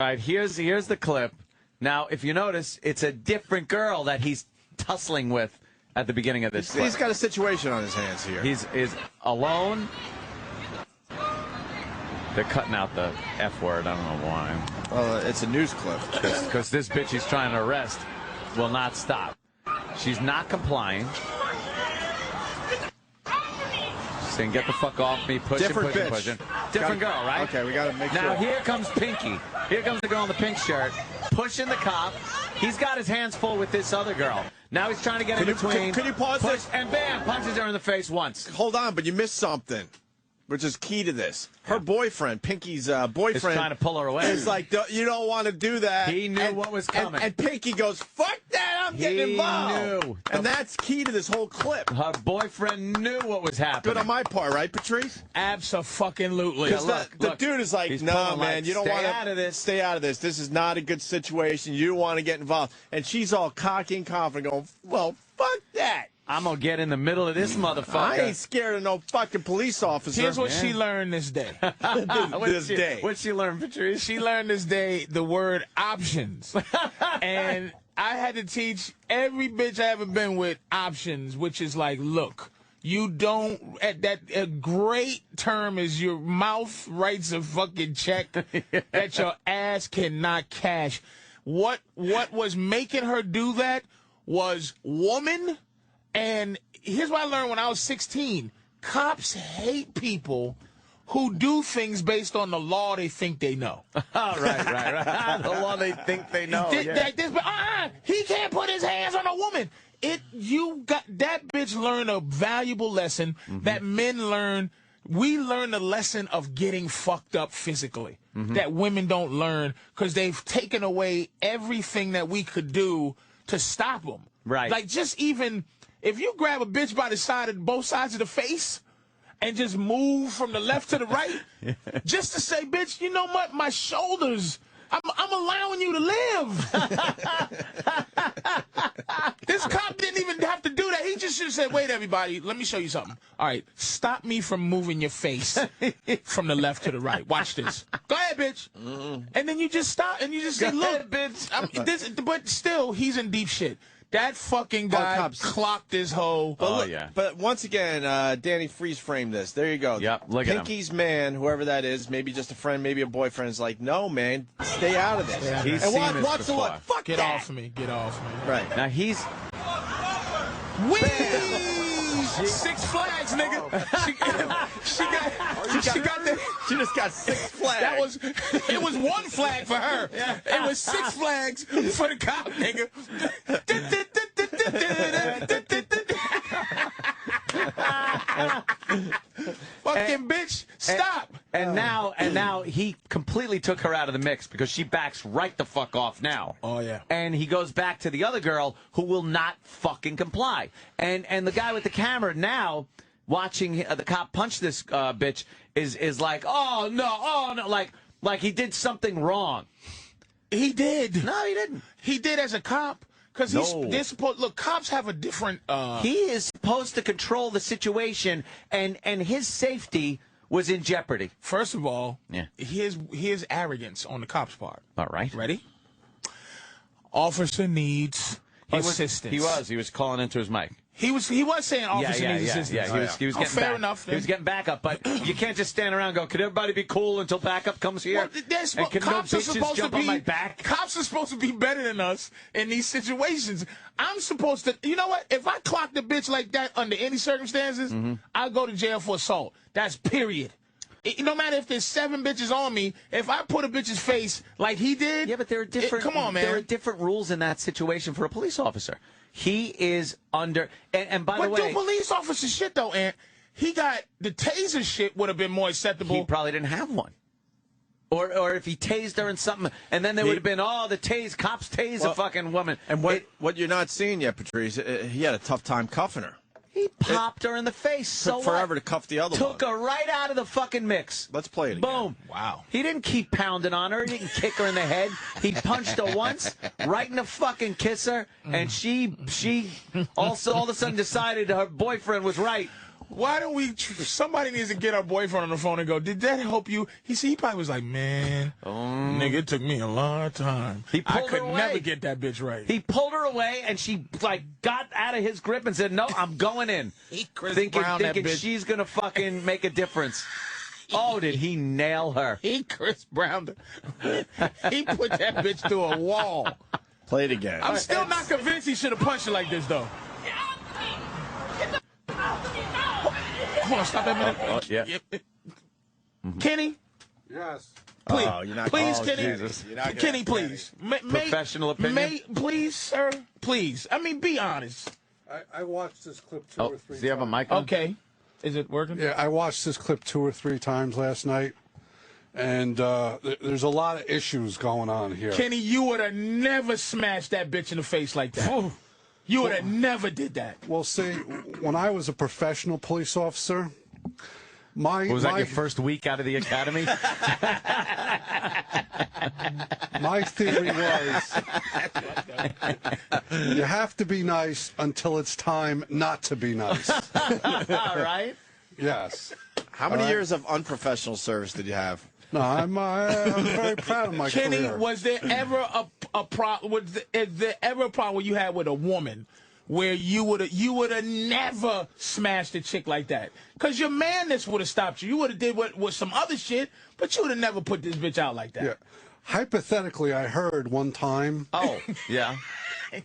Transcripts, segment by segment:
All right, here's the clip. Now, if you notice, it's a different girl that he's tussling with at the beginning of this clip. He's got a situation on his hands here. He's alone. They're cutting out the F word. I don't know why. Well, it's a news clip. Because this bitch he's trying to arrest will not stop. She's not complying. She's saying, get the fuck off me, pushing. Different girl, right? Okay, we got to make sure. Now, here comes Pinky. Here comes the girl in the pink shirt, pushing the cop. He's got his hands full with this other girl. Now he's trying to get in between. Can you pause this? And bam, punches her in the face once. Hold on, but you missed something, which is key to this. Her boyfriend, Pinky's boyfriend, is trying to pull her away. It's like, you don't want to do that. He knew what was coming. And Pinky goes, fuck that, I'm getting involved. He knew. And that's key to this whole clip. Her boyfriend knew what was happening. Good on my part, right, Patrice? Abso-fucking-lutely. Because the dude is like, no, man, you don't want to stay out of this. This is not a good situation. You don't want to get involved. And she's all cocky and confident going, well, fuck that. I'm going to get in the middle of this motherfucker. I ain't scared of no fucking police officer. Here's what she learned this day. What'd she learn, Patrice? She learned this day the word options. And I had to teach every bitch I ever been with options, which is like, look, you don't, a great term is your mouth writes a fucking check that your ass cannot cash. What was making her do that was woman. And here's what I learned when I was 16. Cops hate people who do things based on the law they think they know. right. The law they think they know. He can't put his hands on a woman. That bitch learned a valuable lesson that men learn. We learn the lesson of getting fucked up physically that women don't learn because they've taken away everything that we could do to stop them. Right. Like just even... If you grab a bitch by the side of both sides of the face and just move from the left to the right, just to say, bitch, you know what? My shoulders, I'm allowing you to live. This cop didn't even have to do that. He just should have said, wait, everybody, let me show you something. All right, stop me from moving your face from the left to the right. Watch this. Go ahead, bitch. And then you just stop and you just say, look, bitch. But still, he's in deep shit. That fucking guy clocked his hoe. But once again, Danny freeze framed this. There you go. Yep, look at him. Pinky's man, whoever that is, maybe just a friend, maybe a boyfriend, is like, no, man, stay out of this. Yeah. He's seen this watch before. the look. Fuck Get that. off of me. Get off of me. Right. Now he's... Six Flags, nigga. She just got 6 flags. It was 1 flag for her. It was 6 flags for the cop, nigga. Fucking bitch, stop. And now he completely took her out of the mix because she backs right the fuck off now. Oh, yeah. And he goes back to the other girl who will not fucking comply. And the guy with the camera now watching the cop punch this bitch is like, oh no, like he did something wrong. He did. No, he didn't. He did as a cop. Because they're supposed, look, cops have a different... He is supposed to control the situation, and his safety was in jeopardy. First of all, here's arrogance on the cop's part. All right. Ready? Officer needs assistance. He was calling into his mic. He was saying officer needs assistance. Yeah, he was getting fair back. enough. He was getting backup, but you can't just stand around and go, could everybody be cool until backup comes here? Well, cops are supposed to be on my back? Cops are supposed to be better than us in these situations. I'm supposed to, you know what? If I clocked a bitch like that under any circumstances, I'll go to jail for assault. That's period. No matter if there's 7 bitches on me, if I put a bitch's face like he did... Yeah, but there are different... come on, man. There are different rules in that situation for a police officer. He is under... And by the way... But do police officer shit, though, Ant. He got... The taser shit would have been more acceptable. He probably didn't have one. Or if he tased her in something, and then there would have been, cops tase a fucking woman. And what you're not seeing yet, Patrice, he had a tough time cuffing her. He popped her in the face. Took forever to cuff the other one. Took her right out of the fucking mix. Let's play it again. Boom. Wow. He didn't keep pounding on her. He didn't kick her in the head. He punched her once, right in the fucking kisser, and she also all of a sudden decided her boyfriend was right. Why don't we? Somebody needs to get our boyfriend on the phone and go, did that help you? He probably was like, man, nigga, it took me a long time. I could never get that bitch right. He pulled her away, and she got out of his grip and said, no, I'm going in. Thinking she's going to fucking make a difference. Oh, did he nail her? He Chris Brown. He put that bitch through a wall. Play it again. I'm still not convinced he should have punched her like this, though. Hold on, stop that minute. Yeah. Kenny? Yes. Please, you're not please, Kenny. You're not Kenny, please. Professional opinion? Please, sir. Please. I mean, be honest. I watched this clip two or three times. Does he have a mic on? Okay. Is it working? Yeah, I watched this clip 2 or 3 times last night, and there's a lot of issues going on here. Kenny, you would have never smashed that bitch in the face like that. You would have never did that. Well, see, when I was a professional police officer, was that your first week out of the academy? My theory was you have to be nice until it's time not to be nice. All right. Yes. How many years of unprofessional service did you have? No, I'm very proud of my Kenny, career. was there ever a problem? Is there ever a problem you had with a woman where you would have never smashed a chick like that? Because your manness would have stopped you. You would have did with some other shit, but you would have never put this bitch out like that. Yeah. Hypothetically, I heard one time. Oh, yeah.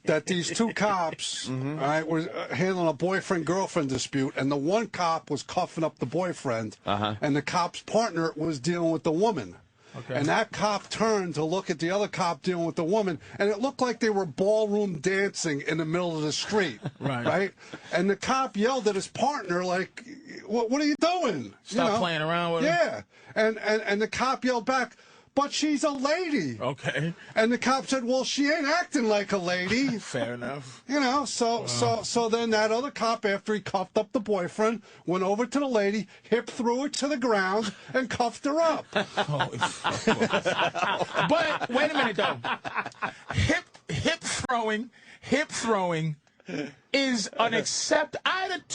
That these 2 cops, all right, were handling a boyfriend-girlfriend dispute, and the one cop was cuffing up the boyfriend, and the cop's partner was dealing with the woman. Okay. And that cop turned to look at the other cop dealing with the woman, and it looked like they were ballroom dancing in the middle of the street. Right? And the cop yelled at his partner, like, what are you doing? Stop playing around with her. Yeah. And the cop yelled back, but she's a lady. Okay. And the cop said, well, she ain't acting like a lady. Fair enough. So then that other cop, after he cuffed up the boyfriend, went over to the lady, hip threw her to the ground, and cuffed her up. But wait a minute, though. Hip throwing is an I'd have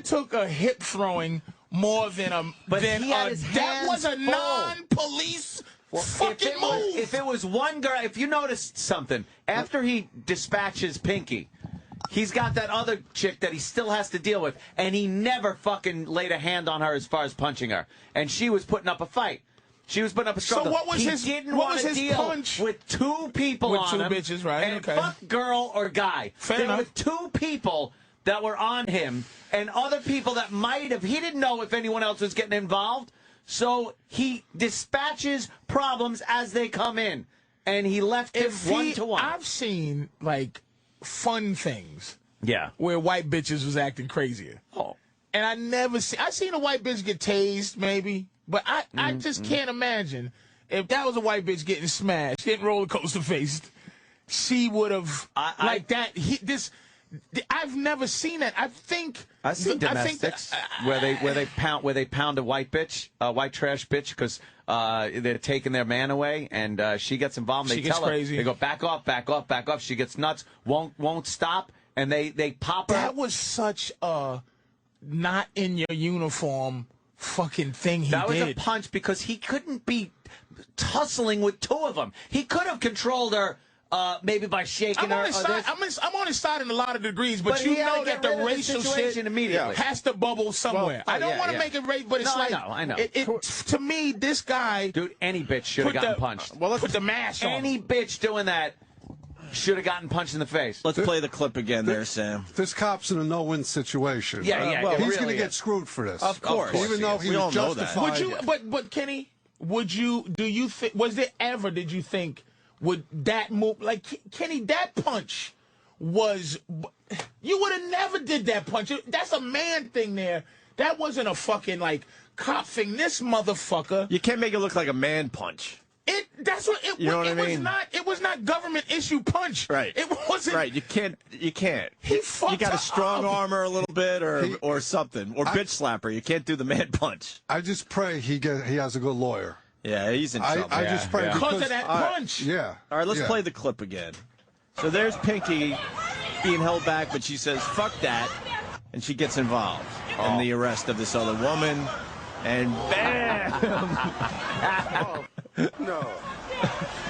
took a hip throwing more than a. But that was a non-police fucking move. If it was one girl, if you noticed something after he dispatches Pinky, he's got that other chick that he still has to deal with, and he never fucking laid a hand on her as far as punching her, and she was putting up a fight. She was putting up a struggle. So what was his punch with 2 people with on 2 him, bitches, right? And okay. fuck girl or guy. Fair there enough. were 2 people that were on him, and other people that might have. He didn't know if anyone else was getting involved, so he dispatches problems as they come in, and he left it 1-to-1. I've seen fun things. Yeah. Where white bitches was acting crazier. Oh. And I seen a white bitch get tased, maybe. But I just can't imagine if that was a white bitch getting smashed, getting roller coaster faced, she would have like that. I've never seen that. I've seen domestics where they pound a white bitch, a white trash bitch, because they're taking their man away, and she gets involved. And they tell her, crazy. They go back off, back off, back off. She gets nuts, won't stop, and they pop her. That was such a not in your uniform fucking thing he did. That was a punch because he couldn't be tussling with 2 of them. He could have controlled her. Maybe by shaking her. I'm on his side in a lot of degrees, but you know that the racial shit immediately has to bubble somewhere. I don't want to make it race, but it's I know. To me, this guy, dude, any bitch should have gotten punched. Well, let's put the mask on. Any bitch doing that should have gotten punched in the face. Let's play the clip again there, Sam. This cop's in a no-win situation. Yeah, well, he's really going to get screwed for this. Of course. Even though he was justified. But Kenny, did you think would that move, Kenny, that punch was, you would have never did that punch. That's a man thing there. That wasn't a fucking, cop thing. This motherfucker. You can't make it look like a man punch. That's what it, you know what I mean? It was not government issue punch. Right. It wasn't. Right. You can't. He fucked You got to strong arm her a little bit, or something, or bitch slap her. You can't do the man punch. I just pray he has a good lawyer. Yeah, he's in trouble. I just pray because of that punch. Yeah. All right, let's play the clip again. So there's Pinky being held back, but she says, "Fuck that," and she gets involved in the arrest of this other woman, and bam! No.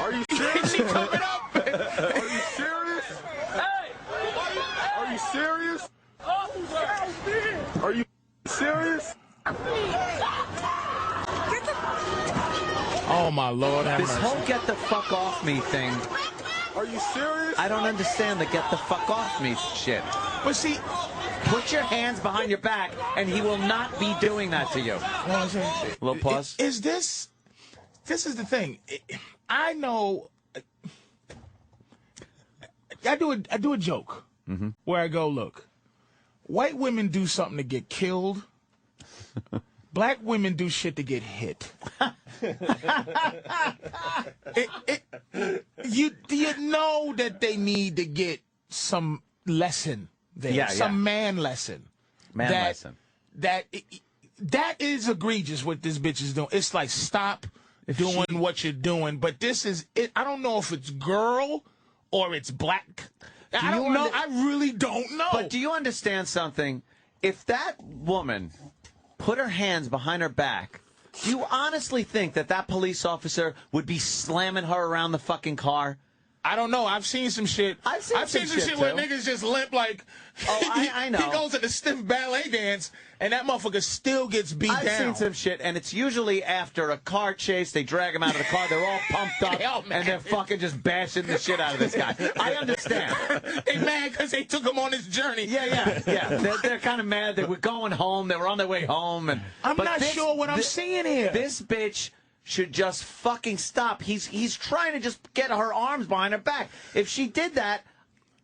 Are you serious? She covered up. Are you serious? Hey! Are you serious? Are you serious? Oh my Lord, have This mercy. whole get the fuck off me thing, Are you serious? I don't understand the get the fuck off me shit. But see, Put your hands behind your back, and he will not be doing that to you. Little pause. Is this is the thing. I know. I do a joke where I go, look, white women do something to get killed. Black women do shit to get hit. Do you know that they need to get some lesson there, some man lesson? Lesson. That is egregious what this bitch is doing. It's like, stop doing what you're doing. But this is it. I don't know if it's girl or it's black. I don't know. I really don't know. But do you understand something? If that woman put her hands behind her back, do you honestly think that that police officer would be slamming her around the fucking car? I don't know. I've seen some shit. I've seen some shit where too. niggas just limp like. Oh, I know. He goes to the stiff ballet dance, and that motherfucker still gets beat down. I've seen some shit, and it's usually after a car chase. They drag him out of the car. They're all pumped up, and they're fucking just bashing the shit out of this guy. I understand. They mad because they took him on his journey. Yeah. They're kind of mad. They were going home. They were on their way home, and I'm not sure what I'm seeing here. This bitch should just fucking stop. He's trying to just get her arms behind her back. If she did that,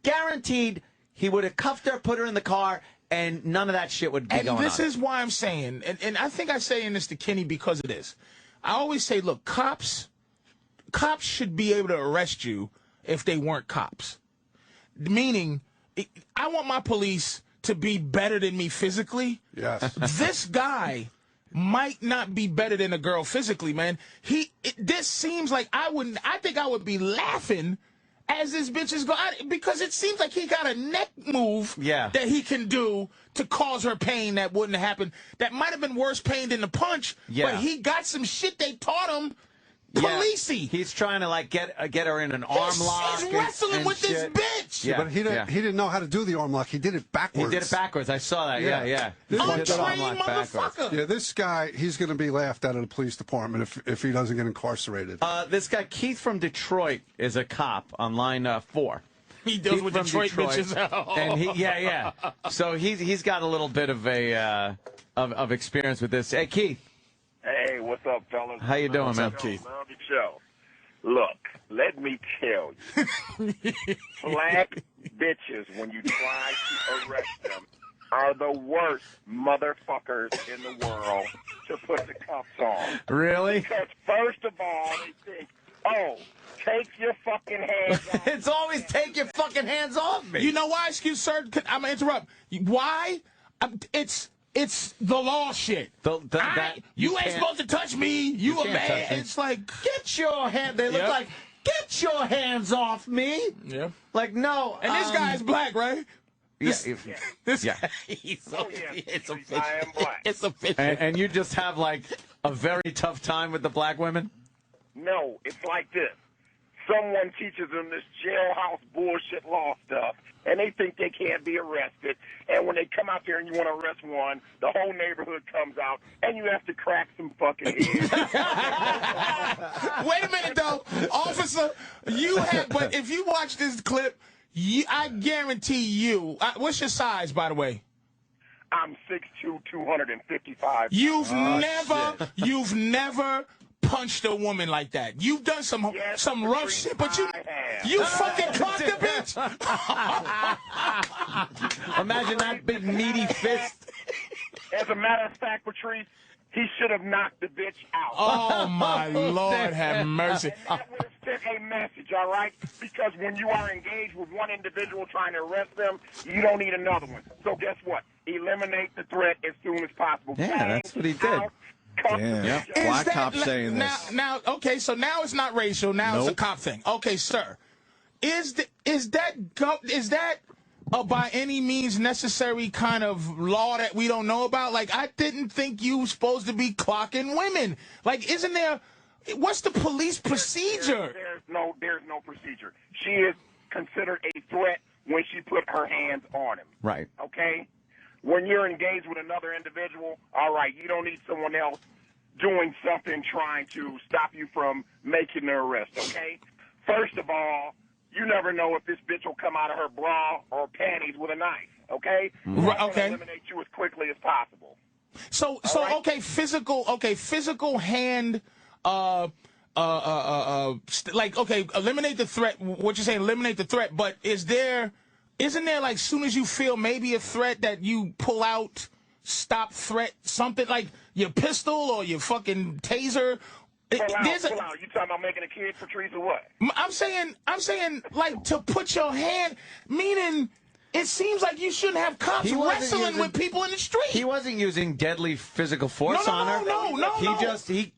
guaranteed he would have cuffed her, put her in the car, and none of that shit would be going on. And this is why I'm saying, and I think I'm saying this to Kenny because of this. I always say, look, cops should be able to arrest you if they weren't cops. Meaning, I want my police to be better than me physically. Yes. This guy might not be better than a girl physically, man. This seems like I think I would be laughing as this bitch is going, because it seems like he got a neck move that he can do to cause her pain that wouldn't happen. That might have been worse pain than the punch, but he got some shit they taught him. Policey. He's trying to like get her in an arm lock. He's wrestling and with shit. this bitch. Yeah, but he didn't know how to do the arm lock. He did it backwards. He did it backwards. I saw that. Yeah. Untrained motherfucker. Yeah, this guy, he's going to be laughed at in the police department if he doesn't get incarcerated. This guy, Keith from Detroit, is a cop on line 4. He deals with Detroit bitches. And so he's got a little bit of a of experience with this. Hey, Keith. Hey, what's up, fellas? How you doing, what's man? up, Keith? Love the show. Look, let me tell you, black bitches, when you try to arrest them, are the worst motherfuckers in the world to put the cuffs on. Really? Because first of all, they think, oh, take your fucking hands off. It's always take your fucking hands off me. You know why? Excuse, sir. I'm going to interrupt. Why? It's the law shit. You ain't supposed to touch me. You a man. It's like, get your hand. They look like, get your hands off me. Yeah. Like, no. And this guy's black, right? This guy, he's so, it's official. I am black. It's official. And you just have like a very tough time with the black women? No, it's like this. Someone teaches them this jailhouse bullshit law stuff, and they think they can't be arrested. And when they come out there and you want to arrest one, the whole neighborhood comes out, and you have to crack some fucking heads. Wait a minute, though. Officer, but if you watch this clip, I guarantee you, what's your size, by the way? I'm 6'2", 255. You've never punched a woman like that. You've done some rough shit, but you fucking caught the bitch. Imagine that big meaty fist. As a matter of fact, Patrice, he should have knocked the bitch out. Oh my Lord, have mercy. That would have sent a message, all right? Because when you are engaged with one individual trying to arrest them, you don't need another one. So guess what? Eliminate the threat as soon as possible. Yeah, that's what he did. Damn. Black cop saying this. Now, okay, so now it's not racial. Now it's a cop thing. Okay, sir, is that a by any means necessary kind of law that we don't know about? Like, I didn't think you were supposed to be clocking women. Like, isn't there? What's the police procedure? There's no procedure. She is considered a threat when she put her hands on him. Right. Okay? When you're engaged with another individual, all right, you don't need someone else doing something trying to stop you from making the arrest, okay? First of all, you never know if this bitch will come out of her bra or panties with a knife, okay? Right, okay. Eliminate you as quickly as possible. So right? Okay, physical hand, like, okay, eliminate the threat. What you're saying, eliminate the threat, but isn't there, like, soon as you feel maybe a threat that you pull out, stop threat, something like your pistol or your fucking taser? Pull out. You talking about making a kid, Patrice, or what? I'm saying, like, to put your hand, meaning it seems like you shouldn't have cops wrestling with people in the street. He wasn't using deadly physical force on her. No.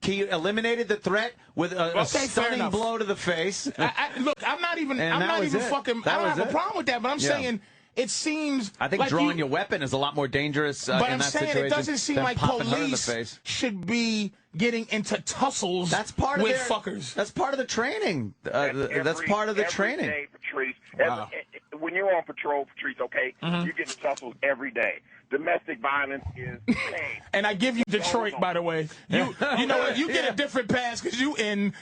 He eliminated the threat with a stunning blow to the face. Look, I'm not even fucking. I don't have a problem with that, but I'm saying. It seems. I think like drawing your weapon is a lot more dangerous in that situation. But I'm saying it doesn't seem like police should be getting into tussles with fuckers. That's part of the training. That's part of the training. Day, Patrice, when you're on patrol, Patrice, okay, you get in tussles every day. Domestic violence is pain. And I give you Detroit, by the way. You know what? You get a different pass because you in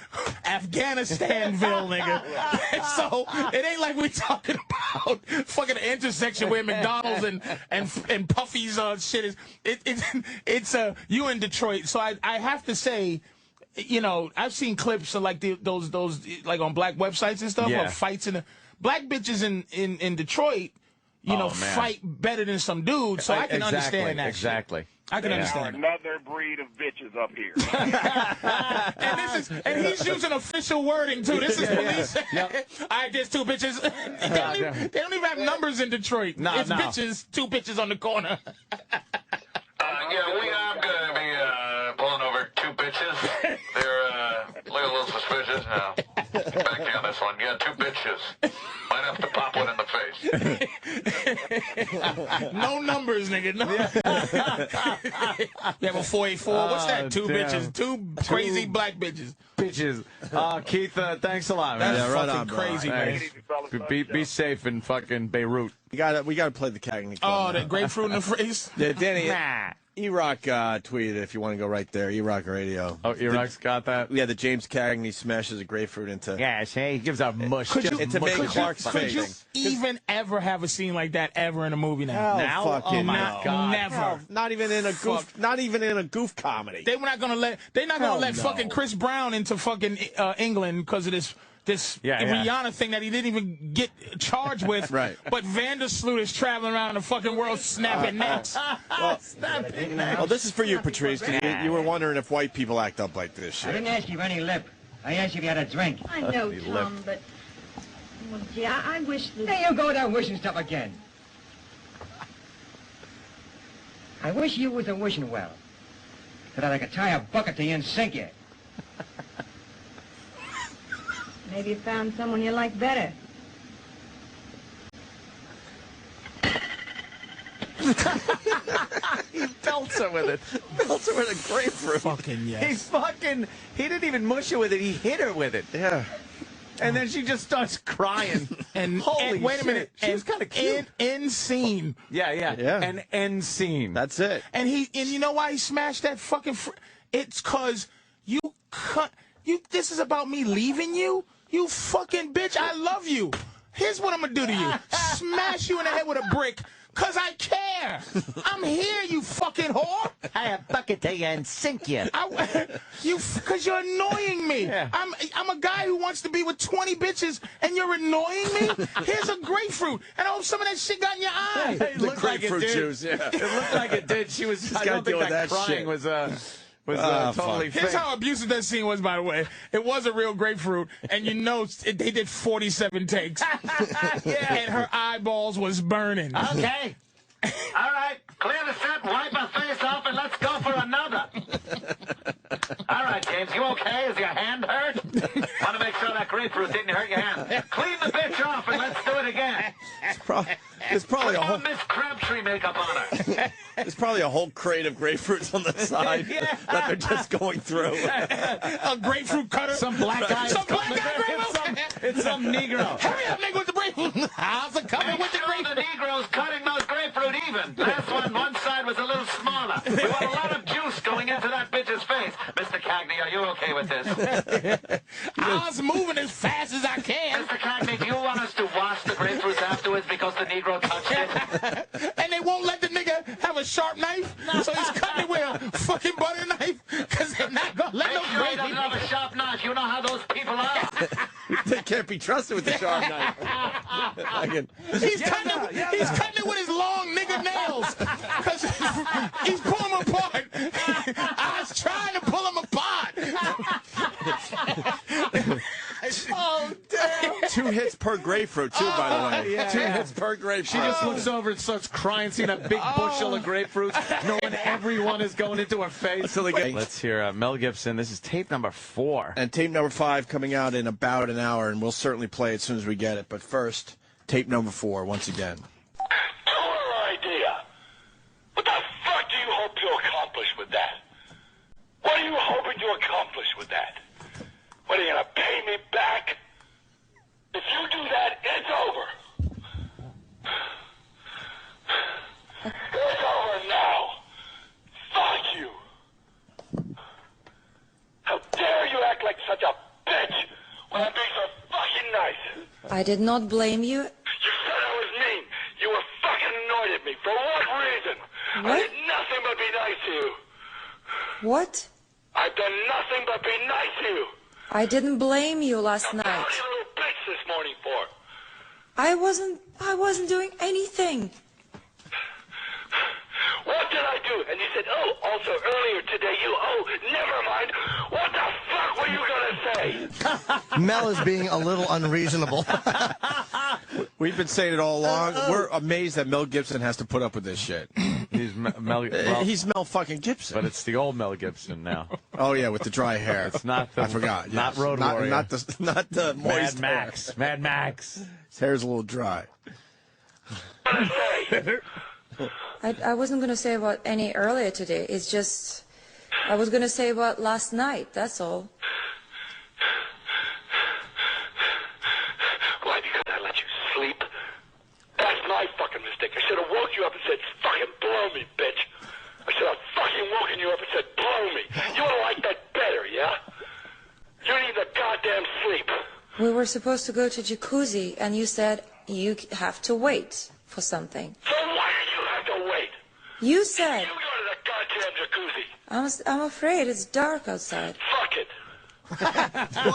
Afghanistanville, nigga. So it ain't like we talking about fucking an intersection where McDonald's and Puffy's shit is. It's you in Detroit. So I have to say, you know, I've seen clips of like those like on black websites and stuff of fights in black bitches in Detroit. You know, fight better than some dudes, so I can understand that. Exactly. I can understand. Another breed of bitches up here. and he's using official wording too. This is police. All right, there's two bitches. They don't even have numbers in Detroit. It's bitches, two bitches on the corner. I'm gonna be pulling over two bitches. They're look a little suspicious. Now, back to you on this one. Yeah, two bitches. Might have to pop one in the face. No numbers, nigga. No. You have a 484. What's that? Two bitches. Two crazy black bitches. Bitches. Keith, thanks a lot, man. That's fucking crazy, man. Be safe in fucking Beirut. We gotta play the Cagney. Oh, that grapefruit in the face? Yeah, Danny. E-Rock tweeted if you want to go right there. E-Rock Radio. Oh, E-Rock's got that? Yeah, the James Cagney smashes a grapefruit into... Yeah, he gives out mush. It's a make Clark's face. Could you even ever have a scene like that ever in a movie now? Oh my God. Never. Not even in a goof. Not even in a goof comedy. They're not gonna let fucking Chris Brown into fucking England because of this Rihanna thing that he didn't even get charged with. Right. But Vandersloot is traveling around the fucking world snapping necks. Well, this is for you, Patrice. You were wondering if white people act up like this shit. I didn't ask you for any lip. I asked you if you had a drink. I know, Tom, but... Well, gee, I wish that... Hey, you go with that wishing stuff again. I wish you was a wishing well. So that I could tie a bucket to you and sink you. Maybe you found someone you like better. He belts her with it. Belts her with a grapefruit. Fucking yes. He didn't even mush her with it. He hit her with it. Yeah. And then she just starts crying. And holy wait a minute. She was kind of cute. End scene. Yeah. An end scene. That's it. And you know why he smashed that fucking... It's because this is about me leaving you? You fucking bitch, I love you. Here's what I'm gonna do to you. Smash you in the head with a brick, cause I care. I'm here, you fucking whore. I have a bucket to you and sink you. Cause you're annoying me. Yeah. I'm a guy who wants to be with 20 bitches, and you're annoying me? Here's a grapefruit, and I hope some of that shit got in your eye. It looked like it did. Juice, yeah. It looked like it did. I don't think that crying was totally fake. Here's how abusive that scene was, by the way. It was a real grapefruit, and they did 47 takes. And her eyeballs was burning. Okay. All right. Clear the set, wipe her face off, and let's go for another. All right, James, you okay? Is your hand hurt? Want to make sure that grapefruit didn't hurt your hand. Clean the bitch off, and let's do it again. There's probably a whole Miss Crabtree makeup on her. There's probably a whole crate of grapefruits on the side that they're just going through. A grapefruit cutter. Some black guy. Some black guy grapefruit. It's some Negro. Hurry up, nigga, with the grapefruit. How's it coming with the grapefruit? The Negroes cutting those grapefruit even. Last one side was a little smaller. We want a lot of juice going into that bitch's face. Mr. Cagney, are you okay with this? I was moving as fast as I can. Mr. Cagney, do you want us to wash the grapefruits afterwards because the Negro touched it? And they won't let the nigga have a sharp knife, so he's cutting it with a fucking butter knife, because they're not going to let no Make sure he gravy. doesn't have a sharp knife. You know how those people are. They can't be trusted with the sharp knife. He's cutting it with his long nigga nails, because he's pulling them apart. I was trying to pull them apart. Oh, damn. 2 hits per grapefruit, too, by the way. Yeah. 2 hits per grapefruit. She just looks over and starts crying, seeing a big bushel of grapefruits, knowing everyone is going into her face. Let's hear Mel Gibson. This is tape number 4. And tape number 5 coming out in about an hour, and we'll certainly play it as soon as we get it. But first, tape number 4 once again. Total idea. What the fuck do you hope to accomplish with that? What are you hoping to accomplish with that? What, are you going to pay me back? If you do that, it's over. It's over now. Fuck you. How dare you act like such a bitch when I'm being so fucking nice? I did not blame you. You said I was mean. You were fucking annoyed at me. For what reason? What? I did nothing but be nice to you. What? I've done nothing but be nice to you. I didn't blame you last Now, night. what are you little bitch this morning for? I wasn't doing anything. What did I do? And you said, oh, also earlier today never mind. What the fuck were you going to say? Mel is being a little unreasonable. We've been saying it all along. We're amazed that Mel Gibson has to put up with this shit. He's He's Mel fucking Gibson. But it's the old Mel Gibson now. Oh, yeah, with the dry hair. It's not the... I forgot. Not yes. Road Warrior. Not the moist Mad Max. hair. Mad Max. His hair's a little dry. I wasn't going to say about any earlier today. It's just, I was going to say about last night. That's all. Why? Because I let you sleep? That's my fucking mistake. I should have woke you up and said, fucking blow me, bitch. I should have fucking woken you up and said, blow me. You would have liked that better, yeah? You need the goddamn sleep. We were supposed to go to jacuzzi, and you said you have to wait for something. So why did you have to wait? You said... You go to the goddamn jacuzzi. I'm afraid it's dark outside. Fuck it.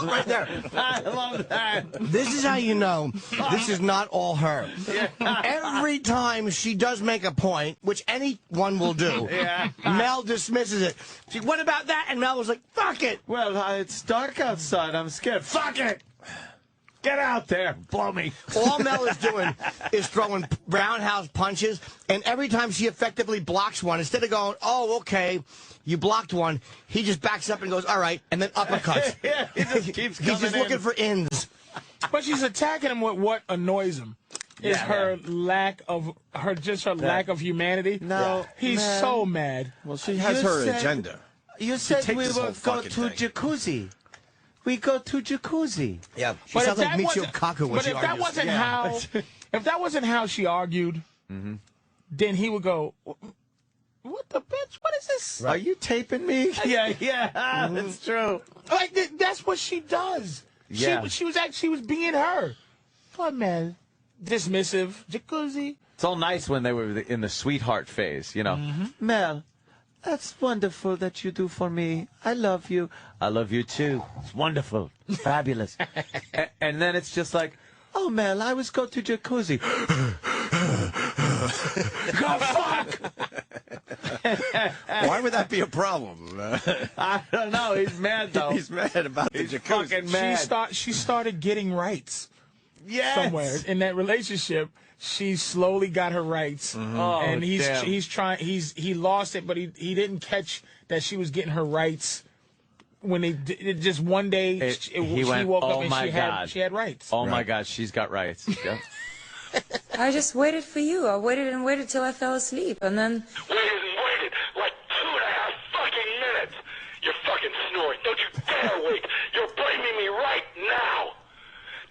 Right there. I love that. This is how you know this is not all her. Every time she does make a point, which anyone will do, Mel dismisses it. She, what about that? And Mel was like, fuck it. Well, it's dark outside. I'm scared. Fuck it. Get out there. Blow me. All Mel is doing is throwing roundhouse punches, and every time she effectively blocks one, instead of going, oh, okay, you blocked one, he just backs up and goes, all right, and then uppercuts. Yeah, he just keeps coming He's just looking for ins. But she's attacking him with what annoys him. Is her lack of lack of humanity. No, he's so mad. Well, she has her agenda. You said takes we this would whole go fucking to thing. jacuzzi. We go to jacuzzi. Yeah, she But sounds if like that Michio wasn't- Kaku when But she if that argues. wasn't how, if that wasn't how she argued, then he would go, "What the bitch? What is this? Are you taping me? Yeah, that's true. Like that's what she does. Yeah. She was being her. What man? Dismissive. Jacuzzi. It's all nice when they were in the sweetheart phase, you know. Mel, that's wonderful that you do for me. I love you. I love you too. It's wonderful. Fabulous. And then it's just like, oh, Mel, I was go to jacuzzi. God, fuck! Why would that be a problem? I don't know. He's mad, though. He's mad about the He's jacuzzi. fucking mad. She started getting rights Yes. somewhere in that relationship. She slowly got her rights, Oh, and damn. he lost it, but he didn't catch that she was getting her rights when just one day she he went, woke oh up and my she God. had rights. Oh, my God. She's got rights. Yep. I just waited for you. I waited and waited till I fell asleep, and then... Waited like 2.5 fucking minutes. You're fucking snoring. Don't you dare wait. You're blaming me right now.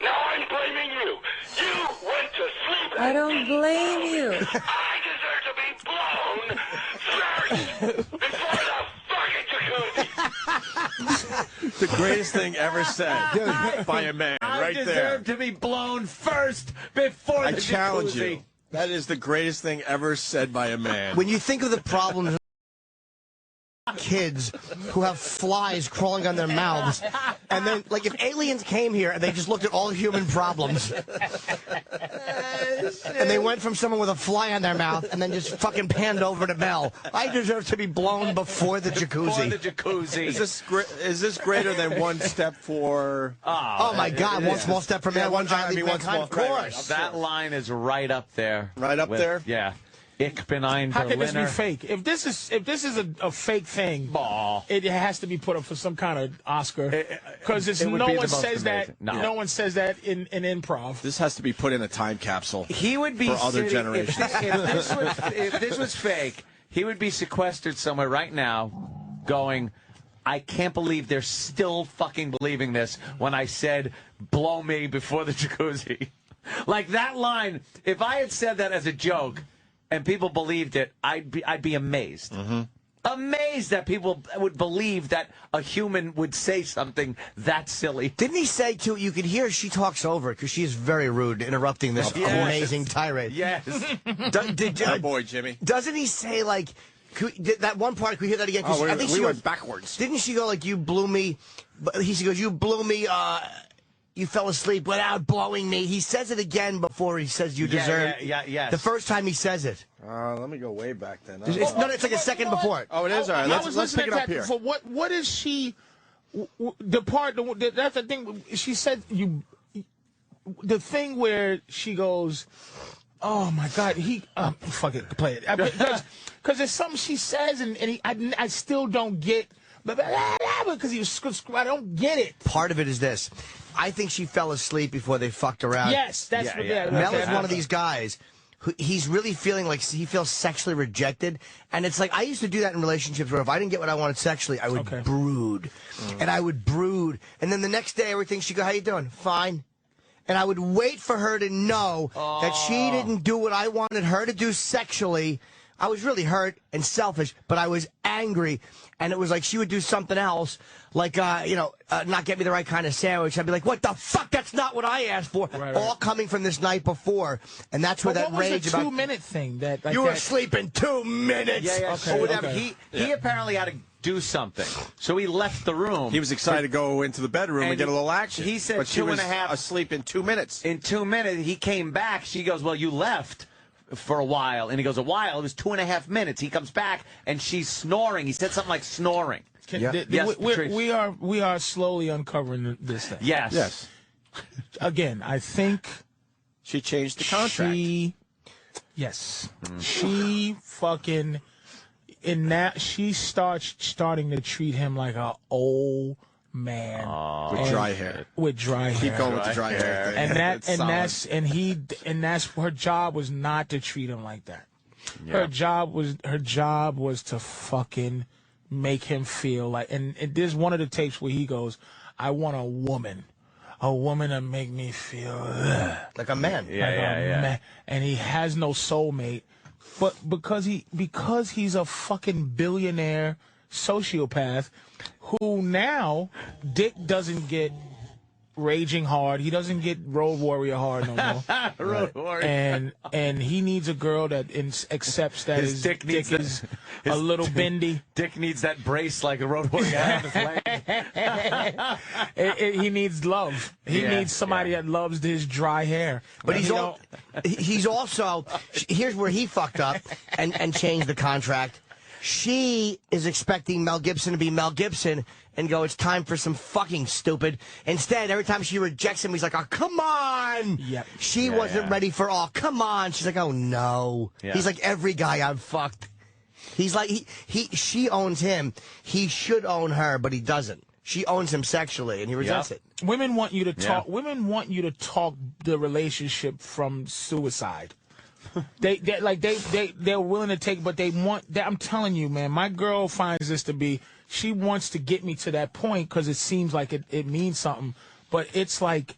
Now I'm blaming you. You went to sleep. I don't blame you. I deserve to be blown first before the fucking jacuzzi. The greatest thing ever said by a man, right there. I deserve to be blown first before the jacuzzi. I challenge you. That is the greatest thing ever said by a man. When you think of the problems kids who have flies crawling on their mouths, and then, like, if aliens came here and they just looked at all human problems, and they went from someone with a fly on their mouth and then just fucking panned over to Mel, I deserve to be blown before the jacuzzi. Before the jacuzzi. Is this greater than one step for... Oh, my God, one small step for man, one giant leap for mankind, of course. Right. That line is right up there. Right up there? Yeah. Ich bin ein How can this be Berliner. fake? If this is a fake thing, it has to be put up for some kind of Oscar. Because no one says that. No one says that in improv. This has to be put in a time capsule. He would be for other generations. If this was fake, he would be sequestered somewhere right now, going, I can't believe they're still fucking believing this when I said, blow me before the jacuzzi. Like that line, if I had said that as a joke and people believed it, I'd be amazed. Mm-hmm. Amazed that people would believe that a human would say something that silly. Didn't he say, too, you could hear she talks over because she is very rude, interrupting this amazing tirade. Yes. Good boy, Jimmy. Doesn't he say, like, that one part, could we hear that again? Oh, I think we she went goes, backwards. Didn't she go, like, you blew me, she goes, you blew me, you fell asleep without blowing me. He says it again before he says you deserve. Yes. The first time he says it. Let me go way back then. It's like a second before it. Oh, it is? All right, let's pick it up here. For what is she... That's the thing. She said the thing where she goes, oh, my God, fuck it, play it. Because there's something she says, and I still don't get... Because I don't get it. Part of it is this. I think she fell asleep before they fucked around. Yes, that's what. Yeah, Mel is one of these guys who he's really feeling like he feels sexually rejected, and it's like I used to do that in relationships where if I didn't get what I wanted sexually, I would brood, and I would brood, and then the next day everything she'd go, "How you doing? Fine." And I would wait for her to know that she didn't do what I wanted her to do sexually. I was really hurt and selfish, but I was angry. And it was like she would do something else, like, not get me the right kind of sandwich. I'd be like, what the fuck? That's not what I asked for. Right. All coming from this night before. And that's where that rage about... What was the 2-minute thing? You were sleeping 2 minutes. Yeah, okay, or whatever. Okay. He apparently had to do something. So he left the room. He was excited to go into the bedroom and get a little action. He said but she was 2.5... asleep in 2 minutes. In 2 minutes, he came back. She goes, well, you left for a while. And he goes, a while? It was 2.5 minutes. He comes back, and she's snoring. He said something like snoring. Yes, we are slowly uncovering this thing. Yes. Again, I think she changed the contract. She fucking starting to treat him like an old man with dry hair. Keep going with the dry hair thing. And that's her job was not to treat him like that. Yeah. Her job was to fucking make him feel like, and there's one of the tapes where he goes, I want a woman to make me feel like a man. Man. And he has no soulmate, but because he's a fucking billionaire sociopath who now Dick doesn't get raging hard. He doesn't get Road Warrior hard no more. Road Warrior. And he needs a girl that accepts that his dick is a little bendy. Dick needs that brace like a Road Warrior had on his leg. He needs love. He needs somebody that loves his dry hair. But he's also here's where he fucked up and changed the contract. She is expecting Mel Gibson to be Mel Gibson and go, it's time for some fucking stupid. Instead, every time she rejects him, he's like, oh, come on. Yep. She wasn't ready for all. Come on. She's like, oh, no. Yeah. He's like every guy I've fucked. He's like, she owns him. He should own her, but he doesn't. She owns him sexually, and he resents it. Women want you to talk. Women want you to talk the relationship from suicide. They're willing to take, but they want. I'm telling you, man. My girl finds this to be. She wants to get me to that point because it seems like it means something. But it's like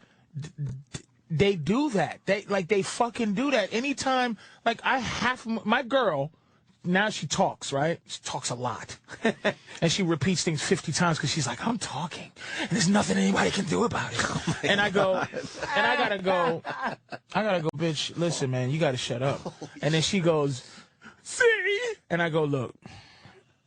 they do that. They fucking do that anytime. Like my girl. Now she talks, right? She talks a lot. And she repeats things 50 times because she's like, I'm talking. And there's nothing anybody can do about it. And I gotta go, bitch, listen, man, you gotta shut up. And then she goes, see? And I go, look,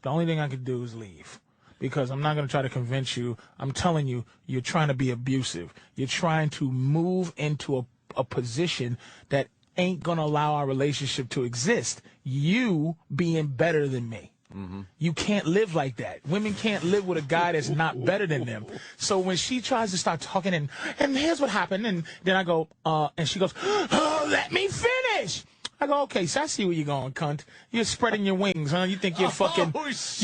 the only thing I can do is leave. Because I'm not going to try to convince you. I'm telling you, you're trying to be abusive. You're trying to move into a position that ain't gonna allow our relationship to exist. You being better than me. You can't live like that. Women can't live with a guy that's not better than them. So when she tries to start talking and here's what happened, and then I go, and she goes, oh, let me finish. I go, okay, so I see where you're going, cunt. You're spreading your wings, huh? You think you're fucking, Prince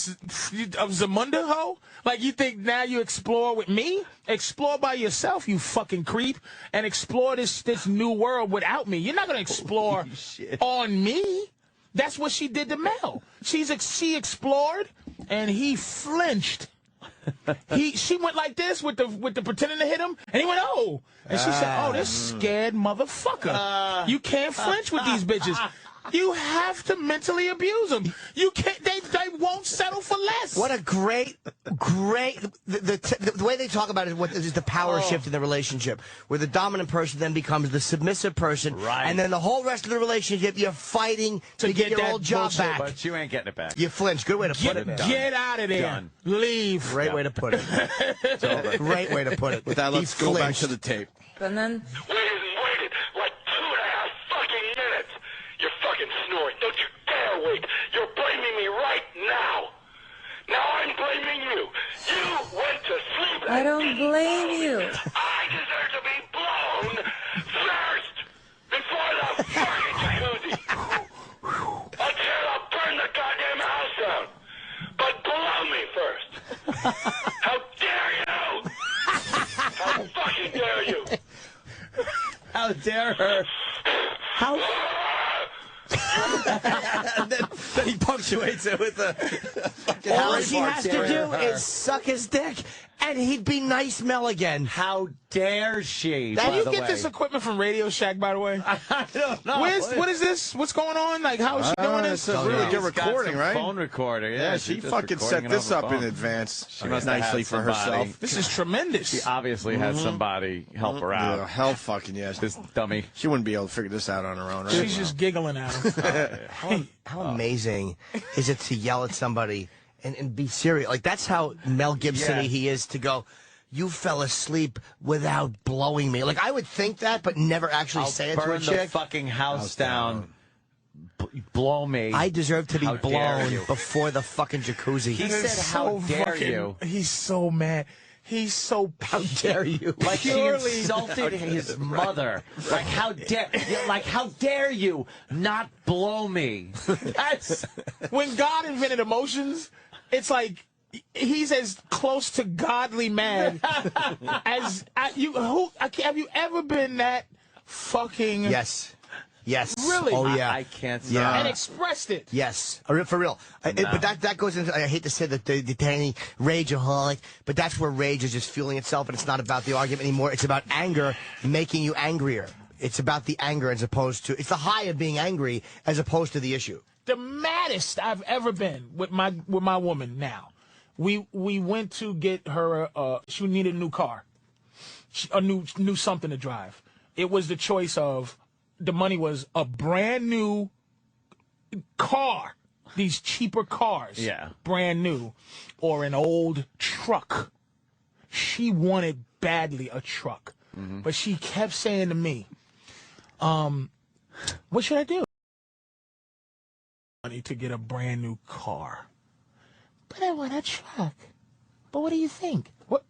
of Zamunda, ho? Like, you think now you explore with me? Explore by yourself, you fucking creep, and explore this new world without me. You're not going to explore on me. That's what she did to Mel. She explored, and he flinched. She went like this with the pretending to hit him, and he went, oh. And she said, oh, this scared motherfucker. You can't flinch with these bitches. You have to mentally abuse them. You can't. They won't settle for less. What a great. The way they talk about it is the power shift in the relationship, where the dominant person then becomes the submissive person, right? And then the whole rest of the relationship, you're fighting to get your old job back. But you ain't getting it back. You flinch. Good way to put it. Get out of there. Done. Leave. Great way to put it. Great way to put it. With that, let's go back to the tape. And then Waited like 2.5 fucking minutes. You're fucking snoring. Don't you dare wait. You're blaming me right now. Now I'm blaming you. You went to sleep. I don't blame you. I deserve to be blown first before the fucking jacuzzi. Until I burn the goddamn house down. But blow me first. How dare you? How fucking dare you? How dare her? How? And then he punctuates it with a fucking all she has to do is suck his dick, and he'd be nice Mel again. How dare she? Did you get this equipment from Radio Shack, by the way? I don't know. What is this? What's going on? Like, how is she doing this? It's a really good recording, right? Phone recorder. Yeah, she fucking set this up in advance. She must nicely have for herself. This is tremendous. She obviously had somebody help her out. Yeah, hell fucking yes. This dummy. She wouldn't be able to figure this out on her own, right? She's just giggling at him. How amazing is it to yell at somebody and be serious? Like, that's how Mel Gibson-y he is, to go, you fell asleep without blowing me. Like, I would think that, but never actually say it to a burn chick. the fucking house down. Blow me. I deserve to be How blown dare you. before the fucking jacuzzi. He said, how dare you? He's so mad. He's so. How dare you? Like he insulted his mother. Like how dare you not blow me? That's when God invented emotions. It's like he's as close to godly mad as you. Have you ever been that fucking? Yes. Yes. Really? Oh yeah. I can't. Yeah. And expressed it. Yes, for real. But that goes into. I hate to say that the tiny rageaholic, but that's where rage is just fueling itself, and it's not about the argument anymore. It's about anger making you angrier. It's about the anger as opposed to. It's the high of being angry as opposed to the issue. The maddest I've ever been with my woman. Now, we went to get her. She needed a new car, a new something to drive. It was the choice of. The money was a brand new car, these cheaper cars, brand new, or an old truck. She wanted badly a truck, but she kept saying to me, what should I do? Money to get a brand new car. But I want a truck. But what do you think? What?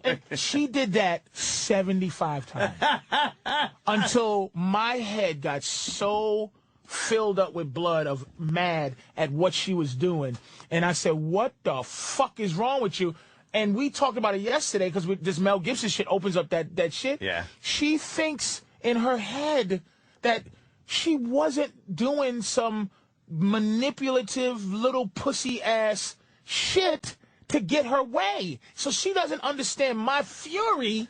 And she did that 75 times until my head got so filled up with blood of mad at what she was doing. And I said, what the fuck is wrong with you? And we talked about it yesterday because this Mel Gibson shit opens up that shit. Yeah. She thinks in her head that she wasn't doing some manipulative little pussy ass shit to get her way. So she doesn't understand my fury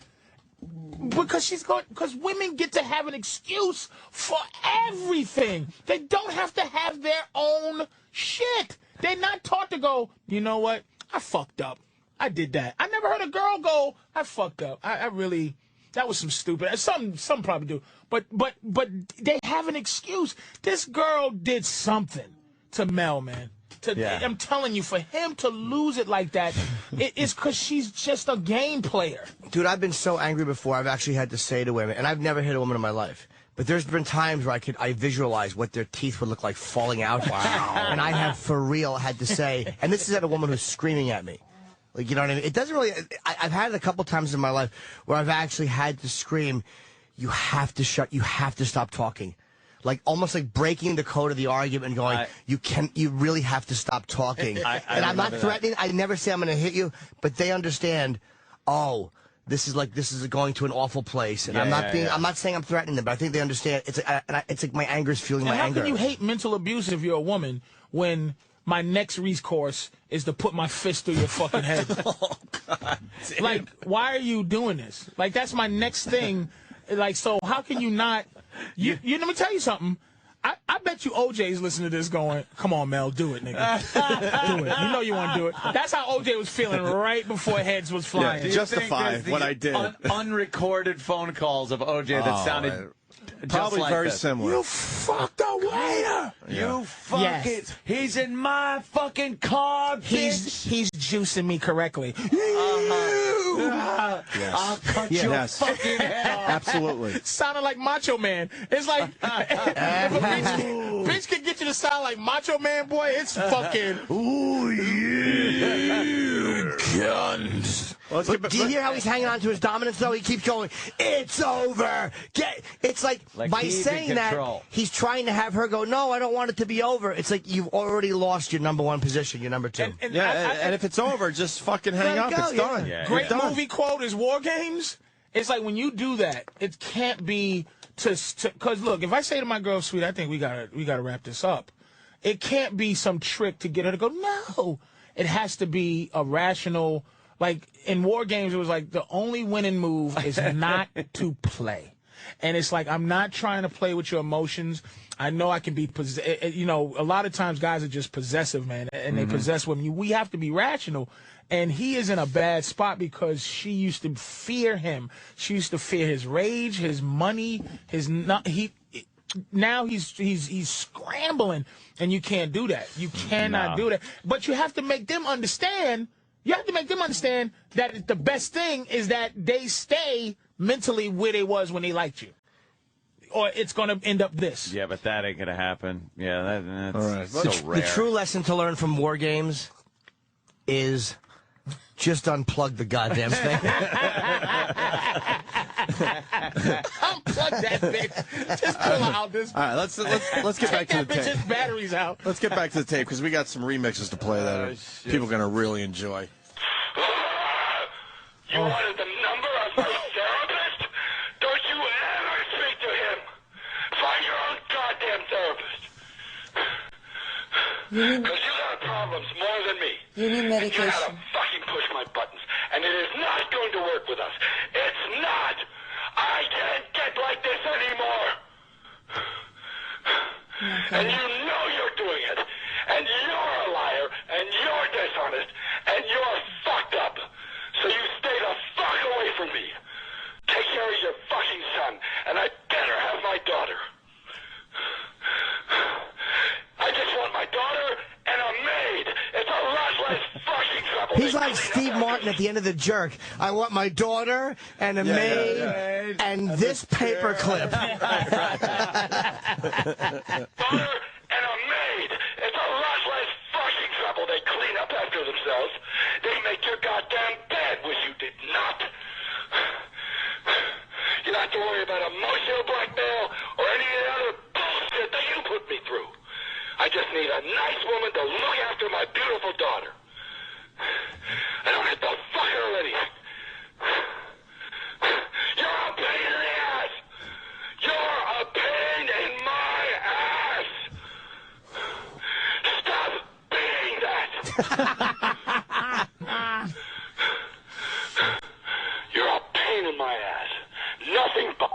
because women get to have an excuse for everything. They don't have to have their own shit. They're not taught to go, you know what? I fucked up. I did that. I never heard a girl go, I fucked up. I really, that was some stupid. Some probably do. But they have an excuse. This girl did something to Mel, man. I'm telling you, for him to lose it like that, it's because she's just a game player. Dude, I've been so angry before. I've actually had to say to women, and I've never hit a woman in my life, but there's been times where I visualize what their teeth would look like falling out. Wow. And I have for real had to say, and this is at a woman who's screaming at me. Like, you know what I mean? It doesn't really, I've had it a couple times in my life where I've actually had to scream, you have to stop talking. Like, almost like breaking the code of the argument and going, you really have to stop talking. And I'm not threatening. I never say I'm going to hit you, but they understand, oh, this is going to an awful place. And I'm not saying I'm threatening them, but I think they understand. It's like my anger is fueling my anger. How can you hate mental abuse if you're a woman when my next recourse is to put my fist through your fucking head? Oh, God. Like, why are you doing this? Like, that's my next thing. Like, so how can you not? You let me tell you something. I bet you OJ's listening to this going, come on, Mel, do it, nigga. Do it. You know you want to do it. That's how OJ was feeling right before heads was flying. Yeah, justify what I did. Unrecorded phone calls of OJ that sounded probably like very this. similar. You fucked a waiter. You fuck it. He's in my fucking car, bitch. He's juicing me correctly. Yes. I'll cut your fucking head off. Absolutely. Sounded like Macho Man. It's like, if a bitch can get you to sound like Macho Man, boy, it's fucking, ooh, you cunt. Well, do you hear how he's hanging on to his dominance, though? He keeps going, it's over. It's like by saying that, he's trying to have her go, no, I don't want it to be over. It's like you've already lost your number one position, your number two. And if it's over, just fucking hang up. It's done. Yeah. Great movie quote is War Games. It's like when you do that, it can't be because look, if I say to my girl, sweet, I think we gotta wrap this up. It can't be some trick to get her to go, no. It has to be a rational. Like, in War Games, it was like the only winning move is not to play. And it's like, I'm not trying to play with your emotions. I know I can be, you know, a lot of times guys are just possessive, man, and they possess women. We have to be rational. And he is in a bad spot because she used to fear him. She used to fear his rage, his money, now he's scrambling, and you can't do that. You cannot do that. But you have to make them understand. You have to make them understand that the best thing is that they stay mentally where they was when they liked you. Or it's going to end up this. Yeah, but that ain't going to happen. Yeah, that's all right. so rare. The true lesson to learn from War Games is just unplug the goddamn thing. Unplug that bitch. Just pull out this. All right, let's get back to the tape. Bitch's batteries out. Let's get back to the tape because we got some remixes to play that people are going to really enjoy. You wanted the number of my therapist? Don't you ever speak to him. Find your own goddamn therapist. Because you got problems more than me. You need medication. You know how to fucking push my buttons. And it is not going to work with us. It's not. I can't get like this anymore. And you know you're doing it. And you're a liar. And you're dishonest. And you're fucked up. So you stay the fuck away from me. Take care of your fucking son. And I better have my daughter. I just want my daughter and a maid. It's a lot less fucking trouble. He's like Steve Martin at the end of The Jerk. I want my daughter and a maid and this paperclip. Daughter and a maid. It's a lot less fucking trouble. They clean up after themselves. They make your goddamn bed, which you did not. You don't have to worry about emotional blackmail or any of the other bullshit that you put me my beautiful daughter. I don't hit the fucker already. You're a pain in the ass. You're a pain in my ass. Stop being that. You're a pain in my ass. Nothing but.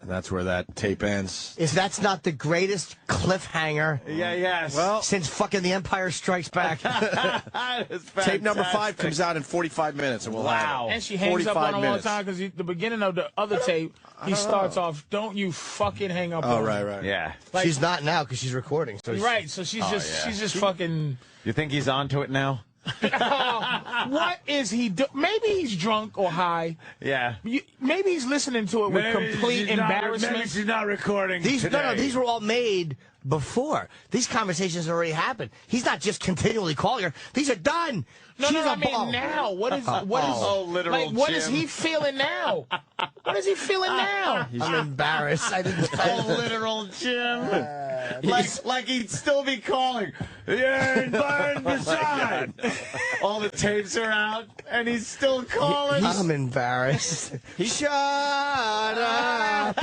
And that's where that tape ends. If that's not the greatest cliffhanger, yes. Well, since fucking The Empire Strikes Back. Tape number 5 comes out in 45 minutes, and we'll have it. And she hangs up on him all the time because the beginning of the other tape, he starts off, "Don't you fucking hang up on me." Right. Yeah. Like, she's not now because she's recording. So right, so she's just fucking. You think he's onto it now? What is he doing? Maybe he's drunk or high. Yeah. Maybe he's listening to it with complete embarrassment. Maybe she's not recording these today. No, these were all made before. These conversations already happened. He's not just continually calling her. These are done. I mean now. What is literal like? What Jim. is he feeling now? What is he feeling now? I'm embarrassed. I didn't. Literal Jim. Like he'd still be calling. Yeah, burn beside. All the tapes are out, and he's still calling. I'm embarrassed. Shut up.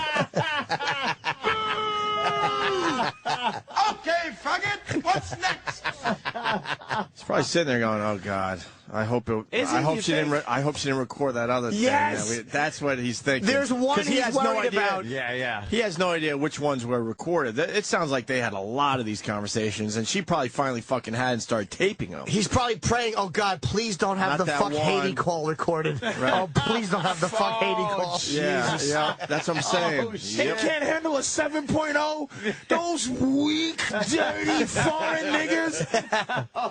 Okay, faggot, what's next? He's probably sitting there going, "Oh God, I hope she didn't record that other Yes. thing." That's what he's thinking. There's one he he's has worried no idea. about. Yeah. He has no idea which ones were recorded. It sounds like they had a lot of these conversations, and she probably finally fucking had and started taping them. He's probably praying, "Oh God, please don't have Not the that fuck one. Haiti call recorded. Oh, please don't have the fuck Haiti call." Yeah, that's what I'm saying. They can't handle a 7.0. Those weak, dirty, foreign niggas.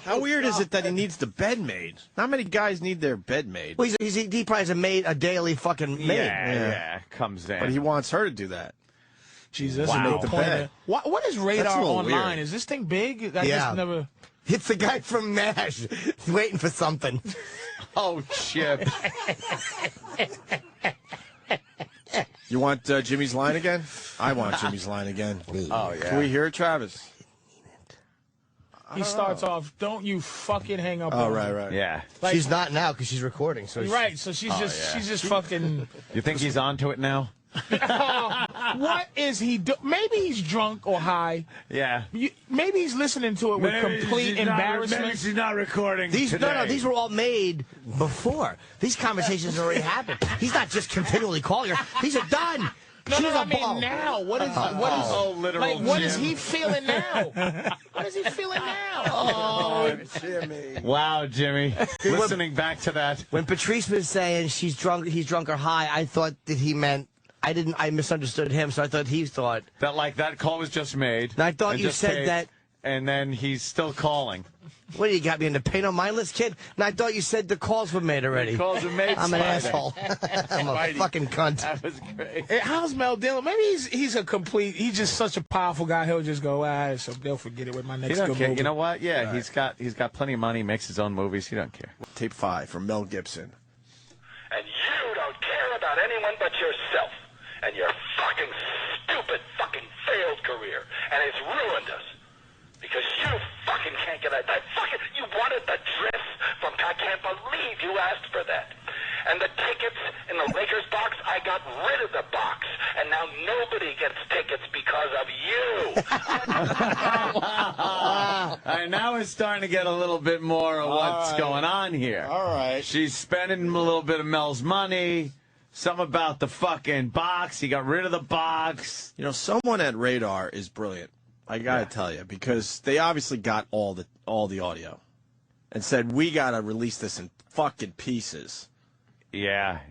How weird is it that he needs the bed made? Not many guys need their bed made. Well, he probably has a daily fucking maid. Yeah. Comes in. But he wants her to do that. Jesus, Wow. make the point. What is Radar That's a little Online? weird. Is this thing big? I Yeah. just never. It's the guy from MASH. He's waiting for something. Oh, Chip. You want Jimmy's line again? I want Jimmy's line again. Oh, yeah. Can we hear it, Travis? He starts off, "Don't you fucking hang up on me." Right. Yeah. Like, She's not now because she's recording. So right, so she's just fucking. You think he's onto it now? What is he doing? Maybe he's drunk or high. Yeah. Maybe he's listening to it with complete embarrassment. Maybe she's not recording These today. these were all made before. These conversations already happened. He's not just continually calling her. These are done. I mean now. What is literal like? What Jim. is he feeling now? What is he feeling now? Oh, Jimmy. Wow, Jimmy. Listening back to that. When Patrice was saying he's drunk or high, I thought that he meant I misunderstood him, so I thought he thought That call was just made. And I thought and you just said taped, that. And then he's still calling. What, you got me in the pain on mindless, kid? And I thought you said the calls were made already. The calls were made. I'm an Friday. asshole. I'm a fucking cunt. That was great. Hey, how's Mel dealing? Maybe he's just such a powerful guy. He'll just go, so they'll forget it with my next He don't good care. movie. You know what? Yeah, he's got plenty of money. Makes his own movies. He don't care. Tape 5 from Mel Gibson. And you don't care about anyone but yourself and your fucking stupid fucking failed career. And it's ruined us. Because you fucking can't get that fucking, you wanted the dress from, I can't believe you asked for that. And the tickets in the Lakers box, I got rid of the box. And now nobody gets tickets because of you. All right, now we're starting to get a little bit more of what's going on here. All right. She's spending a little bit of Mel's money. Some about the fucking box. He got rid of the box. You know, someone at Radar is brilliant. I gotta tell you, because they obviously got all the audio, and said we gotta release this in fucking pieces. Yeah.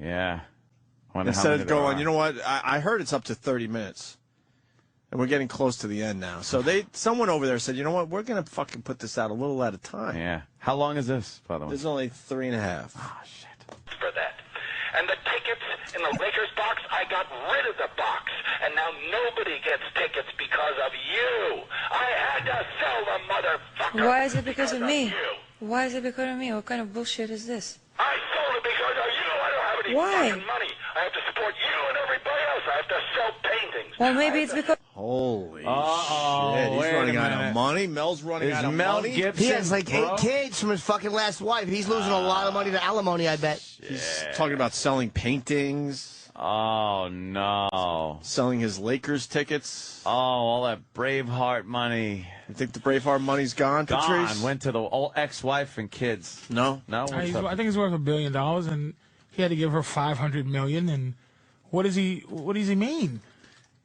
Instead of going, you know what? I heard it's up to 30 minutes, and we're getting close to the end now. So someone over there said, you know what? We're gonna fucking put this out a little at a time. Yeah. How long is this, by the way? There's only 3.5. Oh shit. For that. And the tickets in the Lakers box, I got rid of the box. And now nobody gets tickets because of you. I had to sell the motherfucker. Why is it because of me? you. Why is it because of me? What kind of bullshit is this? I sold it because of you. I don't have any Why? fucking money. I have to support you and everybody else. I have to sell paintings. Well, maybe it's because... Holy shit. He's running out of money. Mel's running out of money. He has like 8 kids from his fucking last wife. He's losing a lot of money to alimony, I bet. He's talking about selling paintings. Oh, no. Selling his Lakers tickets. Oh, all that Braveheart money. You think the Braveheart money's gone, Patrice? Gone. Went to the old ex-wife and kids. No? No? I think he's worth $1 billion, and he had to give her $500 million. And what does he mean?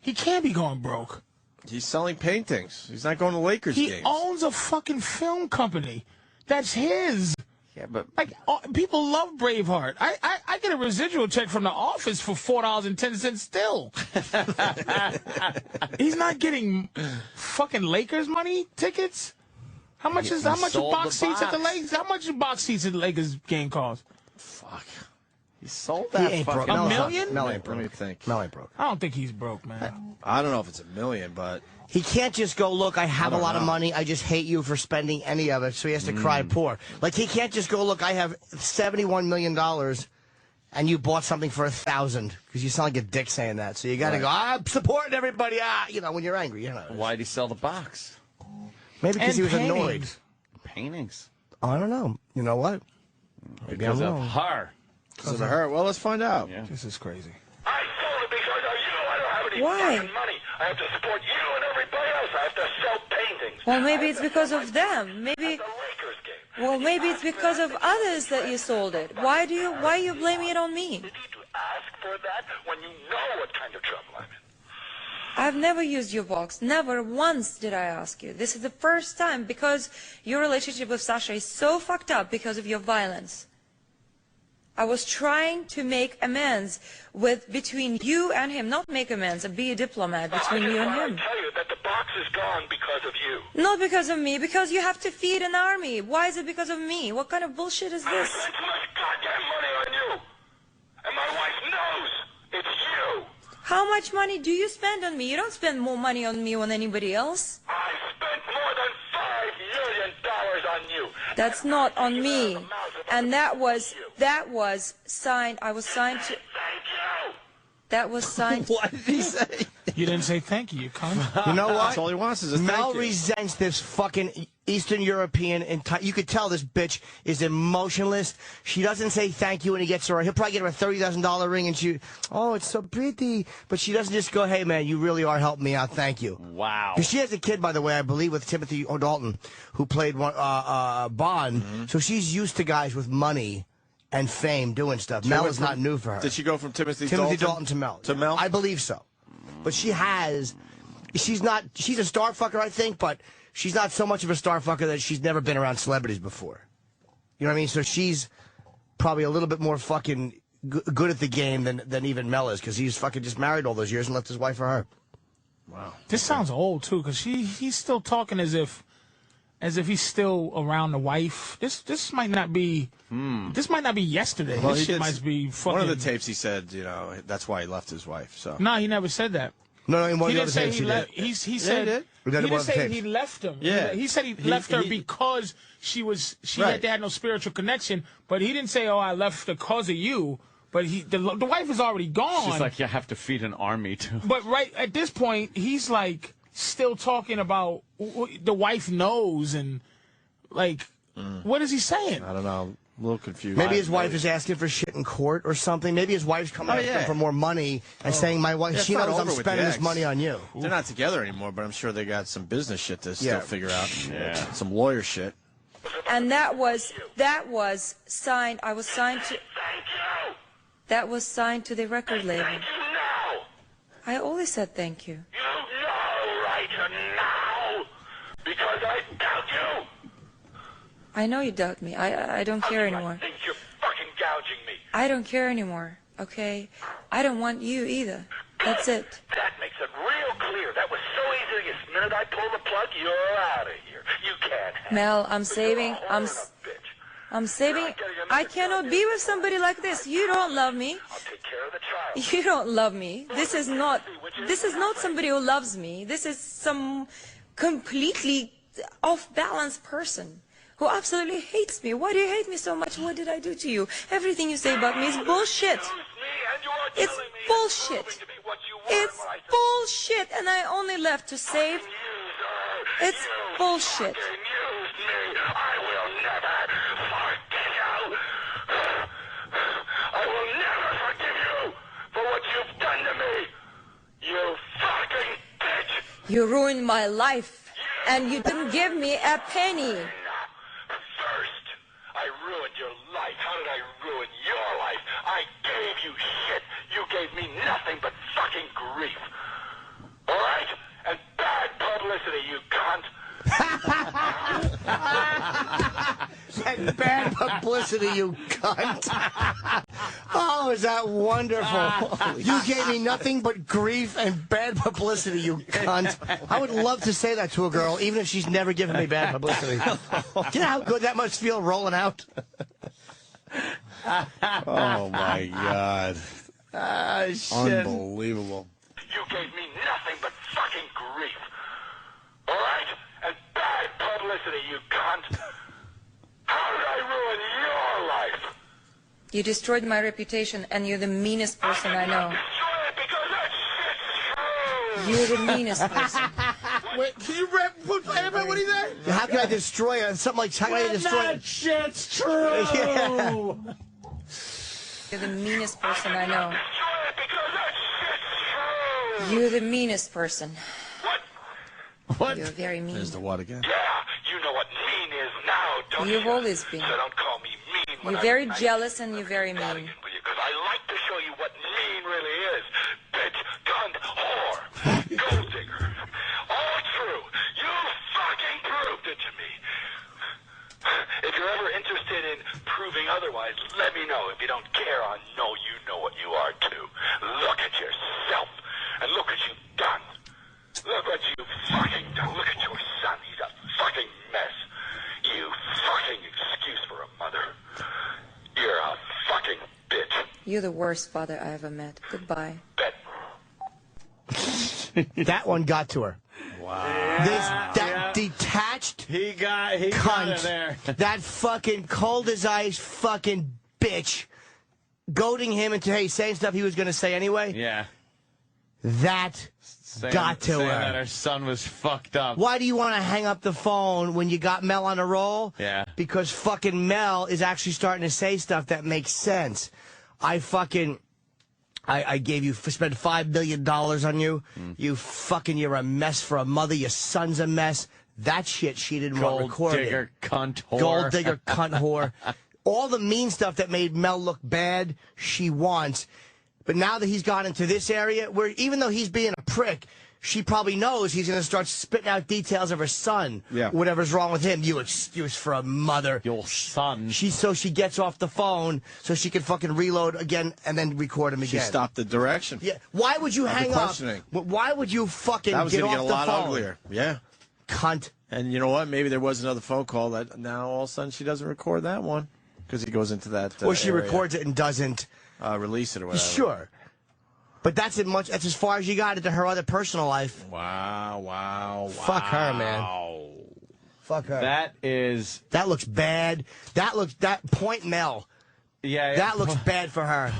He can't be going broke. He's selling paintings. He's not going to Lakers games. He owns a fucking film company. That's his. Yeah, but like people love Braveheart. I get a residual check from The Office for $4.10 still. He's not getting fucking Lakers money tickets. How much are box seats at the Lakers? How much are box seats at the Lakers game cost? Fuck. He sold that. He ain't broke. $1 million? Mel ain't broke. Let me think. Mel ain't broke. I don't think he's broke, man. I don't know if it's $1 million, but he can't just go, look, I have a lot of money. I just hate you for spending any of it. So he has to cry poor. Like, he can't just go, look, I have $71 million and you bought something for $1,000. Because you sound like a dick saying that. So you got to go, I'm supporting everybody. You know, when you're angry. You know. Why'd he sell the box? Maybe because he was annoyed. Paintings. I don't know. You know what? Maybe Because I'm of wrong. her. Because of her. Well, let's find out. Yeah. This is crazy. I sold it because of you. I don't have any fucking money. I have to support you and everybody else. I have to sell paintings. Well, maybe it's because of them. Maybe... Well, maybe it's because of others that you sold it. Why are you blaming it on me? You need to ask for that when you know what kind of trouble I'm in. I've never used your box. Never once did I ask you. This is the first time because your relationship with Sasha is so fucked up because of your violence. I was trying to make amends between you and him, not make amends, be a diplomat between you and him. I tell you that the box is gone because of you. Not because of me, because you have to feed an army. Why is it because of me? What kind of bullshit is this? I spent my goddamn money on you, and my wife knows it's you. How much money do you spend on me? You don't spend more money on me than anybody else. I spent more than $5 million on you. That's not on me. And that was signed. I was signed to. Thank you. That was signed. What did he say? You didn't say thank you, cunt. You know what? That's all he wants is a Mel thank you. resents this fucking Eastern European. You could tell this bitch is emotionless. She doesn't say thank you when he gets her. He'll probably get her a $30,000 ring, and she, oh, it's so pretty. But she doesn't just go, hey, man, you really are helping me out. Thank you. Wow. Because she has a kid, by the way, I believe, with Timothy Dalton, who played Bond. Mm-hmm. So she's used to guys with money and fame doing stuff. Mel is not new for her. Did she go from Timothy Dalton to Mel? To Mel? I believe so. But she's a star fucker, I think, but she's not so much of a star fucker that she's never been around celebrities before. You know what I mean? So she's probably a little bit more fucking good at the game than even Mel is, because he's fucking just married all those years and left his wife for her. Wow. This sounds old, too, because he's still talking as if he's still around the wife. This might not be. This might not be yesterday. Well, this shit might be fucking. One of the tapes he said, you know, that's why he left his wife. So. No, he never said that. No, in one he of the didn't other say tapes he left. He he said did. he didn't say he left him. Yeah. He said he left her because she had no spiritual connection. But he didn't say, "Oh, I left because of you." But the wife is already gone. She's like, you have to feed an army too. But right at this point, he's like still talking about the wife knows and like, what is he saying? I don't know. A little confused. Maybe his wife is asking for shit in court or something. Maybe his wife's coming after him for more money and saying, my wife, she knows I'm spending this money on you. They're not together anymore, but I'm sure they got some business shit to still figure out. Yeah. Some lawyer shit. And that was signed. I was signed to. That was signed to the record label. I always said thank you. You know right now because I doubt you. I know you doubt me. I don't care anymore. I think you're fucking gouging me. I don't care anymore, okay? I don't want you either. That's it. That makes it real clear. That was so easy. The minute I pull the plug, you're out of here. You can't have Mel, I'm saving. I'm saving. I cannot be with somebody like this. You don't love me. I'll take care of the child. You don't love me. This is not somebody who loves me. This is some completely off-balance person who absolutely hates me. Why do you hate me so much? What did I do to you? Everything you say about me is bullshit. Me and your It's bullshit. It's bullshit, and I only left to save. It's bullshit. I will never forgive you. I will never forgive you for what you've done to me. You fucking bitch. You ruined my life, and you didn't give me a penny. First, I ruined your life. How did I ruin your life? I gave you shit. You gave me nothing but fucking grief. All right? And bad publicity, you cunt. And bad publicity, you cunt. Oh, is that wonderful? You gave me nothing but grief and bad publicity, you cunt. I would love to say that to a girl, even if she's never given me bad publicity. Do you know how good that must feel rolling out? Oh, my God. Shit. Unbelievable. You gave me nothing but fucking grief. All right? And bad publicity, you cunt. How did I ruin your life? You destroyed my reputation, and you're the meanest person I know. You're the meanest person. Wait, can you play what he said? How can I destroy it? Something like, how can I destroy That it? shit's true. Yeah. You're the meanest person I know. You're the meanest person. What? You're very mean. There's the what again? Yeah, you know what mean is now, don't you? You've always been. So don't call me mean when You're I'm very nice. jealous and you're very mean. Because I like to show you what mean really is. Bitch, cunt, whore, gold digger. All true. You fucking proved it to me. If you're ever interested in proving otherwise, let me know. If you don't care, I know you know what you are too. Look at yourself and look what you've done. Look what you've fucking done. Look at your son. He's a fucking mess. You fucking excuse for a mother. You're a fucking bitch. You're the worst father I ever met. Goodbye. That one got to her. Wow. That detached He got cunt, it there. that fucking cold as ice fucking bitch, goading him into saying stuff he was going to say anyway. Yeah. That got to saying her. that her son was fucked up. Why do you want to hang up the phone when you got Mel on a roll? Yeah. Because fucking Mel is actually starting to say stuff that makes sense. I gave you, spent $5 million on you. You're a mess for a mother. Your son's a mess. That shit she didn't want recorded. Gold digger, cunt whore. Gold digger, cunt whore. All the mean stuff that made Mel look bad, she wants. But now that he's gone into this area, where even though he's being a prick, she probably knows he's going to start spitting out details of her son. Yeah. Whatever's wrong with him. You excuse for a mother. Your son. So she gets off the phone so she can fucking reload again and then record him She again. stopped the direction. Yeah. Why would you hang up? questioning. Why would you fucking That was get going off to get a the lot phone? uglier. Yeah. Cunt. And you know what? Maybe there was another phone call that now all of a sudden she doesn't record that one because he goes into that. Or she area. records it and doesn't Release it or whatever. Sure. But that's as far as you got into her other personal life. Wow. Fuck her, man. Fuck her. That looks bad. That point Mel. Yeah. That looks bad for her.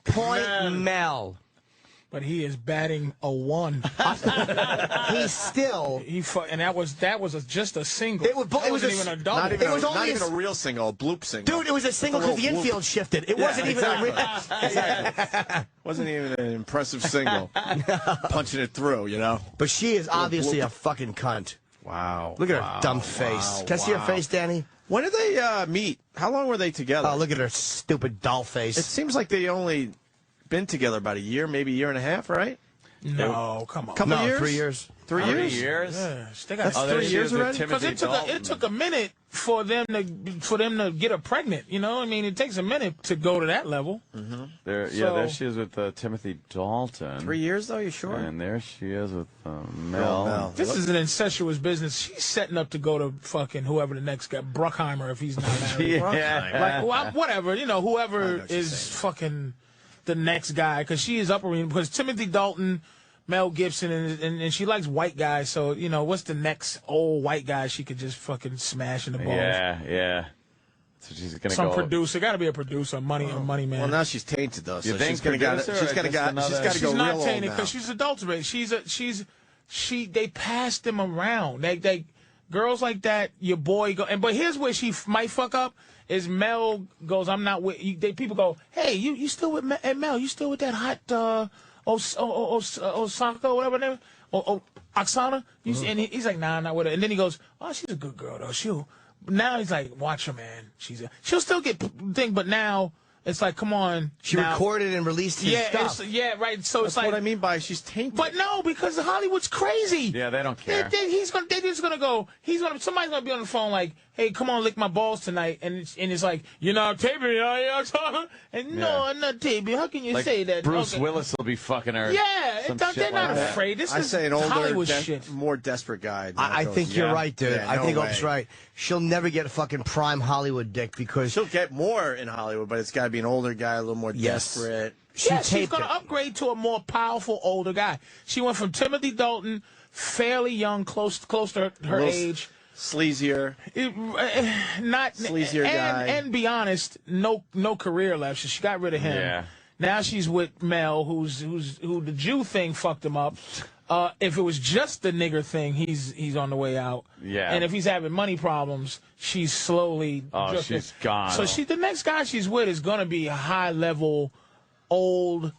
Point Mel. But he is batting a 1. He's still. And that was just a single. It wasn't even a double. Not even a real single, a bloop single. Dude, it was a single because the infield shifted. It wasn't even a real. Exactly. Wasn't even an impressive single. Punching it through, you know. But she is obviously a fucking cunt. Wow. Look at her dumb face. Can I see her face, Danny? When did they meet? How long were they together? Oh, look at her stupid doll face. It seems like they only been together about a year, maybe a year and a half, right? No, come on. Couple years? 3 years. 3 years? Yeah, they got That's 3 years already? Because it took a minute for them to get her pregnant. You know, I mean, it takes a minute to go to that level. Mm-hmm. There she is with Timothy Dalton. 3 years though, you sure? And there she is with Mel. This is an incestuous business. She's setting up to go to fucking whoever the next guy, Bruckheimer, if he's not married. Yeah. Like, whatever, you know, whoever is fucking the next guy, because she is upper because Timothy Dalton, Mel Gibson, and she likes white guys, so, you know, what's the next old white guy she could just fucking smash in the balls? Yeah. So she's gonna some go. producer. Got to be a producer. Money man. Well, now she's tainted though. So You think she's gonna producer or she's got to go She's real not old tainted now. because she's adulterated. They passed them around. They girls like that. Your boy go. But here's where she might fuck up. Is Mel goes, I'm not with you. People go, hey, you still with Mel? You still with that hot Osaka, whatever her name is? Oksana? And he's like, nah, not with her. And then he goes, oh, she's a good girl, though. Now he's like, watch her, man. She'll still get thing, but now it's like, come on. She recorded and released his stuff. Right. So That's it's like what I mean by she's tainted. But no, because Hollywood's crazy. Yeah, they don't care. They're just gonna go. Somebody's gonna be on the phone like, hey, come on, lick my balls tonight, and it's like, you're not taping me, are you? And no, I'm not taping. How can you say that? Bruce Willis will be fucking her. Yeah, they're not afraid. This is an older, Hollywood shit. more desperate guy. I think you're right, dude. Yeah, I think no Oak's way. right. She'll never get a fucking prime Hollywood dick because She'll get more in Hollywood, but it's got to be an older guy, a little more desperate. She's going to upgrade to a more powerful, older guy. She went from Timothy Dalton, fairly young, close to her age. Sleazier. Not sleazier guy. And be honest, no career left. So she got rid of him. Yeah. Now she's with Mel, who the Jew thing fucked him up. If it was just the nigger thing, he's on the way out. Yeah. And if he's having money problems, she's slowly. Oh, she's gone. So the next guy she's with is gonna be a high level, old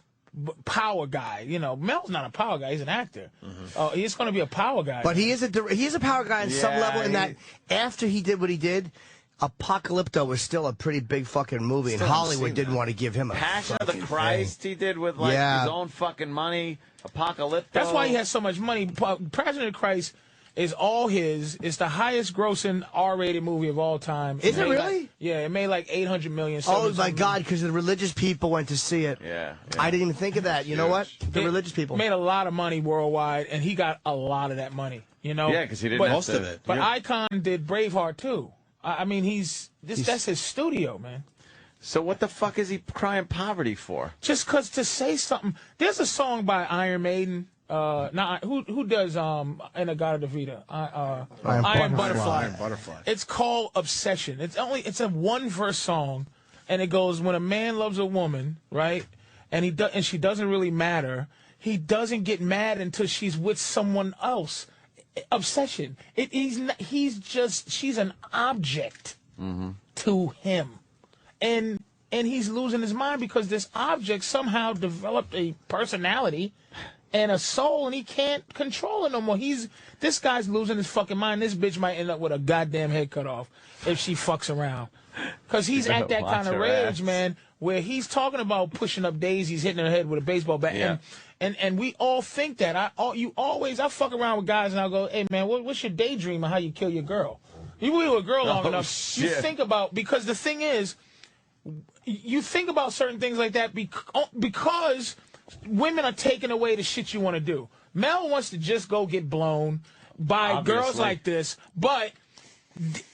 power guy. You know, Mel's not a power guy; he's an actor. He's gonna be a power guy. But he is a power guy on some level. In that after he did what he did. Apocalypto was still a pretty big fucking movie, and Hollywood didn't want to give him a Passion of the Christ. He did with his own fucking money. Apocalypto. That's why he has so much money. Passion of the Christ is all his. It's the highest grossing R-rated movie of all time. Is it really? It made like $800 million. Oh my God! Because the religious people went to see it. Yeah. I didn't even think of that. You know what? The religious people made a lot of money worldwide, and he got a lot of that money. You know. Yeah, because he didn't most of it. But Icon did Braveheart too. I mean, that's his studio, man. So what the fuck is he crying poverty for? Just because to say something. There's a song by Iron Maiden. Who does In a God of Vita? Iron Butterfly. Iron Butterfly. It's called Obsession. It's a one verse song, and it goes, when a man loves a woman, right, and she doesn't really matter, he doesn't get mad until she's with someone else. Obsession. She's an object to him, and he's losing his mind because this object somehow developed a personality and a soul, and he can't control it no more. This guy's losing his fucking mind. This bitch might end up with a goddamn head cut off if she fucks around, because he's at that kind of rage, man, where he's talking about pushing up daisies, hitting her head with a baseball bat. Yeah. And we all think that. I fuck around with guys and I'll go, hey man, what's your daydream of how you kill your girl? You be with a girl long enough, shit. you think about, because the thing is, you think about certain things like that because women are taking away the shit you want to do. Mel wants to just go get blown by girls like this, but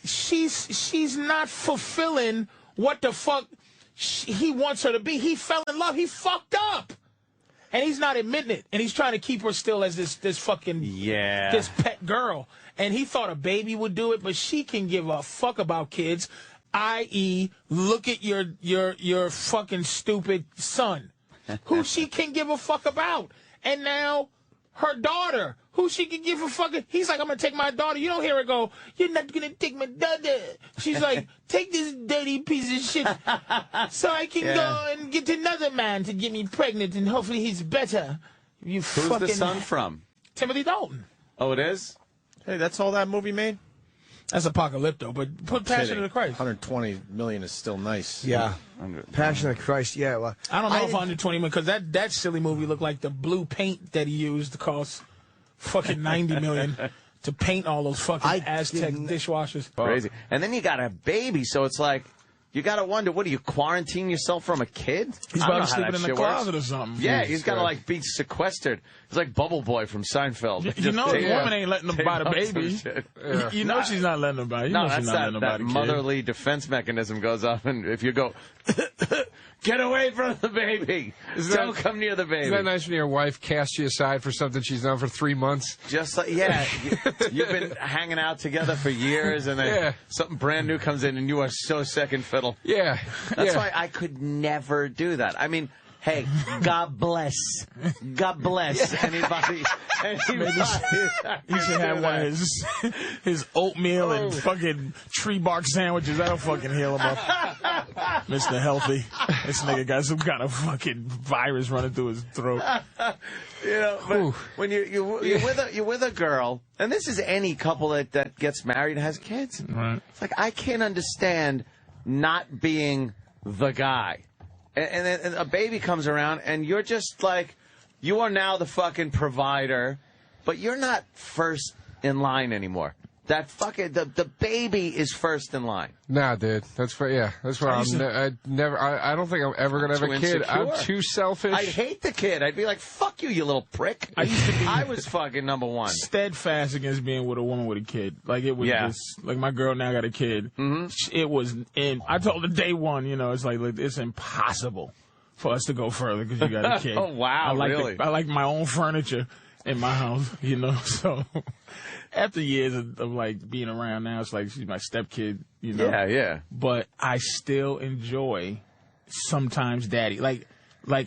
she's not fulfilling what the fuck he wants her to be. He fell in love. He fucked up. And he's not admitting it. And he's trying to keep her still as this fucking this pet girl. And he thought a baby would do it, but she can give a fuck about kids, i.e., look at your fucking stupid son, who she can give a fuck about. And now her daughter, who she can give a fucking... He's like, I'm going to take my daughter. You don't hear her go, you're not going to take my daughter. She's like, take this dirty piece of shit so I can go and get another man to get me pregnant, and hopefully he's better. Who's the son from? Timothy Dalton. Oh, it is? Hey, that's all that movie made? That's Apocalypto, but put Passion of the Christ. 120 million is still nice. Yeah. Passion of the Christ, yeah. Well, I don't know if 120 million, because that silly movie looked like the blue paint that he used to cost fucking 90 million to paint all those fucking Aztec dishwashers. Crazy. And then you got a baby, so it's like, you got to wonder, what do you quarantine yourself from a kid? He's probably sleeping in the closet or something. Yeah, he's got to like be sequestered. He's like Bubble Boy from Seinfeld. You know the woman ain't letting him buy the baby. You know she's not letting him buy. You know she's not letting him buy the kid. Motherly defense mechanism goes up, and if you go, Get away from the baby. Don't come near the baby. Isn't that nice when your wife casts you aside for something she's done for 3 months? Just like, yeah. You've been hanging out together for years, and then something brand new comes in, and you are so second fiddle. Yeah. That's why I could never do that. I mean, hey, God bless. God bless anybody. He should have one of his oatmeal and fucking tree bark sandwiches. That'll fucking heal him up. Mr. Healthy. This nigga got some kind of fucking virus running through his throat. You know, but when you're with a girl, and this is any couple that gets married and has kids. Right. It's like, I can't understand not being the guy. And then a baby comes around, and you're just like, you are now the fucking provider, but you're not first in line anymore. That fucking the baby is first in line. Nah, dude. That's why. Yeah, that's why I don't think I'm ever gonna have a kid. I'm too selfish. I hate the kid. I'd be like, fuck you, you little prick. I was fucking number one. Steadfast against being with a woman with a kid. Like, it was just, like, my girl now got a kid. It was I told her day one, you know, it's like it's impossible for us to go further because you got a kid. Oh, wow, really? I like my own furniture in my house, you know, so after years of like being around now, it's like she's my stepkid, you know. Yeah. But I still enjoy sometimes daddy. Like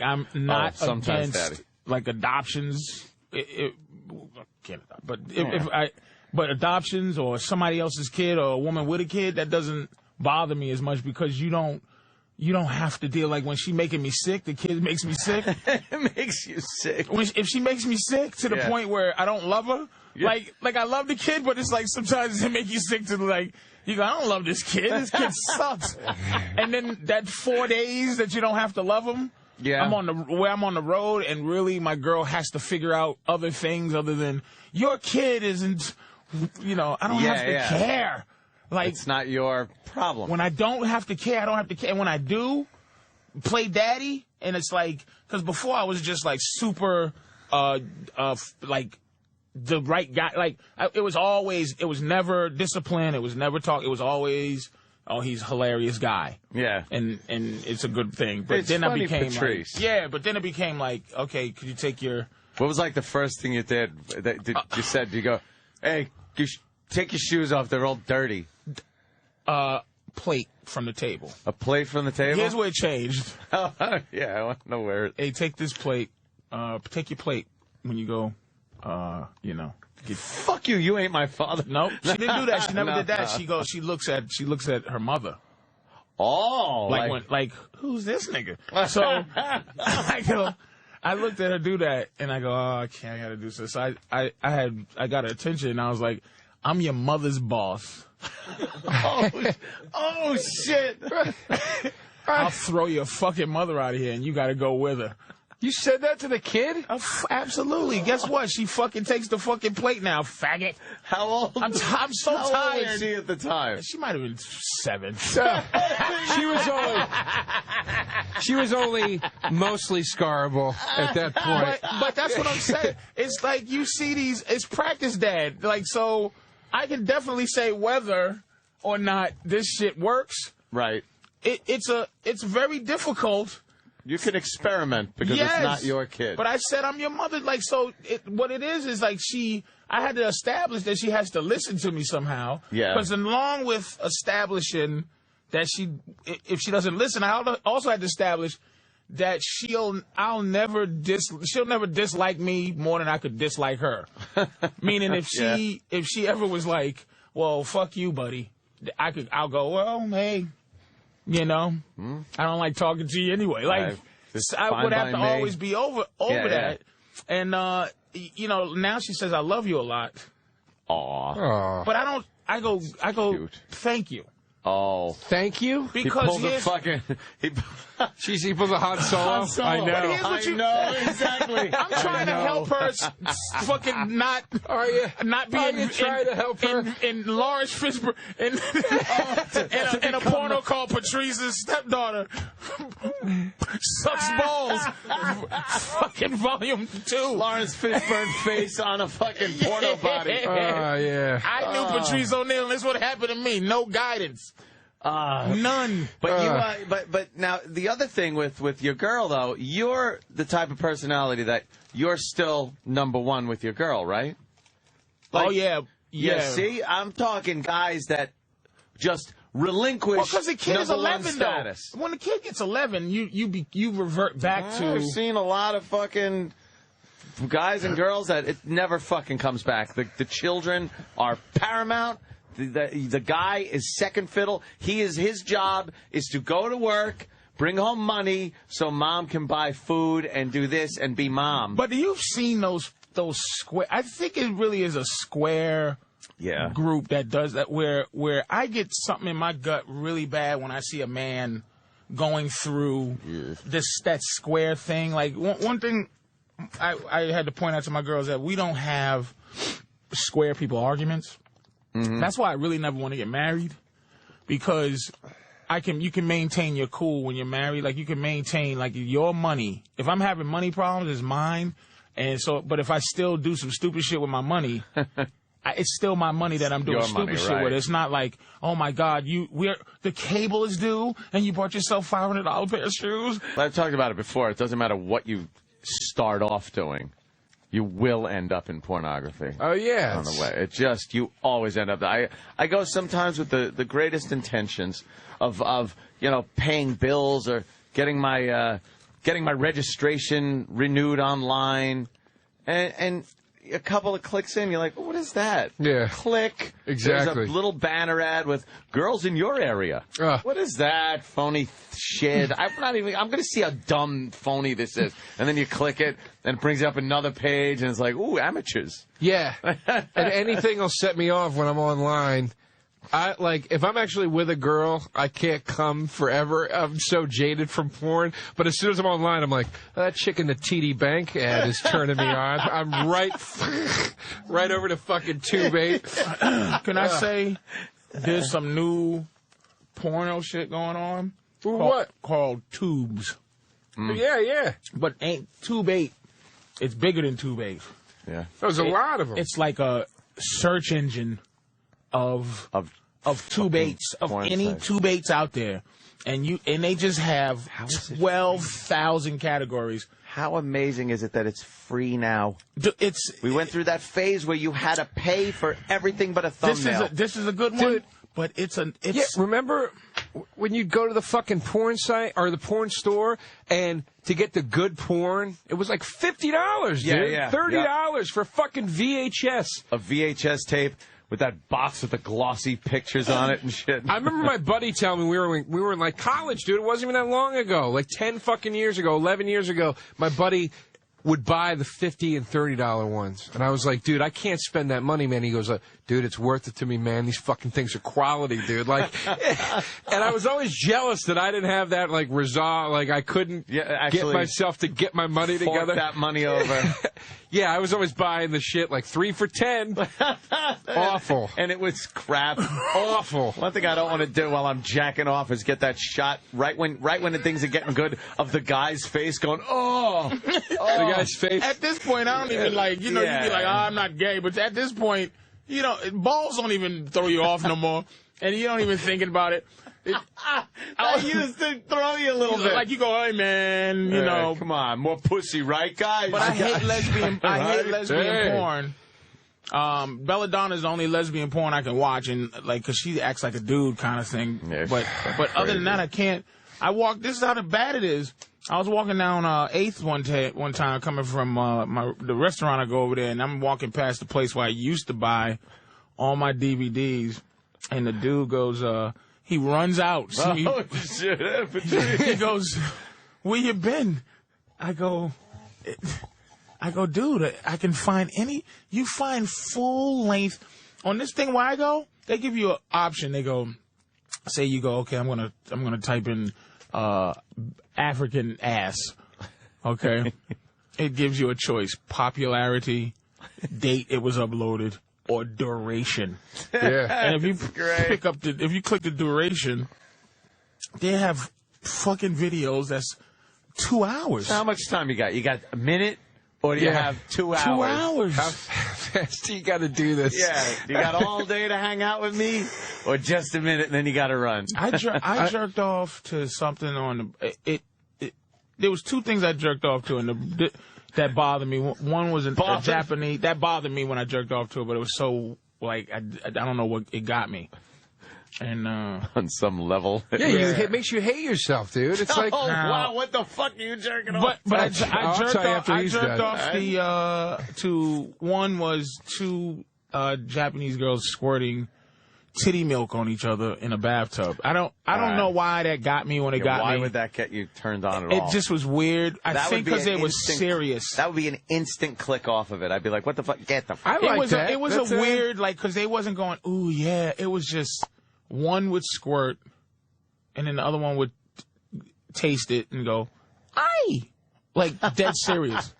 I'm not sometimes against daddy. Like adoptions. Can't adopt, but adoptions or somebody else's kid or a woman with a kid, that doesn't bother me as much because you don't have to deal, like when she making me sick, the kid makes me sick. It makes you sick. If she makes me sick to the point where I don't love her, like I love the kid, but it's like sometimes it make you sick to like, you go, I don't love this kid. This kid sucks. And then that 4 days that you don't have to love him. Yeah. I'm on the road, and really my girl has to figure out other things other than your kid isn't, you know, I don't have to care. Like, it's not your problem. When I don't have to care, I don't have to care. And when I do play daddy, and it's like, because before I was just like super, like the right guy. Like, it was never discipline. It was never talk. It was always, oh, he's a hilarious guy. Yeah. And it's a good thing. But then I became Patrice. like, but then it became like, okay, could you take your. What was like the first thing you did? You said, you go, hey, take your shoes off. They're all dirty. Plate from the table. A plate from the table? Here's where it changed. Yeah, I want to know where. Hey, take this plate. Take your plate when you go, you know. Fuck you, you ain't my father. Nope, she didn't do that. She never did that. She looks at her mother. Oh. Like who's this nigga? So I looked at her do that, and I go, oh, I gotta do this. So I got her attention, and I was like, I'm your mother's boss. Oh shit! I'll throw your fucking mother out of here, and you got to go with her. You said that to the kid? Absolutely. Guess what? She fucking takes the fucking plate now, faggot. How old? I'm so tired. How old was she at the time? She might have been 7. She was only mostly scarable at that point. But that's what I'm saying. It's like you see these. It's practice dad. Like, so I can definitely say whether or not this shit works. Right. It's very difficult. You can experiment because it's not your kid. But I said I'm your mother. Like, so what it is like I had to establish that she has to listen to me somehow. Yeah. Because along with establishing that if she doesn't listen, I also had to establish that she'll never dislike me more than I could dislike her. Meaning if she ever was like, well, fuck you, buddy, I'll go, well, hey, you know, I don't like talking to you anyway. Like, I would have to always be over that. And, you know, now she says, I love you a lot. Aww. But I go, thank you. Oh. Thank you? Because he pulls a hot solo. I know. I know, exactly. I'm trying to help her fucking not be trying to help her in Lawrence Fishburne in a porno called Patrice's Stepdaughter Sucks Balls fucking volume 2. Lawrence Fishburne face on a fucking porno body. Yeah. I knew Patrice O'Neal, and this would happen to me. No guidance. None. But but now the other thing with your girl though, you're the type of personality that you're still number one with your girl, right? Like, oh yeah. See, I'm talking guys that just relinquish because the kid is 11 status. Though. When the kid gets 11, you revert back to. I've seen a lot of fucking guys and girls that it never fucking comes back. The children are paramount. The guy is second fiddle. His job is to go to work, bring home money so mom can buy food and do this and be mom. But you've seen those square. I think it really is a square group that does that. Where I get something in my gut really bad when I see a man going through that square thing. Like one thing I had to point out to my girls that we don't have square people arguments. Mm-hmm. That's why I really never want to get married, because you can maintain your cool when you're married. Like you can maintain like your money. If I'm having money problems, it's mine. And so, but if I still do some stupid shit with my money, it's still my money that I'm doing your stupid money, shit right. with. It's not like, oh my God, the cable is due and you bought yourself $500 pair of shoes. I've talked about it before. It doesn't matter what you start off doing. You will end up in pornography. Oh, yeah. On the way. You always end up. I go sometimes with the greatest intentions of paying bills or getting my registration renewed online. And a couple of clicks in, you're like, what is that? Yeah. Click. Exactly. There's a little banner ad with girls in your area. What is that phony shit? I'm going to see how dumb phony this is. And then you click it, and it brings up another page, and it's like, ooh, amateurs. Yeah. And anything will set me off when I'm online. If I'm actually with a girl, I can't come forever. I'm so jaded from porn. But as soon as I'm online, I'm like, that chick in the TD Bank ad is turning me on. I'm right over to fucking Tube 8. Can I say there's some new porno shit going on? Called Tubes. Yeah. But ain't Tube 8. It's bigger than Tube 8. Yeah. There's a lot of them. It's like a search engine of Tube 8s, of any sites. Tube 8s out there. And they just have 12,000 categories. How amazing is it that it's free now? We went through that phase where you had to pay for everything but a thumbnail. This is a good one. Dude, but remember when you'd go to the fucking porn site or the porn store and to get the good porn, it was like $50, dude. Yeah. $30 for fucking VHS. A VHS tape with that box with the glossy pictures on it and shit. I remember my buddy telling me we were in like college, dude. It wasn't even that long ago. Like 10 fucking years ago, 11 years ago, my buddy would buy the $50 and $30 ones. And I was like, dude, I can't spend that money, man. He goes, dude, it's worth it to me, man. These fucking things are quality, dude. Like, and I was always jealous that I didn't have that, like, resolve. Like, I couldn't get myself to get my money together. That money over. Yeah, I was always buying the shit, like, 3 for $10. Awful. And it was crap. Awful. One thing I don't want to do while I'm jacking off is get that shot right when the things are getting good of the guy's face going, oh. The guy's face. At this point, I don't even like, you'd be like, oh, I'm not gay. But at this point, balls don't even throw you off no more. And you don't even thinking about it. I used to throw you a little bit. Like you go, hey, man, come on, more pussy, right, guys? But I hate lesbian porn. Belladonna's the only lesbian porn I can watch, and because she acts like a dude kind of thing. Yeah, but other than that, I can't. This is how bad it is. I was walking down 8th one time coming from the restaurant I go over there, and I'm walking past the place where I used to buy all my DVDs, and the dude goes, he runs out. So he goes, where you been? I go, dude, I can find you find full length on this thing where I go. They give you an option. They go, say you go, okay, I'm gonna type in African ass. Okay, it gives you a choice: popularity, date it was uploaded, or duration. Yeah, and if you if you click the duration, they have fucking videos that's 2 hours. So how much time you got? You got a minute? Or do you have 2 hours? 2 hours. fast do you got to do this? Yeah, you got all day to hang out with me, or just a minute and then you got to run. I jerked off to something on the. There was two things I jerked off to, and that bothered me. One was a Japanese. That bothered me when I jerked off to it, but it was so like I don't know what it got me. And on some level, it makes you hate yourself, dude. It's like, wow, what the fuck are you jerking off? But I jerked off to one was two Japanese girls squirting titty milk on each other in a bathtub. I don't know why that got me when it got me. Why would that get you turned on at all? It just was weird. I think because it was serious. That would be an instant click off of it. I'd be like, what the fuck? Get the fuck. It was a weird, like, because they wasn't going, ooh, yeah. It was just one would squirt, and then the other one would taste it and go, aye. Like, dead serious.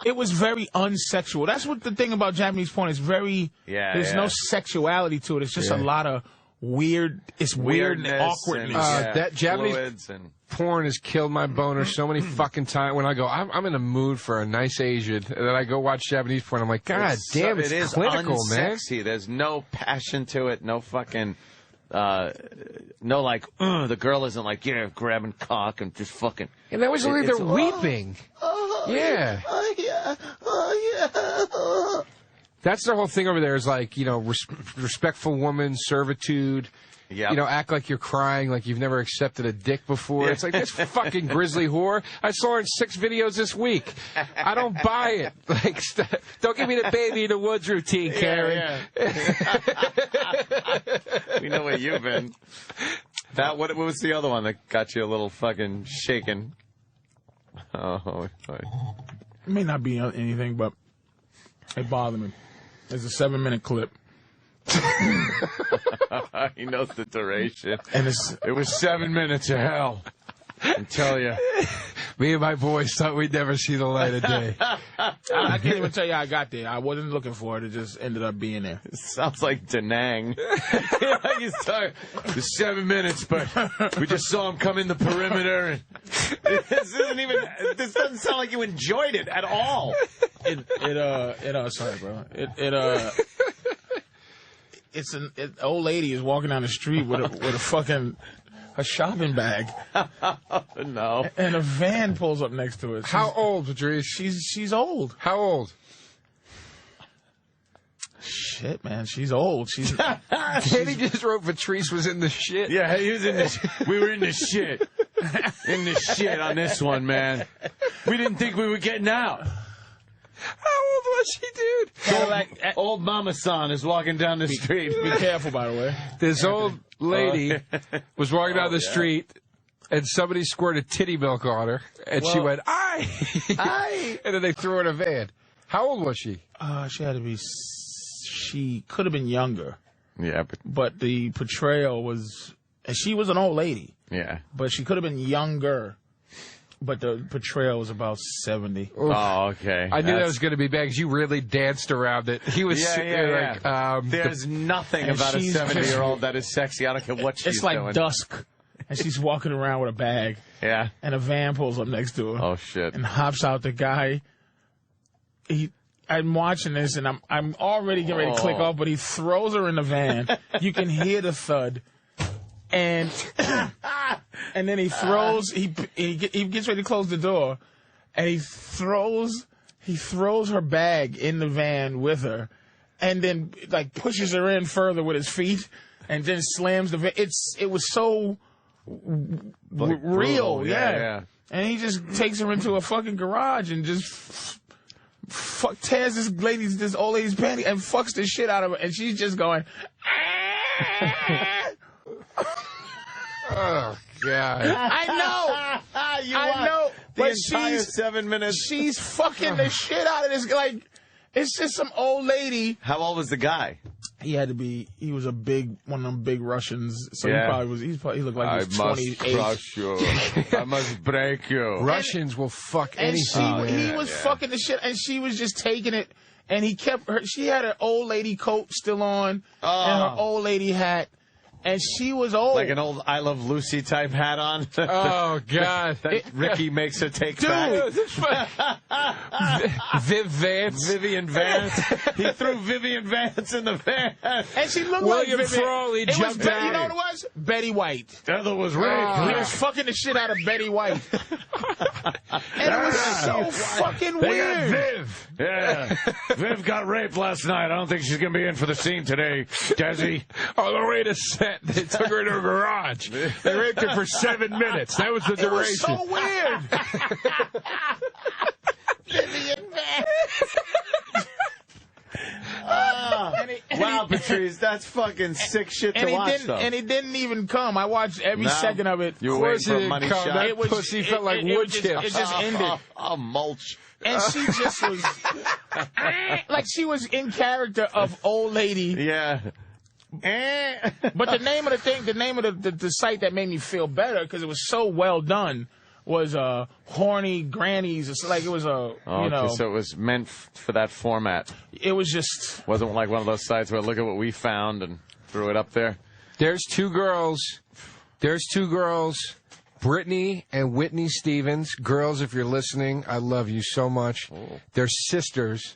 It was very unsexual. That's what the thing about Japanese porn is very, there's no sexuality to it. It's just a lot of weird, weird and awkwardness. That Japanese porn has killed my boner so many fucking times. When I go, I'm in a mood for a nice Asian, and then I go watch Japanese porn, I'm like, God damn, it is clinical, unsexy, man. There's no passion to it, no fucking... no, like, the girl isn't like, grabbing cock and just fucking... And that was only they're weeping. Yeah. That's the whole thing over there is like, respectful woman, servitude. Yep. Act like you're crying, like you've never accepted a dick before. Yeah. It's like, this fucking grizzly whore. I saw her in 6 videos this week. I don't buy it. Like, don't give me the baby in the woods routine, Karen. We know where you've been. What was the other one that got you a little fucking shaken? Oh, it may not be anything, but it bothered me. It's a 7-minute clip. He knows the duration. And it was 7 minutes of hell. I tell you. Me and my boys thought we'd never see the light of day. I can't even tell you how I got there. I wasn't looking for it. It just ended up being there. It sounds like Da Nang. He's talking. It was 7 minutes, but we just saw him come in the perimeter. And this doesn't sound like you enjoyed it at all. Sorry, bro. It's an old lady is walking down the street with a fucking a shopping bag. No. And a van pulls up next to it. How old, Patrice? She's old. How old? Shit, man, she's old. Danny just wrote Patrice was in the shit. Yeah, he was in the we were in the shit. In the shit on this one, man. We didn't think we were getting out. How old was she, dude? So, like, old Mama-san is walking down the street. Be careful, by the way. This old lady was walking down the street, and somebody squirted titty milk on her, and she went, aye! Aye! And then they threw her in a van. How old was she? She had to be... She could have been younger. Yeah. But the portrayal was... And she was an old lady. Yeah. But she could have been younger. But the portrayal was about 70. Oh, okay. I knew that was going to be bad because you really danced around it. He was sitting there like... There's nothing about a 70-year-old that is sexy. I don't care what she's doing. It's like dusk. And she's walking around with a bag. Yeah. And a van pulls up next to her. Oh, shit. And hops out the guy. I'm watching this, and I'm already getting ready to click off, but he throws her in the van. You can hear the thud. And then he throws, he gets ready to close the door, and he throws her bag in the van with her, and then like pushes her in further with his feet, and then slams the van. It was so like real, yeah. And he just takes her into a fucking garage and just tears this old lady's panty and fucks the shit out of her, and she's just going. Oh, God. I know. The entire 7 minutes. She's fucking the shit out of this. Like, it's just some old lady. How old was the guy? He was one of them big Russians. So he looked like he was 28. I must crush you. I must break you. Russians will fuck anything. He was fucking the shit, and she was just taking it, and he kept her. She had an old lady coat still on, and her old lady hat. And she was old. Like an old I Love Lucy type hat on. Oh, God. That Ricky makes her take Dude, back. Vivian Vance. He threw Vivian Vance in the van. And she looked William like Vivian. Frawley It was jumped out. You know what it was? Betty White. That was rape. He was fucking the shit out of Betty White. And it was so fucking weird. Viv. Yeah. Viv got raped last night. I don't think she's going to be in for the scene today, Desi. Oh, the way to set. They took her to a garage. They raped her for 7 minutes. That was the duration. It was so weird. Vivian Wow, Patrice, that's fucking sick shit to watch, though. And it didn't even come. I watched every second of it. You were waiting for a money shot. It was, pussy felt like wood chips. It just ended. Oh, mulch. And she just was like she was in character of old lady. Yeah. But the name of the thing, the name of the site that made me feel better because it was so well done was Horny Grannies. It's like it was so it was meant for that format. It was just wasn't like one of those sites where look at what we found and threw it up there. There's two girls, Brittany and Whitney Stevens. Girls, if you're listening, I love you so much. Oh. They're sisters,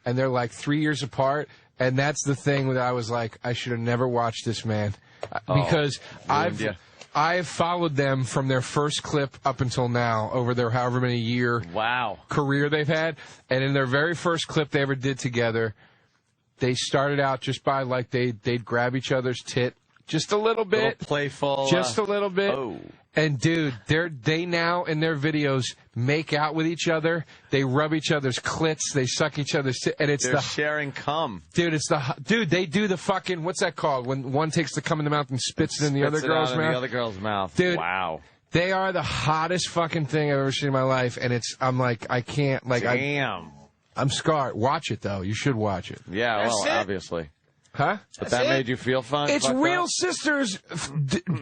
and they're like 3 years apart. And that's the thing that I was like, I should have never watched this, man, because I've followed them from their first clip up until now over their however many year career they've had. And in their very first clip they ever did together, they started out just by like they'd grab each other's tit just a little bit, playful, just a little bit. Oh. And dude, they now in their videos make out with each other. They rub each other's clits. They suck each other's tit, and they're sharing cum. Dude, they do the fucking what's that called when one takes the cum in the mouth and spits it in the other girl's mouth? The other girl's mouth. Dude, wow. They are the hottest fucking thing I've ever seen in my life, and I'm like I can't like damn. I'm scarred. Watch it though. You should watch it. Yeah, obviously. Huh? But that made you feel fun? It's real sisters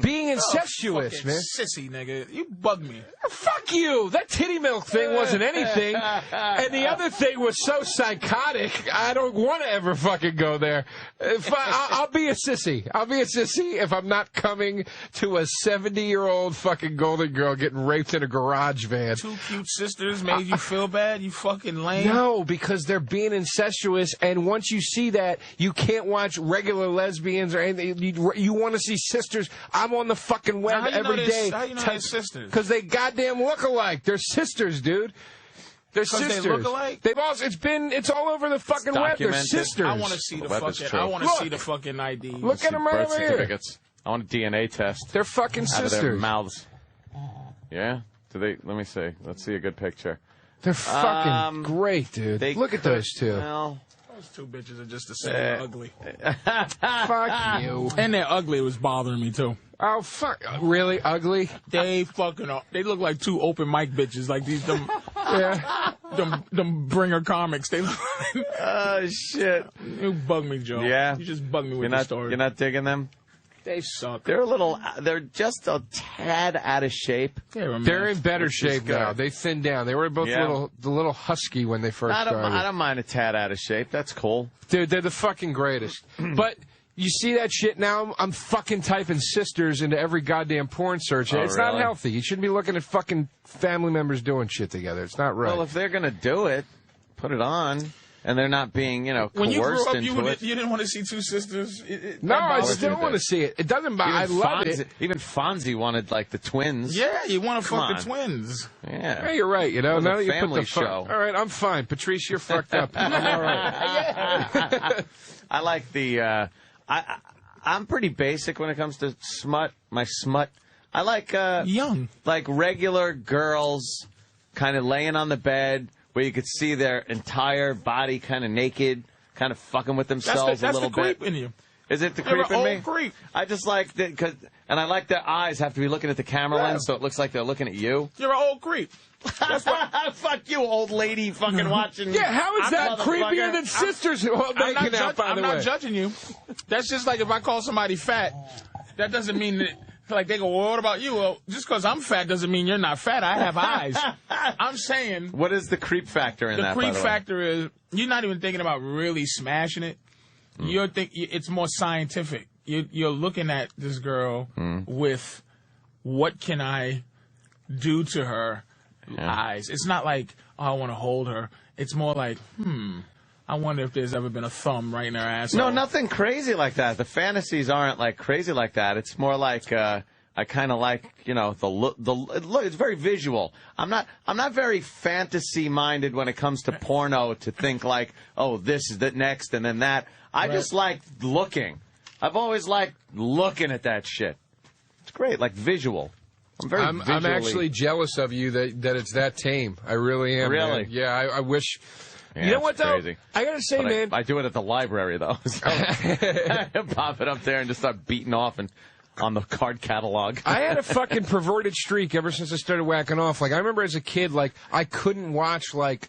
being incestuous, man. Sissy, nigga. You bug me. Fuck you. That titty milk thing wasn't anything. And the other thing was so psychotic, I don't want to ever fucking go there. I'll be a sissy. I'll be a sissy if I'm not coming to a 70-year-old fucking golden girl getting raped in a garage van. Two cute sisters made you feel bad? You fucking lame? No, because they're being incestuous, and once you see that, you can't watch regular lesbians or anything. You want to see sisters. I'm on the fucking web every day. How you know they're sisters? Because they goddamn look alike. They're sisters, dude. They're sisters. They look alike? They've also it's all over the fucking web. They're sisters. I want to see the fucking. I want to see the fucking ID. Look at them right over here. I want a DNA test. They're fucking sisters. Out of their mouths. Yeah. Do they? Let me see. Let's see a good picture. They're fucking great, dude. Look at those two. Well, those two bitches are just the same ugly. Fuck you. And they're ugly. It was bothering me too. Oh fuck! Really ugly? They fucking. They look like two open mic bitches. Like these them. Them bringer comics. They look. Oh shit! You bug me, Joe. Yeah. You just bug me with the story. You're not digging them. They suck. They're just a tad out of shape. They're in better shape now. They thinned down. They were both a little husky when they first started. I don't mind a tad out of shape. That's cool. Dude, they're the fucking greatest. But you see that shit now? I'm fucking typing sisters into every goddamn porn search. It's not healthy. You shouldn't be looking at fucking family members doing shit together. It's not right. Well, if they're going to do it, put it on. And they're not being, coerced when you grew up, into it. You didn't want to see two sisters? No, I still want to see it. It doesn't bother. I love it. Even Fonzie wanted, like, the twins. Yeah, you want to fuck the twins. Yeah. You're right. Now that you put the show. All right, I'm fine. Patrice, you're fucked up. I'm all right. I like the... I'm pretty basic when it comes to smut. My smut. I like... young. Like regular girls kind of laying on the bed... where you could see their entire body kind of naked, kind of fucking with themselves a little bit. That's the creep in you. Is it the creep in me? You're an old creep. I just like that, and I like their eyes have to be looking at the camera lens, so it looks like they're looking at you. You're an old creep. That's what. Fuck you, old lady, fucking watching. Yeah, how is that creepier than sisters making out? By the way, I'm not judging you. That's just like if I call somebody fat, that doesn't mean that. Like, they go, well, what about you? Well, just because I'm fat doesn't mean you're not fat. I have eyes. I'm saying... What is the creep factor in that, The creep factor is, you're not even thinking about really smashing it. You're it's more scientific. you're looking at this girl with what can I do to her eyes. It's not like, oh, I want to hold her. It's more like, I wonder if there's ever been a thumb right in her ass. No, nothing crazy like that. The fantasies aren't like crazy like that. It's more like I kind of like, you know, the look. It's very visual. I'm not very fantasy minded when it comes to porno to think like, oh, this is the next and then that. I just like looking. I've always liked looking at that shit. It's great, like visual. I'm actually jealous of you that it's that tame. I really am. Really? Man. Yeah, I wish. Yeah, you know what, though? Crazy. I got to say, man. I do it at the library, though. So pop it up there and just start beating off on the card catalog. I had a fucking perverted streak ever since I started whacking off. Like, I remember as a kid, like, I couldn't watch, like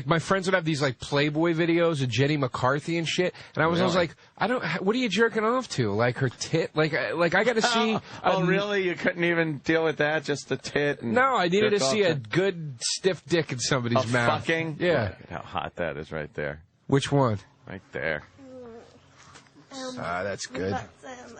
my friends would have these, like, Playboy videos of Jenny McCarthy and shit. And I was like, what are you jerking off to? Like, her tit? Like I got to see. Oh, really? You couldn't even deal with that? Just the tit? And no, I needed to see a good, stiff dick in somebody's mouth. Fucking? Yeah. Look at how hot that is right there. Which one? Right there. That's good.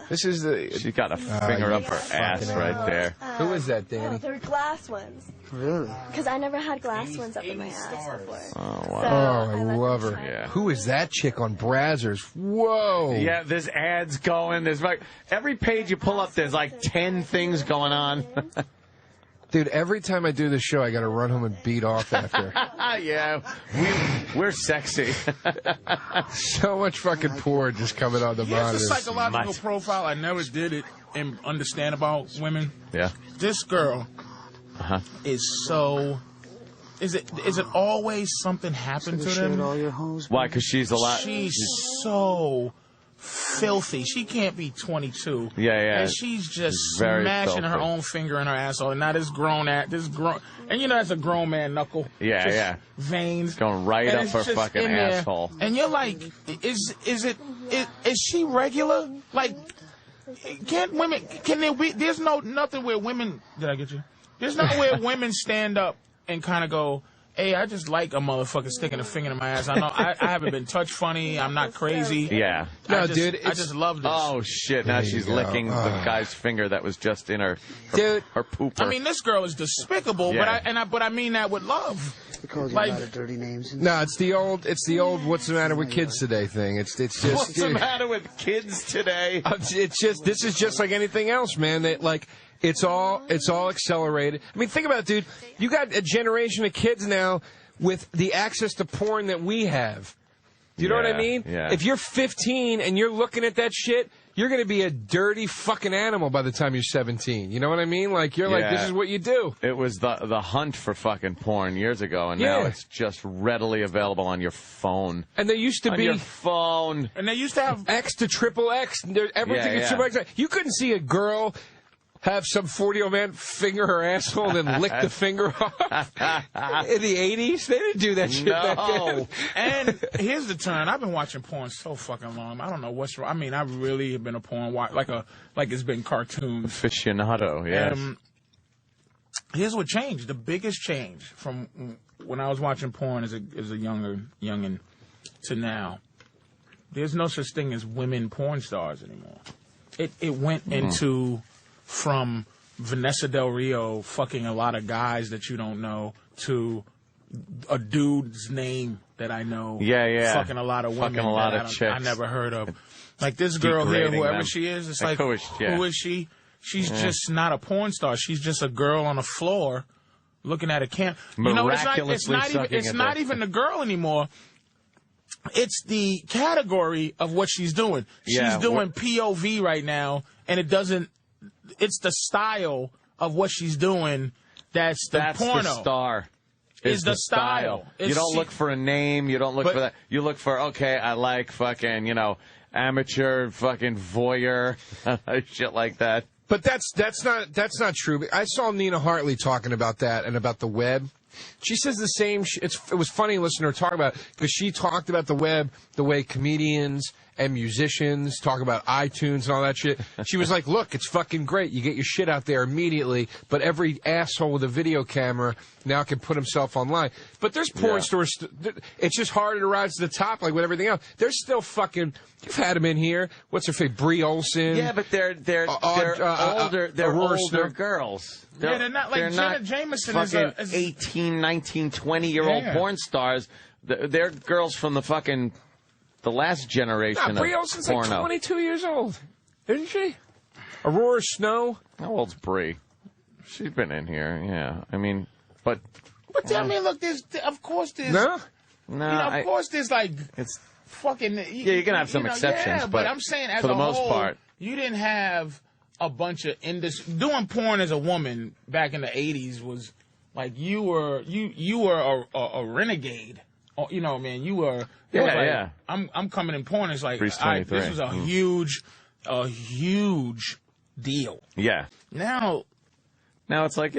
This is the... She got a finger up her ass right there. Who is that, Danny? They're glass ones. Really? Because I never had glass ones up in my ass before. Oh, wow. So I love her. Yeah. Who is that chick on Brazzers? Whoa. Yeah, there's ads going. There's like every page you pull up, there's like 10 things going on. Dude, every time I do this show, I got to run home and beat off after. Yeah, we're sexy. So much fucking porn just coming on the monitor. Here's a psychological profile I never did it and understand about women. Yeah. This girl is so... Is it always something happened to them? Why? Because she's a lot... She's so... filthy. She can't be 22. Yeah. And she's just smashing her own finger in her asshole. And now this grown, and you know that's a grown man knuckle. Yeah, just veins going right and up her fucking asshole. And you're like, is she regular? Like, can there be? There's nothing where women. Did I get you? There's nothing where women stand up and kind of go, hey, I just like a motherfucker sticking a finger in my ass. I know I haven't been touched funny. I'm not crazy. Yeah. No, dude. I just love this. Oh, shit. Now she's licking the guy's finger that was just in her pooper. I mean, this girl is despicable, but I mean that with love. Like, a lot of dirty names. No, it's the old what's the matter with kids today thing. It's just what's the matter with kids today? This is just like anything else, man. That like it's all accelerated. I mean, think about it, dude. You got a generation of kids now with the access to porn that we have. Do you know what I mean? Yeah. If you're 15 and you're looking at that shit, you're going to be a dirty fucking animal by the time you're 17. You know what I mean? Like, you're like, this is what you do. It was the hunt for fucking porn years ago, and now it's just readily available on your phone. And there used to be... On your phone. And they used to have... X to triple X. Everything is triple X. You couldn't see a girl have some 40-year-old man finger her asshole and then lick the finger off. In the 80s, they didn't do that shit back then. And here's the turn. I've been watching porn so fucking long. I don't know what's wrong. I mean, I really have been a porn watch, like it's been cartoons. Aficionado, yes. Here's what changed. The biggest change from when I was watching porn as a youngin' to now. There's no such thing as women porn stars anymore. It went into... From Vanessa Del Rio fucking a lot of guys that you don't know to a dude's name that I know. Yeah. Fucking a lot of women fucking a lot of chicks. I never heard of. Like this girl here, whoever she is, it's like, who is she? She's just not a porn star. She's just a girl on the floor looking at a camera. You know, it's not even the girl anymore. It's the category of what she's doing. She's doing POV right now, and it doesn't. It's the style of what she's doing that's porno. The star. Is the style. You don't look for a name. You don't look for that. You look for, okay, I like fucking, amateur fucking voyeur, shit like that. But that's not true. I saw Nina Hartley talking about that and about the web. She says the same. It was funny listening to her talk about it because she talked about the web, the way comedians and musicians, talk about iTunes and all that shit. She was like, look, it's fucking great. You get your shit out there immediately, but every asshole with a video camera now can put himself online. But there's porn stores, it's just harder to rise to the top, like with everything else. There's still fucking, you've had them in here. What's her face? Brie Olson. Yeah, but they're older girls. They're not like Jenna Jameson is 18, 19, 20-year-old porn stars. They're girls from the last generation Brie of Olson's porno. like 22 years old, isn't she? Aurora Snow. How old's Brie? She's been in here, yeah. I mean, but I mean, look, of course there's... No, of course there's like... It's fucking... you're going to have some exceptions, but I'm saying as for the a most whole, part, you didn't have a bunch of doing porn as a woman back in the 80s was like you were a renegade. You know, man, you were. Yeah. I'm coming in porn. It's like this was a huge deal. Yeah. Now it's like,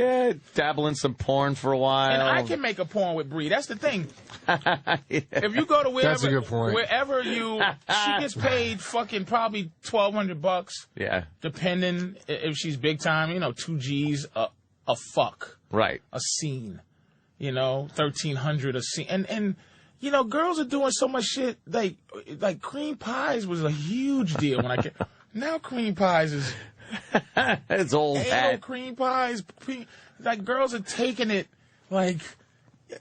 dabble in some porn for a while. And I can make a porn with Brie. That's the thing. If you go to wherever, that's a good point. Wherever she gets paid fucking probably $1,200. Yeah. Depending if she's big time, 2 G's a fuck. Right. A scene. $1,300 a scene. And girls are doing so much shit. Like cream pies was a huge deal when I came. Now cream pies is. It's old hat. Cream pies. Like girls are taking it like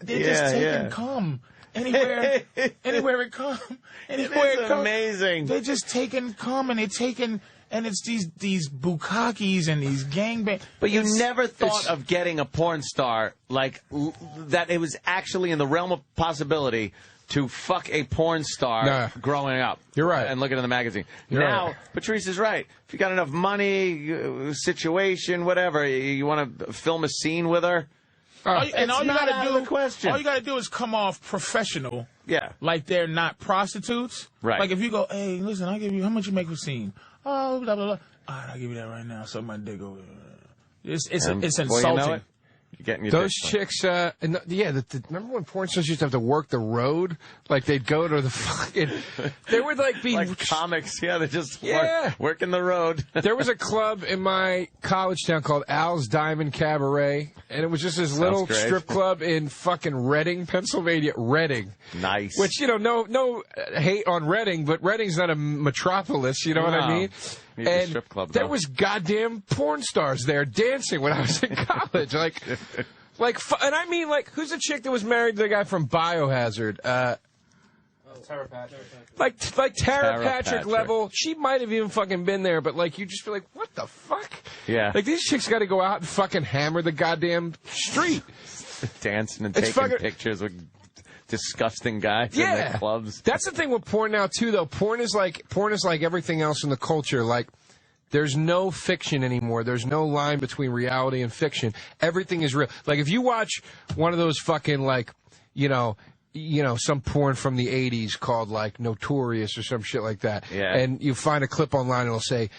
they're just taking cum anywhere it comes. Anywhere it comes. Amazing. They're just taking cum and they're taking. And it's these bukakis and these gangbang. But you never thought of getting a porn star like that. It was actually in the realm of possibility to fuck a porn star growing up. You're right. And looking in the magazine. You're now, right. Patrice is right. If you got enough money, situation, whatever, you want to film a scene with her. All you the question. All you got to do is come off professional. Yeah. Like they're not prostitutes. Right. Like if you go, hey, listen, I'll give you, how much you make for a scene? Oh, blah, blah, blah. All right, I'll give you that right now. Suck my dick over. It's insulting. You know it, you're getting your those dick chicks, remember when porn stars used to have to work the road? Like they'd go to the fucking, they would like be like comics. Yeah, they just working the road. There was a club in my college town called Al's Diamond Cabaret, and it was just this little strip club in fucking Reading, Pennsylvania. Reading. Nice. Which, no hate on Reading, but Reading's not a metropolis, you know what I mean? And strip club, there was goddamn porn stars there dancing when I was in college. And I mean, who's the chick that was married to the guy from Biohazard? Tara Patrick. Like Tara Patrick level. She might have even fucking been there, but you just feel like, what the fuck? Yeah. Like these chicks got to go out and fucking hammer the goddamn street. Dancing and taking pictures with disgusting guys in the clubs. That's the thing with porn now too, though. Porn is like everything else in the culture. Like, there's no fiction anymore. There's no line between reality and fiction. Everything is real. Like, if you watch one of those fucking some porn from the 80s called Notorious or some shit like that. Yeah. And you find a clip online, it'll say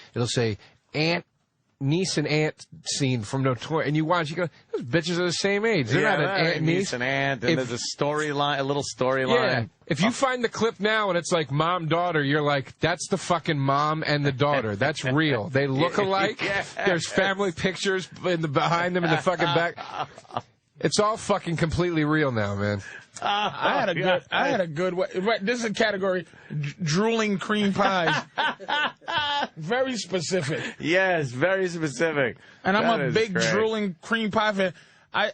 niece and aunt scene from Notorious, and you watch, you go, those bitches are the same age. They're not an aunt and niece. And aunt, and there's a storyline, a little storyline. Yeah. If you find the clip now and it's like mom-daughter, you're like, that's the fucking mom and the daughter. That's real. They look alike. There's family pictures behind them in the fucking back. It's all fucking completely real now, man. I had a good way. Right, this is a category, drooling cream pies. Very specific. Yes, very specific. And I'm a big drooling cream pie fan. I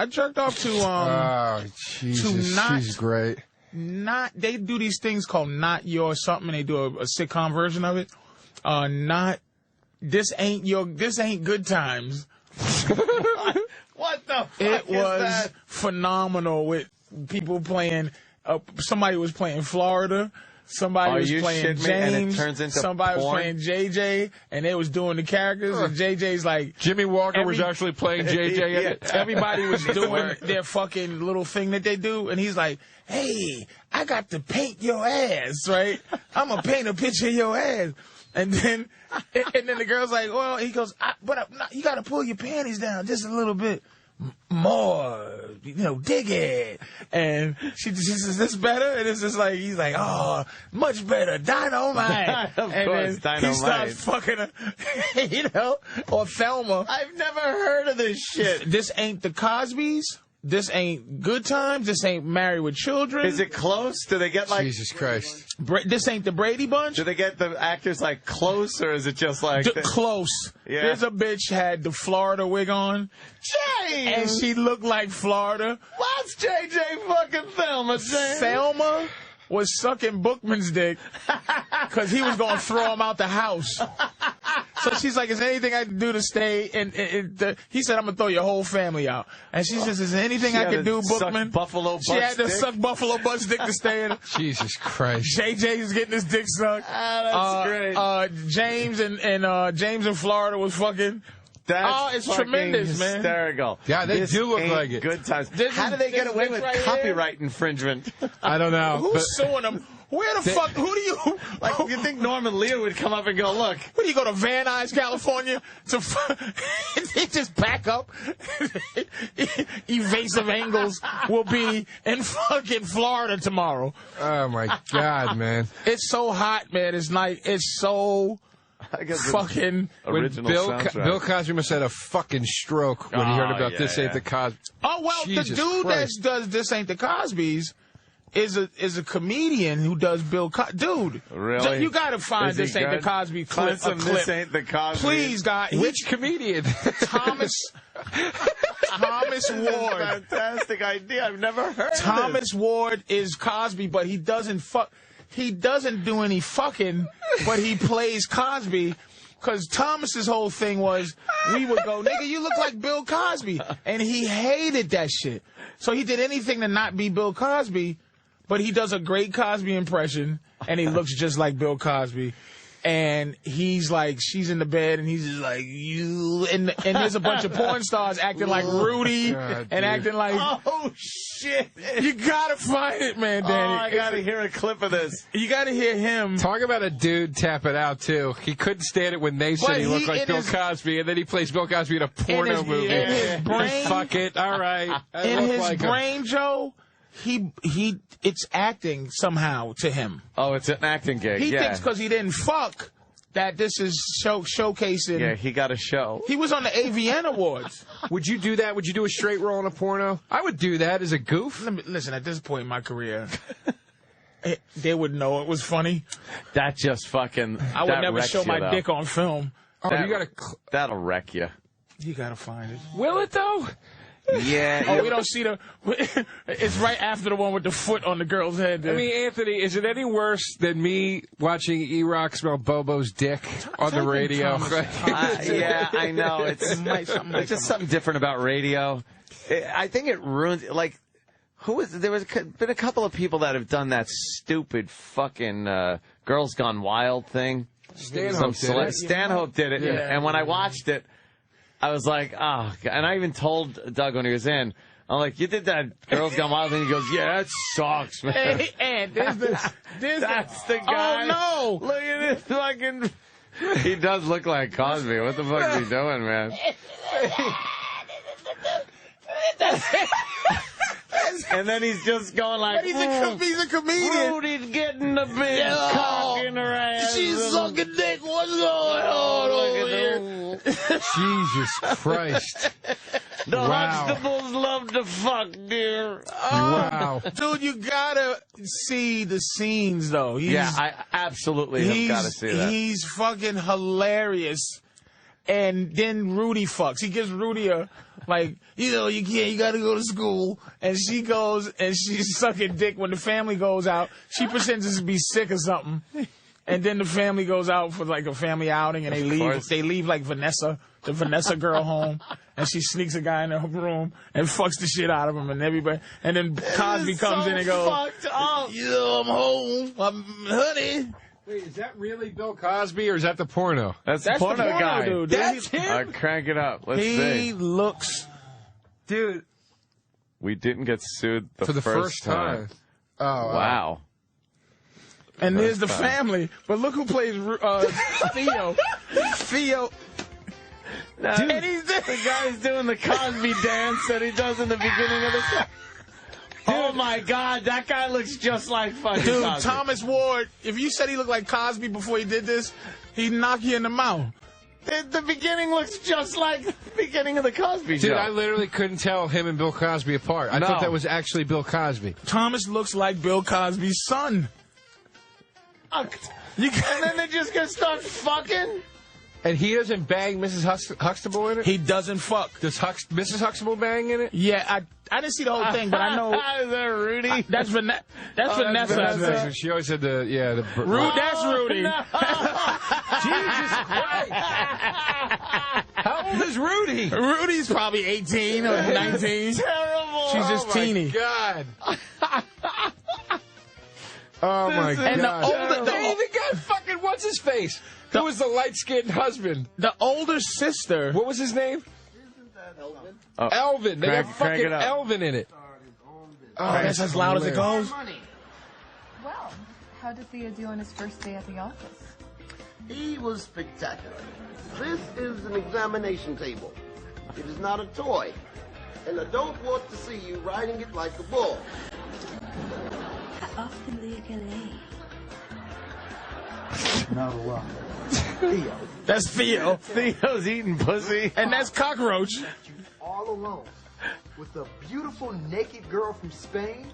jerked off to Jesus, she's great. They do these things called Not Your Something. They do a sitcom version of it. This ain't Good Times. What the fuck It is was that? phenomenal with people playing. Somebody was playing Florida. Somebody was playing James. And it turns into somebody porn? was playing JJ, and they was doing the characters. And JJ's like Jimmy Walker was actually playing JJ. Everybody was doing their fucking little thing that they do, and he's like, "Hey, I got to paint your ass, right? I'm gonna paint a picture of your ass." And then the girl's like, well, he goes, but you got to pull your panties down just a little bit more. dig it. And she says, is this better? And it's just like, he's like, oh, much better, dynamite. Of and course, then dynamite. he starts fucking her, or Thelma. I've never heard of this shit. This ain't the Cosbys. This ain't Good Times. This ain't Married with Children. Is it close? Do they get like... Jesus Christ. This ain't the Brady Bunch? Do they get the actors like close, or is it just like... Close. Yeah. There's a bitch had the Florida wig on. James! And she looked like Florida. What's JJ fucking Thelma, James? Thelma was sucking Bookman's dick because he was going to throw him out the house. So she's like, is there anything I can do to stay? And he said, I'm going to throw your whole family out. And she says, is there anything I can do, Bookman? She had to suck Buffalo Butt's dick to stay in. Jesus Christ. JJ's getting his dick sucked. That's great. James in Florida was fucking... it's tremendous, man. Hysterical. Yeah, they do look like it. Good times. How do they get away with copyright infringement? I don't know. Who's suing them? Where the fuck? Who do you... Like, you think Norman Lear would come up and go, look. Where do you go to Van Nuys, California? They just pack up. Evasive Angles will be in fucking Florida tomorrow. Oh, my God, man. It's so hot, man. It's so... fucking original Bill Cosby must have had a fucking stroke when he heard about This Ain't the Cosby. Oh, well, Jesus the dude Christ. that does This Ain't the Cosbys is a comedian who does Bill Cosby. Dude, really? You got to find This Ain't the Cosby clip. Listen, This Ain't the Cosby. Please, God. Which comedian? Thomas Ward. Fantastic idea. I've never heard of Thomas Ward is Cosby, but he doesn't fuck. He doesn't do any fucking, but he plays Cosby. Because Thomas's whole thing was, we would go, nigga, you look like Bill Cosby. And he hated that shit. So he did anything to not be Bill Cosby, but he does a great Cosby impression, and he looks just like Bill Cosby. And he's like, she's in the bed, and he's just like, you. And there's a bunch of porn stars acting like Rudy, and acting like. Oh, shit. You gotta find it, man, Danny. Oh, I gotta hear a clip of this. You gotta hear him. Talk about a dude tapping out, too. He couldn't stand it when they said he looked like Bill Cosby, and then he plays Bill Cosby in a porno movie. In his brain. Fuck it. All right. In his brain, Joe, it's acting somehow to him. Oh, it's an acting gig. He thinks because he didn't fuck that this is showcasing. Yeah, he got a show. He was on the AVN Awards. Would you do that? Would you do a straight roll in a porno? I would do that as a goof. Listen, at this point in my career, they would know it was funny. That just fucking. I would never show my dick on film. Oh, that'll wreck you. You gotta find it. Will it though? Yeah. Oh, we don't see the... It's right after the one with the foot on the girl's head. I mean, Anthony, is it any worse than me watching E-Rock smell Bobo's dick on the radio? Yeah, I know. It's just something different about radio. I think it ruins... Like, there been a couple of people that have done that stupid fucking Girls Gone Wild thing. Stanhope did it. Yeah. And when I watched it, I was like, oh, and I even told Doug when he was in, I'm like, you did that Girls Gone Wild thing? He goes, yeah, that sucks, man. Hey, and that's the guy. Oh, no. Look at this fucking... He does look like Cosby. What the fuck is he doing, man? And then he's just going like, he's a comedian. Rudy's getting the big cock in her ass. She's sucking dick. What's going on over here? Jesus Christ. The Huxtables love to fuck, dear. Wow. Dude, you gotta see the scenes, though. I absolutely have gotta see that. He's fucking hilarious. And then Rudy fucks. He gives Rudy a, like, you gotta go to school. And she goes, and she's sucking dick. When the family goes out, she pretends to be sick or something. And then the family goes out for, like, a family outing, and they leave like, the Vanessa girl home. And she sneaks a guy in her room and fucks the shit out of him, and everybody. And then Cosby comes in and goes, fucked up. I'm home. Honey. Wait, is that really Bill Cosby, or is that the porno? That's the porno guy. Dude. That's him? Crank it up. Let's see. He looks... Dude. We didn't get sued for the first time. Oh, wow. And there's the family. But look who plays Theo. Dude, the guy's doing the Cosby dance that he does in the beginning of the song. Oh, my God. That guy looks just like fucking Dude, Cosby. Thomas Ward, if you said he looked like Cosby before he did this, he'd knock you in the mouth. The beginning looks just like the beginning of the Cosby Show. Dude, I literally couldn't tell him and Bill Cosby apart. I thought that was actually Bill Cosby. Thomas looks like Bill Cosby's son. And then they just gonna start fucking? And he doesn't bang Mrs. Huxtable in it? He doesn't fuck. Does Mrs. Huxtable bang in it? Yeah, I didn't see the whole thing, but I know. Is that Rudy? That's Vanessa. I think. She always said the That's Rudy. No. Jesus Christ. How old is Rudy? Rudy's probably 18 or 19. Terrible. She's just teeny. God. Oh, my God. And the guy fucking, what's his face? Who was the light-skinned husband? The older sister. What was his name? Elvin. They got fucking Elvin in it. Oh, that's as loud as it goes. Well, how did Theo do on his first day at the office? He was spectacular. This is an examination table. It is not a toy. And I don't want to see you riding it like a bull. How often do you get laid? Not a lot. Theo. That's Theo. Theo's eating pussy. And that's Cockroach. All alone. With a beautiful naked girl from Spain.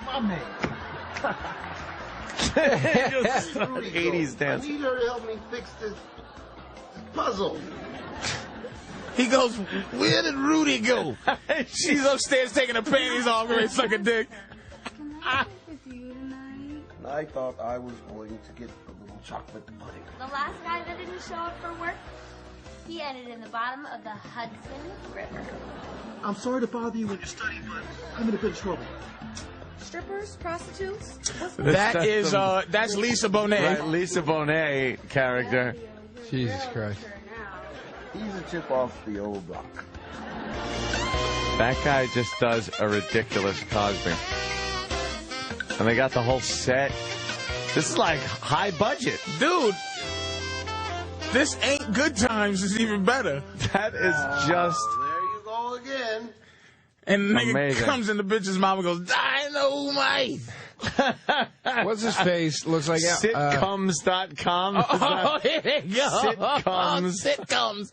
My man. Just 80s dance. I need her to help me fix this puzzle. He goes, where did Rudy go? She's upstairs taking her panties off and suck a dick. I thought I was going to get a little chocolate pudding. The last guy that didn't show up for work, he ended in the bottom of the Hudson River. I'm sorry to bother you when you're studying, but I'm in a bit of trouble. Strippers, prostitutes? That's Lisa Bonet. Right, Lisa Bonet character. Jesus Christ. He's a chip off the old block. That guy just does a ridiculous Cosby. And they got the whole set. This is like high budget. Dude, this ain't Good Times. It's even better. That is just... There you go again. And the nigga amazing. comes in the bitch's mouth and goes, Dynamite. What's his face? Looks like... Sitcoms.com. Oh, here they go. Sitcoms. Sitcoms.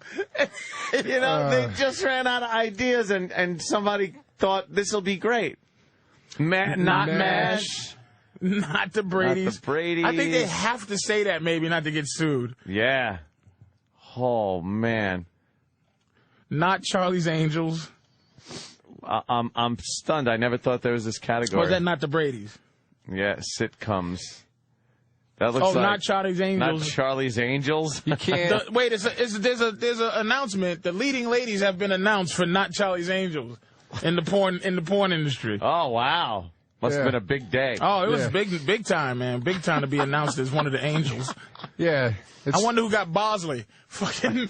You know, they just ran out of ideas and somebody thought this will be great. Not MASH. Not the Brady's. Not the Brady's. I think they have to say that maybe not to get sued. Yeah. Oh, man. Not Charlie's Angels. I'm stunned. I never thought there was this category. Or is that not the Brady's? Yeah, sitcoms. That looks like... not Charlie's Angels. Not Charlie's Angels. You can't... Wait, there's an announcement. The leading ladies have been announced for Not Charlie's Angels in the porn industry. Oh, wow. Must have been a big day. Oh, it was big time, man. Big time to be announced as one of the angels. Yeah. I wonder who got Bosley. Fucking...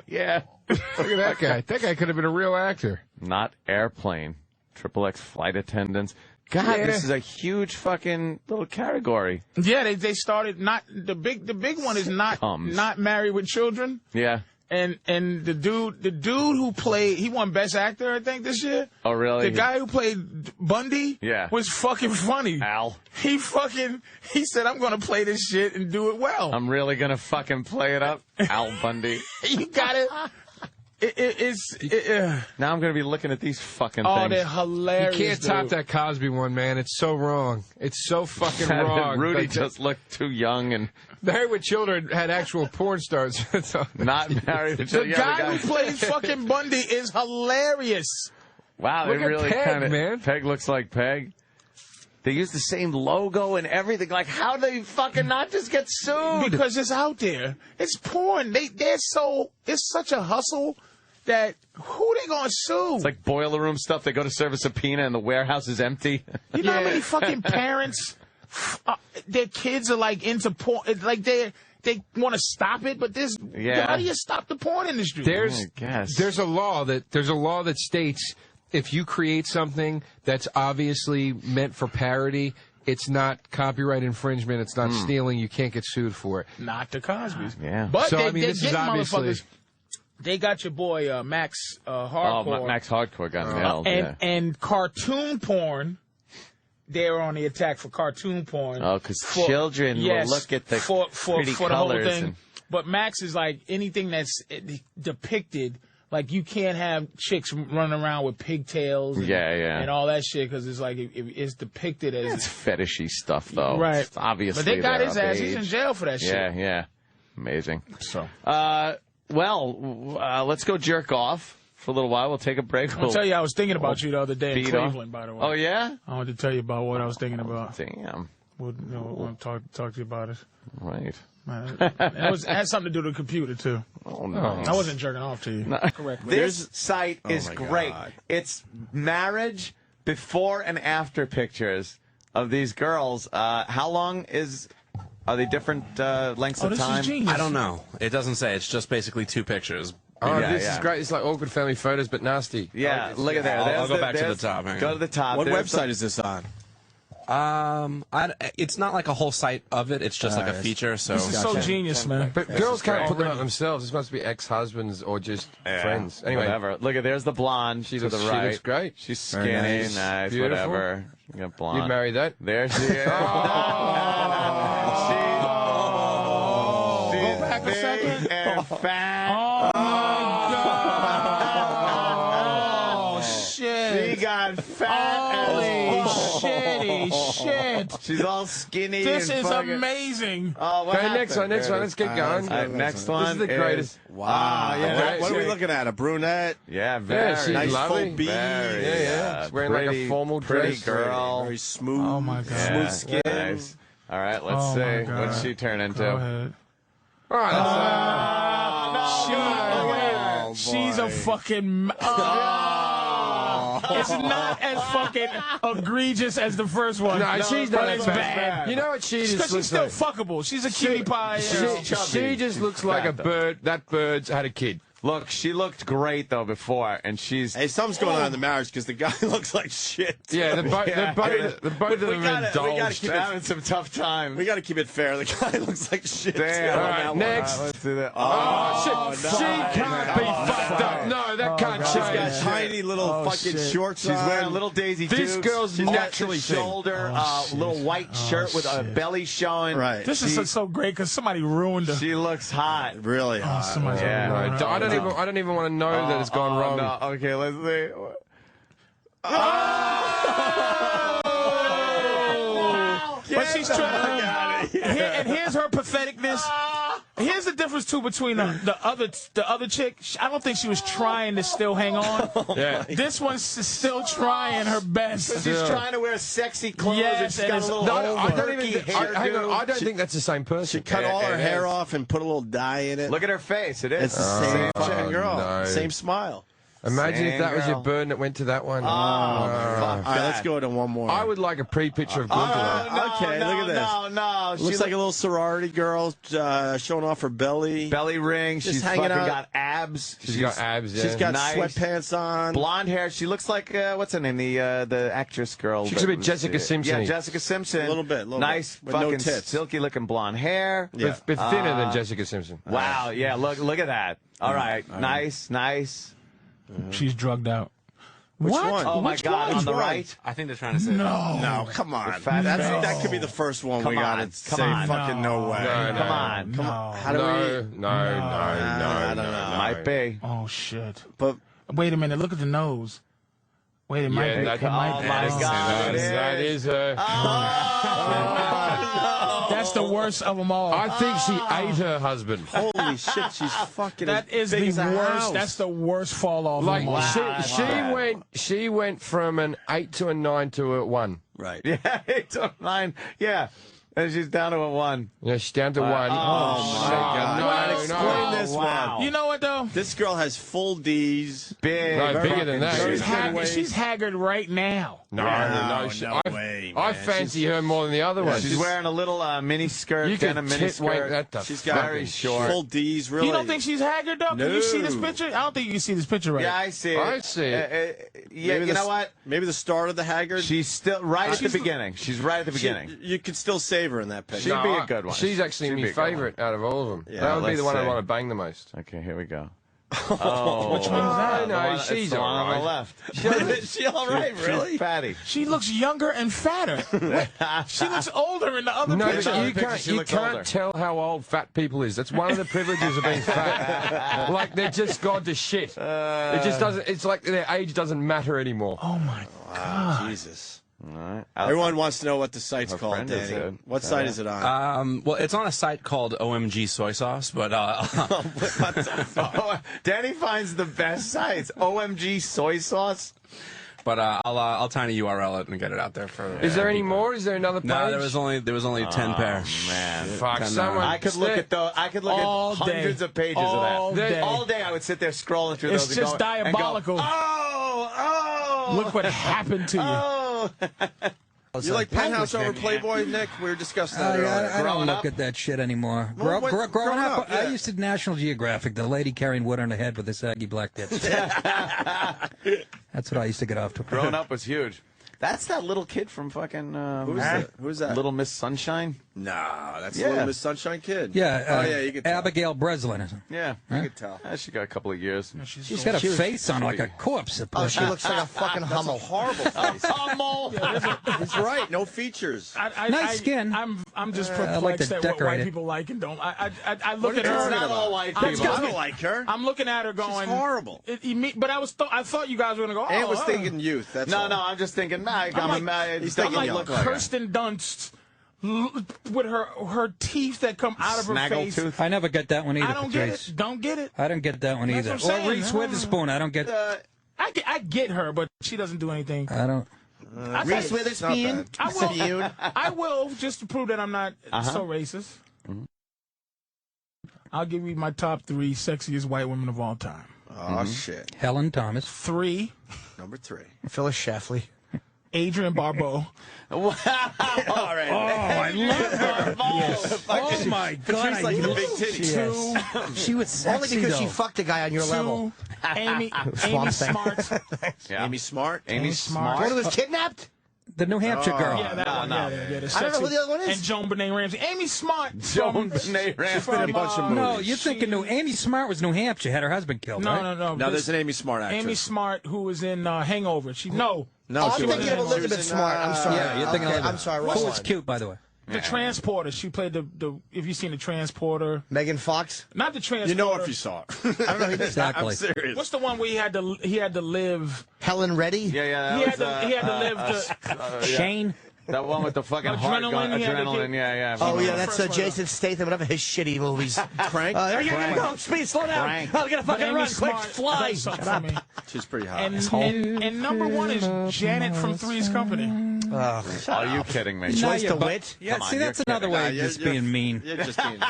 Yeah. Look at that guy. That guy could have been a real actor. Not Airplane. XXX flight attendants. God, this is a huge fucking little category. Yeah, they started not... The big one is not Married with Children. Yeah. And the dude who played, he won Best Actor, I think, this year. Oh, really? The guy who played Bundy was fucking funny. Al. He said, I'm going to play this shit and do it well. I'm really going to fucking play it up. Al Bundy. You got it. Now I'm going to be looking at these fucking Oh, things. they're hilarious. You can't top that Cosby one, man. It's so wrong. It's so fucking wrong. Rudy just looked too young and... Married with Children had actual porn stars. Not Married with Children. The guy who plays fucking Bundy is hilarious. Wow, Look they at really Peg, kind of... man. Peg looks like Peg. They use the same logo and everything. Like, how do they fucking not just get sued? Because it's out there. It's porn. It's such a hustle that who they gonna sue? It's like boiler room stuff. They go to serve a subpoena and the warehouse is empty. You know how many fucking parents, their kids are like into porn, like they want to stop it, but how do you stop the porn industry? There's a law that states if you create something that's obviously meant for parody, it's not copyright infringement, it's not stealing, you can't get sued for it. Not the Cosbys. Yeah. But so, they this is get obviously... motherfuckers. they got your boy Max Hardcore. Oh, Max Hardcore got nailed. And cartoon porn. They're on the attack for cartoon porn. Oh, because children will look at the pretty for the colors. whole thing. But Max is like anything that's depicted. Like you can't have chicks running around with pigtails. And all that shit because it's like it's depicted as it's fetishy stuff though. Right. It's obviously, but they got his ass. Age. He's in jail for that shit. Yeah. Amazing. So. Let's go jerk off for a little while. We'll take a break. I'll tell you, I was thinking about you the other day in Cleveland, by the way. Oh, yeah? I wanted to tell you about what I was thinking about. Damn. We'll talk to you about it. Right. It had something to do with the computer, too. Oh, no. I wasn't jerking off to you. No. Correctly. This site is great. It's marriage before and after pictures of these girls. How long are they different lengths of time? This is genius. I don't know. It doesn't say. It's just basically 2 pictures. Oh, this is great. It's like awkward family photos, but nasty. Yeah, look at there. I'll go back to the top. Go to the top. What website is this on? It's not like a whole site of it. It's just like a feature. So this is so genius, man. But girls can't put them up themselves. This must be ex-husbands or just friends. Anyway, whatever. Look at there's the blonde. She's to the right. She looks great. She's skinny, nice, beautiful. Whatever. You got blonde. You'd marry that? There she is. Go back a second. And fat. Oh my God! Oh shit! She got fat. Holy shit! She's all skinny. This and is fucking amazing. Oh, what happened? Next one. Let's get going. Next one. This is the greatest. Wow. What are we looking at? A brunette? Yeah, very she's nice lovely. full bead. Yeah. She's wearing like a formal pretty dress. girl. Very smooth. Oh my God. Smooth skin. Nice. All right, let's see. What's she turn into? Go ahead. All right. She's a fucking. It's not as fucking egregious as the first one. No, she's not as bad. You know what she just Because she's looks still like? fuckable. She's a cutie pie. She just looks like a bird. That bird's had a kid. Look, she looked great though before, and she's. Hey, something's going on in the marriage because the guy looks like shit. Yeah, the both of them are indulged. They're having some tough times. We got to keep it fair. The guy looks like shit. Damn. All right, next. Let's do that. Oh, shit. She can't be fucked up. No, that can't She's change. got tiny little fucking shorts. She's wearing little Daisy This Dukes. girl's She's got naturally some shoulder, little white shirt with a belly showing. Right. This is so great because somebody ruined her. She looks hot. Really hot. Somebody Yeah. No, I don't even want to know that it's gone wrong. No. Okay, let's see. But she's trying. And here's her patheticness. Here's the difference too between the other chick. I don't think she was trying to still hang on. Yeah. This one's still trying her best. She's trying to wear sexy clothes. Yes, and she's got a little I don't even. hairdo. Hang on, I don't think that's the same person. She cut all her hair off and put a little dye in it. Look at her face. It is. It's the same fucking girl. no. Same smile. Imagine if that was your burn that went to that one. Fuck All right, let's go to one more. I would like a pre-picture of Gunther. Okay, look at this. No. She Looks like a little sorority girl showing off her belly. belly ring. Just She's hanging fucking out. got abs. She's got abs, yeah. She's got Nice. sweatpants on. Blonde hair. She looks like what's her name? The actress girl. She looks a bit Jessica Simpson-y. Yeah, Jessica Simpson. A little bit. Nice, With no fucking tits. silky looking blonde hair. Yeah. Bit thinner than Jessica Simpson. Wow. Yeah. Look at that. All right. Nice. She's drugged out. Which What? one? Oh my Which God! one? On the Which one? right. I think they're trying to say No, come on. That could be the first one Come we got on, to come say. on. Fucking no way. No, Come on. How do we? No. I don't know. Might be. Oh shit! But Wait a minute. Look at the nose. Wait, it might be. that- It might oh be. my God! That is her. That's the worst of them all. I think she ate her husband. holy shit, she's fucking. That is big the as a worst. house. That's the worst fall off. Like of them all. she went from an 8 to a 9 to a 1. Right. Yeah, 8 to 9. Yeah, and she's down to a 1. Yeah, she's down to 1. Oh my God! No, Explain this one. You know what though? This girl has full D's. Big. No, bigger than that. She's haggard right now. No, No way, I man. fancy her more than the other one. She's wearing a little mini skirt, You denim can mini tit wank skirt. that the She's got very short. full D's. Really. You don't think she's haggard though? Can you see this picture? I don't think you can see this picture right. Yeah, I see it. I see it. Yeah, Maybe you know what? Maybe the start of the haggard. She's still right at the beginning. She's right at the beginning. You could still save her in that picture. She'd be a good one. She's actually She'd be my a good one. favourite out of all of them. Yeah, that would be let's the one I see. want to bang the most. Okay, here we go. Oh, which one is that? No, she's all on the right. left. Is she all right, really? She's fatty. She looks younger and fatter. She looks older in the other No, picture. but you can't tell how old fat people is. That's one of the privileges of being fat. Like, they're just gone to shit. It just doesn't, it's like their age doesn't matter anymore. Oh, my God. Jesus. All right. Everyone wants to know what the site's called, friend is Danny. it. What site is it on? Well, it's on a site called OMG Soy Sauce, but Danny finds the best sites. OMG soy sauce. but I'll tiny URL it and get it out there for. Is there any more? Is there another page? No, there was only 10 pair. Man, Fuck, 10, someone. I could look at those. I could look All at hundreds day. of pages All of that. day. All day I would sit there scrolling through It's those. just and go, diabolical. And go, oh. Look what happened to you. Oh. You like Penthouse over Playboy, Nick? We were discussing that earlier. I don't Growing look up? at that shit anymore. Well, Growing up, yeah. I used to National Geographic, the lady carrying wood on her head with the saggy black tits. That's what I used to get off to. Growing up was huge. That's that little kid from fucking. Who's that? Little Miss Sunshine. Nah, that's Yeah. Little Miss Sunshine Kid. Yeah, oh yeah, you could tell. Abigail Breslin. Yeah, You could tell. She got a couple of years. She's got a face on like a corpse. Oh, she looks like a fucking That's a Hummel. horrible face. Hummel. He's right. No features. Nice skin. I'm just I like to perplexed at what decorate white it. people like and don't. I What look are at you her. talking Not about? all white I'm people. I don't like her. I'm looking at her going. She's horrible. But I thought you guys were gonna go. Ant Oh, was oh. thinking youth. That's No, all. no, I'm just thinking. He's thinking I'm young. like Kirsten Dunst with her teeth that come out of her face. Snaggletooth. I never get that one either. I don't get Patrice. it. Don't get it. I don't get that one That's either. what I'm saying. Or Reese Witherspoon. I don't get. I get her, but she doesn't do anything. I don't. Reese Witherspoon. I will just to prove that I'm not so racist. I'll give you my top 3 sexiest white women of all time. Oh shit. Helen Thomas. 3, Number 3. Phyllis Schlafly. Adrienne Barbeau. All right. Oh, I love her. Oh my God! She's like the big titties. She was sexy Only because she though. fucked a guy on your level. Amy Swamp Thing. Smart. Yeah. Amy Smart. Amy The Smart. one who was kidnapped? The New Hampshire girl. Yeah, that one. no. Yeah, the I don't know who the other one is. And Joan Benet Ramsey. Amy Smart. Joan Benet Ramsey. She's been in a bunch of movies. No, you're thinking New. Amy Smart was New Hampshire. Had her husband killed. No, right? no. No, there's an Amy Smart actress. Amy Smart, who was in Hangover. No, I'm she was thinking of in- Elizabeth she was in, Smart. I'm sorry. Yeah, you're thinking Okay, of I'm sorry. Wrong Who one. was cute, by the way. The Transporter. She played the. If you've seen the Transporter, Megan Fox. not the Transporter. You know if you saw it. I don't know who this is. Exactly. I'm serious. What's the one where he had to live? Helen Reddy. Yeah. He That had to was, live. yeah. Shane. That one with the fucking heart Adrenaline, gun. he had to Adrenaline. get- Yeah. Oh, yeah, that's First one. Jason Statham, whatever his shitty movies. Crank. There you go. Speed, slow down. Frank. I'm going to fucking Amy run. Quick, Smart fly. does something Shut for up. me. She's pretty hot. And number 1 is Janet from Three's Company. Are you kidding me? Now Choice you're to wit. Yeah, Come on, see, you're that's another way of You're- just being mean. You're just being.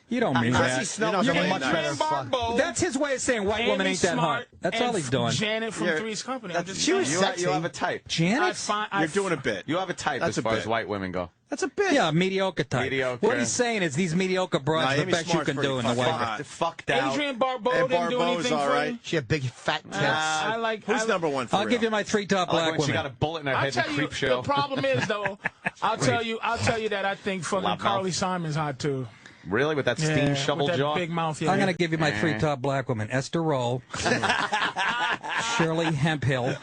You don't mean Percy that. Snubbs You're are not much saying better. that. Fuck. Barbeau, That's his way of saying white woman Amy ain't that hot. Smart, That's and all he's doing. Janet from You're- Three's Company. I'm just She was saying. sexy. You have a type. Janet? You're doing a bit. You have a type That's as a far bit. as white women go. That's a bit. Yeah, mediocre type. Mediocre. What he's saying is these mediocre broads Nah, are the Amy best you Smart's can do in the pretty white fucking woman. hot. Fucked out. Adrienne Barbeau And didn't do Barbeau's anything all for right. you. She had big fat tits. I like. Who's number 1 for I'll real? give you my 3 top I like black when she women. got a bullet in her I'll head in tell the you. creep show. The problem is though, I'll tell you that I think fucking Loud Carly mouth. Simon's hot too. Really? With that steam Yeah, shovel with that jaw? big mouth. Yeah. I'm going to give you my 3 top black women. Esther Roll, Shirley Hemphill,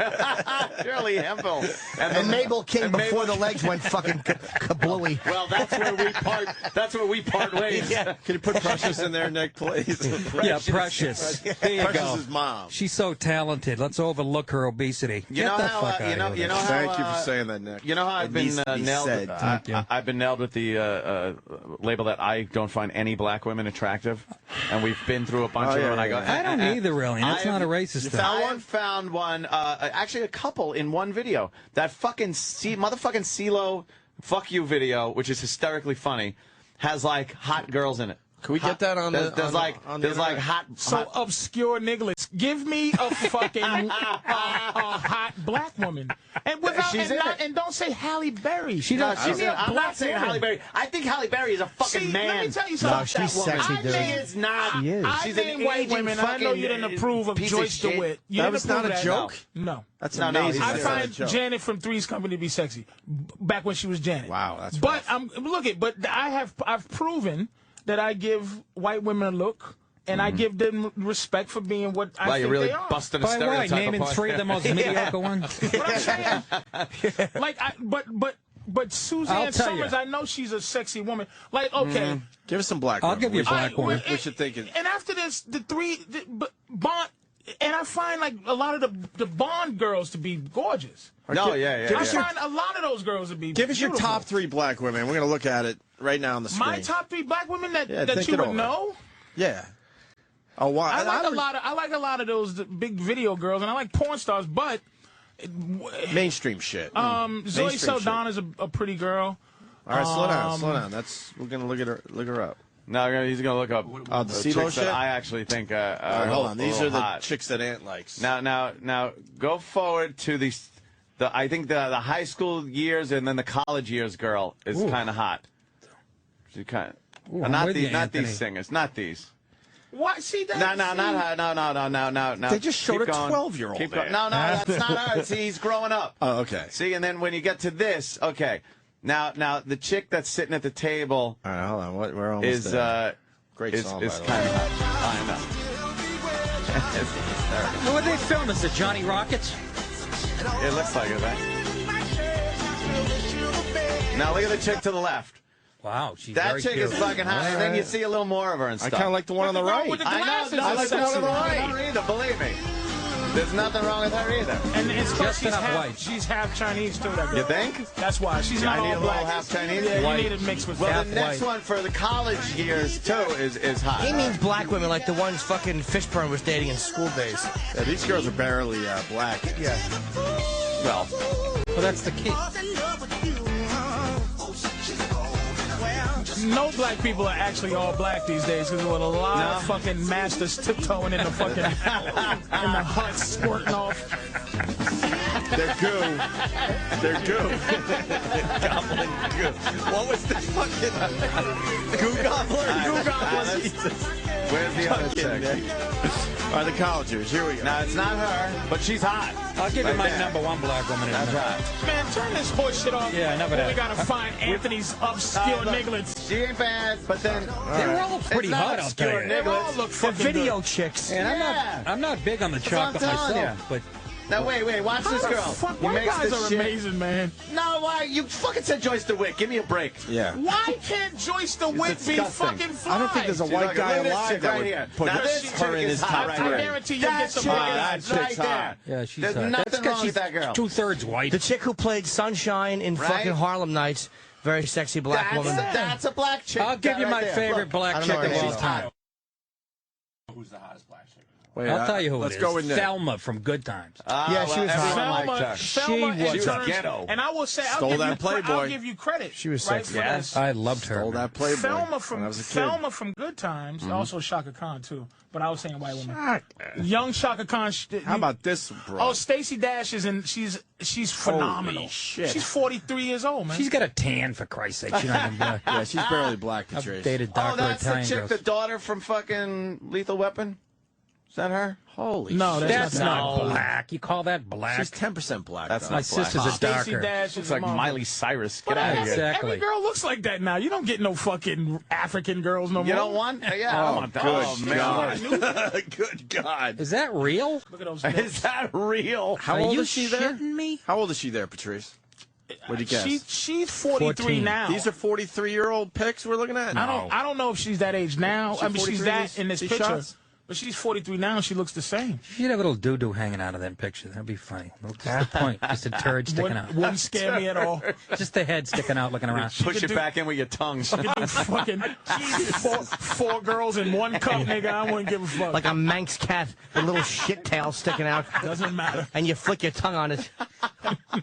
Shirley Hemphill. And Mabel King before the legs went fucking kablooey. Well, that's where we part. That's where we part ways. Can you put Precious in there, Nick, please? Yeah, Precious. There you go. Precious' mom. She's so talented. Let's overlook her obesity. You Get know the how fuck out you know of you here. know how Thank you for saying that, Nick. You know how I've It been needs to be nailed. said. Thank you. I've been nailed with the label that I don't find any black women attractive, and we've been through a bunch Oh, of them. yeah, And I go, I don't either, really. That's not a racist thing. I found one, actually a couple in one video. That fucking motherfucking CeeLo fuck you video, which is hysterically funny, has like hot girls in it. Can we get that on the? There's like hot. So obscure nigglets. Give me a fucking hot black woman, and without She's in it. and don't say Halle Berry. She No, does. she's me in a it. I'm black not saying woman. Halle Berry. I think Halle Berry is a fucking See, man. let me tell you something. No, she's sexy, She dude. is not. She is. I She's name an white aging women. I know you didn't fucking approve of piece of Joyce shit. DeWitt. You That didn't was not approve a that. joke? No. That's No, amazing. I That's not a find joke. Janet from Three's Company to be sexy. Back when she was Janet. Wow, that's But I've proven that I give white women a look, and I give them respect for being what I think you're really they are. busting a stereotype naming apart. 3 of the most mediocre ones. But I'm saying, like, but Suzanne Summers, I know she's a sexy woman. Like, okay, give us some black. I'll give you a black woman. We should think. And after this, Bond, and I find like a lot of the Bond girls to be gorgeous. No, I find a lot of those girls to be. Give us your beautiful. top 3 black women. We're gonna look at it right now on the screen. My top 3 black women that think you it would over. know. Yeah. Oh, wow. I like a lot of those big video girls, and I like porn stars, but mainstream shit. Zoe Saldana's a pretty girl. All right, slow down. We're gonna look her up. No, he's gonna look up the CeeLo chicks shit. that I actually think. All right, hold on. These are the hot. chicks that Ant likes. Now, go forward to I think the high school years and then the college years girl is kind of hot. She kind of not these singers, not these. What? See that? No, no. They just showed Keep a going. 12-year-old. No, that's not her. See, he's growing up. Oh, okay. See, and then when you get to this, okay. Now the chick that's sitting at the table. All right, hold on. We're almost there. Great song, is by the kind way. of hot. I know. What are they filming? Is it Johnny Rockets? It looks like it, right? Now look at the chick to the left. Wow, she's that very chick cute. is fucking hot, and then you see a little more of her and stuff. I kind of like the one on the right. I like the one on the right either. Believe me, there's nothing wrong with her either. And it's just enough white. She's half Chinese too. That girl. You think? That's why she's not I need all a black. little half Chinese. Yeah, White. you need it mixed with. Well, half the next white. one for the college years too is hot. He means black women like the ones fucking Fishburne was dating in school days. Yeah, these girls are barely black. Yeah. Well, that's the key. No black people are actually all black these days because with a lot of fucking masters tiptoeing in the fucking in the huts squirting off. They're goo. They're goo. Goblin goo. What was the fucking goo gobbler? Goo goblin. Where's the other chick? All right, the college-ers. Here we go. No, it's not her, but she's hot. I'll give you my number 1 black woman. That's right. Man, turn this horse shit off. Yeah, enough of We that. gotta find Anthony's obscure nigglets. She ain't bad, but then They're all pretty it's not hot, I'll tell obscure you. They all nigglets. look They're fucking video good. chicks. And Yeah. I'm not big on the That's what I'm chocolate telling myself, but Now wait, watch this girl. Fuck, You white mix guys this are shit. amazing, man. No, why? You fucking said Joyce DeWitt. Give me a break. Yeah. Why can't Joyce DeWitt be disgusting. fucking fly? I don't think there's a white guy Look at this alive chick that right would here. put Now this her chick in is his hot top right 3. here. I guarantee you'll That get some chick white is guys right chick's there. hot. yeah, she's There's hot. nothing That's wrong because with she's that girl. 2/3 white. The chick who played Sunshine in Right? fucking Harlem Nights, very sexy black woman. That's a black chick. I'll give you right my there. favorite Look, black I don't chick know of her all name. time. Who's the hottest black chick? Wait, I'll tell you who let's it is. go with Nick. Thelma from Good Times. Yeah, she was everyone hot. liked her. Thelma She was and ghetto. And I will say, Stole that I'll Playboy. give you credit. She was right, sexy. for Yes. this. I loved her. Stole that Playboy. Thelma when from I was a kid. Thelma from Good Times, also Shaka Khan too. But I was saying white woman. Young Shaka Khan. How about this, bro? Oh, Stacey Dash is in. She's phenomenal. shit. She's 43 years old, man. She's got a tan, for Christ's sake. She's not even black. Yeah, she's barely black, I've Patrice. dated Oh, darker that's the Italian chick, girls. the daughter from fucking Lethal Weapon. Is that her? Holy No, shit. That's not not black. You call that black? She's 10% black. That's though. not My sister's black. a Stacey darker. Dash Looks is like a mom. Miley Cyrus. Get But out of every, here. Exactly. every girl looks like that now. You don't get no fucking African girls no more. You don't want? Yeah. I want that. good Oh, God. man. Good God. Is that real? Look at those. Is that real? How Are old you is she there? shitting me? How old is she there, Patrice? What'd you guess? She's 43 14. now. These are 43-year-old pics we're looking at? I don't know if she's that age now. She I mean, she's 43 that in this these picture. shots? But she's 43 now and she looks the same. She'd have a little doo-doo hanging out of that picture. That'd be funny. Just the point. Just a turd sticking out. Wouldn't scare me at all. Just the head sticking out, looking around. Push it back in with your tongue. You could do fucking four girls in one cup, nigga. I wouldn't give a fuck. Like a Manx cat with a little shit tail sticking out. Doesn't matter. And you flick your tongue on it.